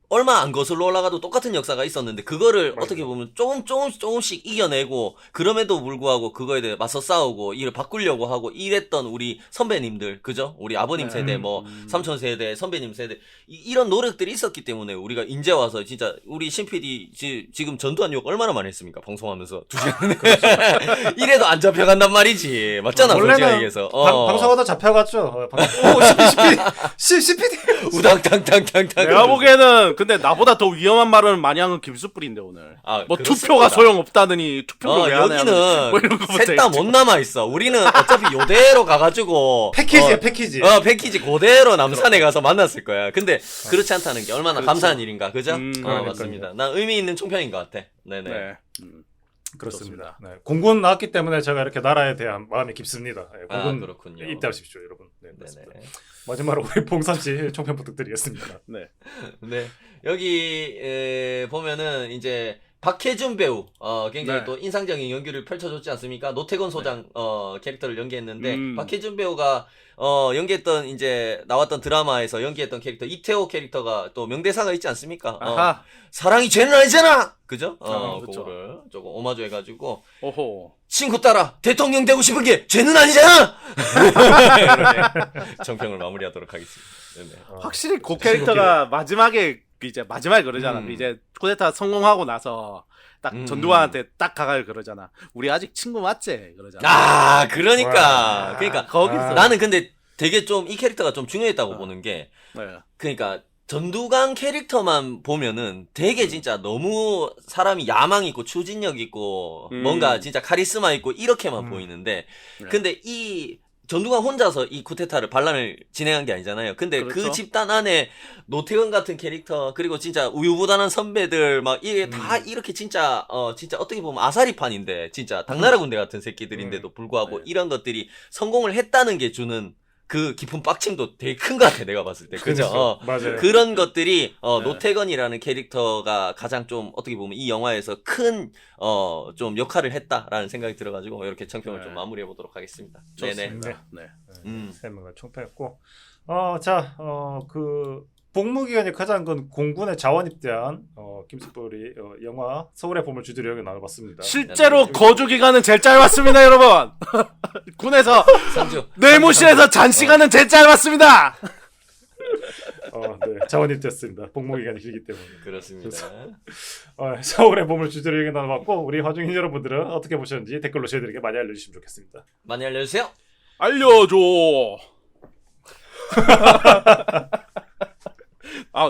얼마 안 거슬러 올라가도 똑같은 역사가 있었는데 그거를 맞아요. 어떻게 보면 조금씩 이겨내고 그럼에도 불구하고 그거에 대해 맞서 싸우고 이를 바꾸려고 하고 이랬던 우리 선배님들 그죠? 우리 아버님 네. 세대 뭐 삼촌 세대 선배님 세대 이런 노력들이 있었기 때문에 우리가 이제 와서 진짜 우리 신 PD 지금 전두환 욕 얼마나 많이 했습니까? 방송하면서 2시간 이래도 안 잡혀간단 말이지 맞잖아 솔직하게 원래는 얘기해서 방송하다 잡혀갔죠. CPD. 우당탕탕탕탕 내가 보기에는 근데 나보다 더 위험한 말은 많이 하는 김수뿌리인데 오늘. 뭐 그렇습니다. 투표가 소용없다느니 투표를 왜 하냐. 여기는 뭐 이런 거부터 셋 다 못 남아있어. 우리는 어차피 요대로 가가지고. 패키지야 패키지. 패키지 그대로 남산에 가서 만났을 거야. 근데 그렇지 않다는 게 얼마나 감사한 일인가. 그죠? 그러니까요. 맞습니다. 난 의미 있는 총평인 것 같아. 네네. 네. 그렇습니다. 네. 공군 나왔기 때문에 제가 이렇게 나라에 대한 마음이 깊습니다. 네, 공군 그렇군요. 입대하십시오, 여러분. 네, 맞습니다. 네네. 마지막으로 우리 봉삼 씨 총평 부탁드리겠습니다. 네. 네. 여기, 보면은, 이제, 박해준 배우, 굉장히 네. 또 인상적인 연기를 펼쳐줬지 않습니까? 노태건 소장, 캐릭터를 연기했는데, 음. 박해준 배우가, 연기했던, 이제, 나왔던 드라마에서 연기했던 캐릭터, 이태호 캐릭터가 또 명대사가 있지 않습니까? 아하. 사랑이 죄는 아니잖아! 그죠? 그쵸. 그거를 조금 오마주 해가지고, 오호. 친구 따라 대통령 되고 싶은 게 죄는 아니잖아! 이렇게 정평을 마무리하도록 하겠습니다. 네네. 확실히 그 캐릭터가 마지막에 그러잖아. 이제 쿠데타 성공하고 나서 딱 전두환한테 딱 가가지고 그러잖아. 우리 아직 친구 맞지? 그러잖아. 그러니까. 그러니까. 거기서 나는 근데 되게 좀 이 캐릭터가 좀 중요했다고 보는 게, 네. 그러니까 전두광 캐릭터만 보면은 되게 진짜 너무 사람이 야망 있고 추진력 있고 뭔가 진짜 카리스마 있고 이렇게만 보이는데, 네. 근데 이 전두광 혼자서 이 쿠데타를 반란을 진행한 게 아니잖아요. 근데 그렇죠. 그 집단 안에 노태건 같은 캐릭터 그리고 진짜 우유부단한 선배들 막 이게 다 이렇게 진짜 진짜 어떻게 보면 아사리판인데 진짜 당나라 군대 같은 새끼들인데도 불구하고 네. 이런 것들이 성공을 했다는 게 주는 그 깊은 빡침도 되게 큰 것 같아 내가 봤을 때 그죠? 맞아요. 그런 것들이 네. 노태건이라는 캐릭터가 가장 좀 어떻게 보면 이 영화에서 큰 좀 역할을 했다라는 생각이 들어가지고 이렇게 청평을 네. 좀 마무리해 보도록 하겠습니다. 네네. 좋습니다. 네. 세 명을 총평했고, 그 복무기간이 가장 건 공군의 자원 입대한 김숙보리 영화 서울의 봄을 주제로 여기 나눠봤습니다. 실제로 거주 기간은 제일 짧았습니다, 여러분. 군에서 상주. 내무실에서 잔 시간은 제일 짧았습니다. 네, 자원 입대했습니다. 복무기간이 길기 때문에. 그렇습니다. 서울의 봄을 주제로 여기 나눠봤고, 우리 화중인 여러분들은 어떻게 보셨는지 댓글로 저희들에게 많이 알려주시면 좋겠습니다. 많이 알려주세요. 알려줘.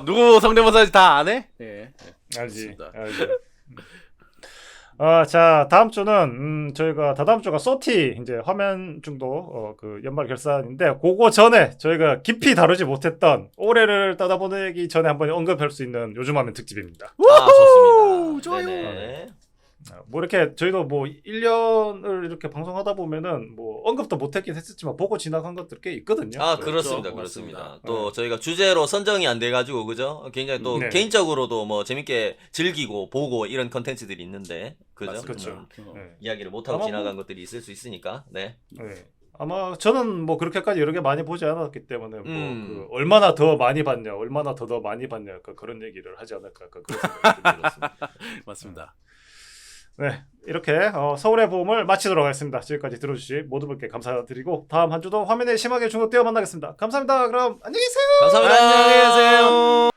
누구 성대모사인지 다 아네? 예. 알지. 그렇습니다. 알지. 자, 다음 주는 저희가 다다음 주가 소티 이제 화면 중도 그 연말 결산인데 그거 전에 저희가 깊이 다루지 못했던 올해를 떠다보기 전에 한번 언급할 수 있는 요즘 하면 특집입니다. 좋습니다. 좋아요. 네네. 뭐 이렇게 저희도 뭐 1년을 이렇게 방송하다 보면은 뭐 언급도 못했긴 했었지만 보고 지나간 것들 꽤 있거든요. 그렇습니다. 그렇죠. 그렇습니다. 맞습니다. 또 저희가 주제로 선정이 안 돼가지고 그죠? 굉장히 또 네. 개인적으로도 뭐 재밌게 즐기고 보고 이런 컨텐츠들이 있는데 그죠? 그렇죠. 네. 이야기를 못하고 아마 지나간 것들이 있을 수 있으니까 네. 네. 아마 저는 뭐 그렇게까지 여러 개 많이 보지 않았기 때문에 뭐 그 얼마나 더 많이 봤냐, 얼마나 더 많이 봤냐 그런 얘기를 하지 않을까 그런 생각이 들었습니다. 맞습니다. 네, 이렇게 서울의 봄을 마치도록 하겠습니다. 지금까지 들어주신 모든 분께 감사드리고 다음 한 주도 화면에 심하게 중독되어 만나겠습니다. 감사합니다. 그럼 안녕히 계세요. 감사합니다. 안녕히 계세요.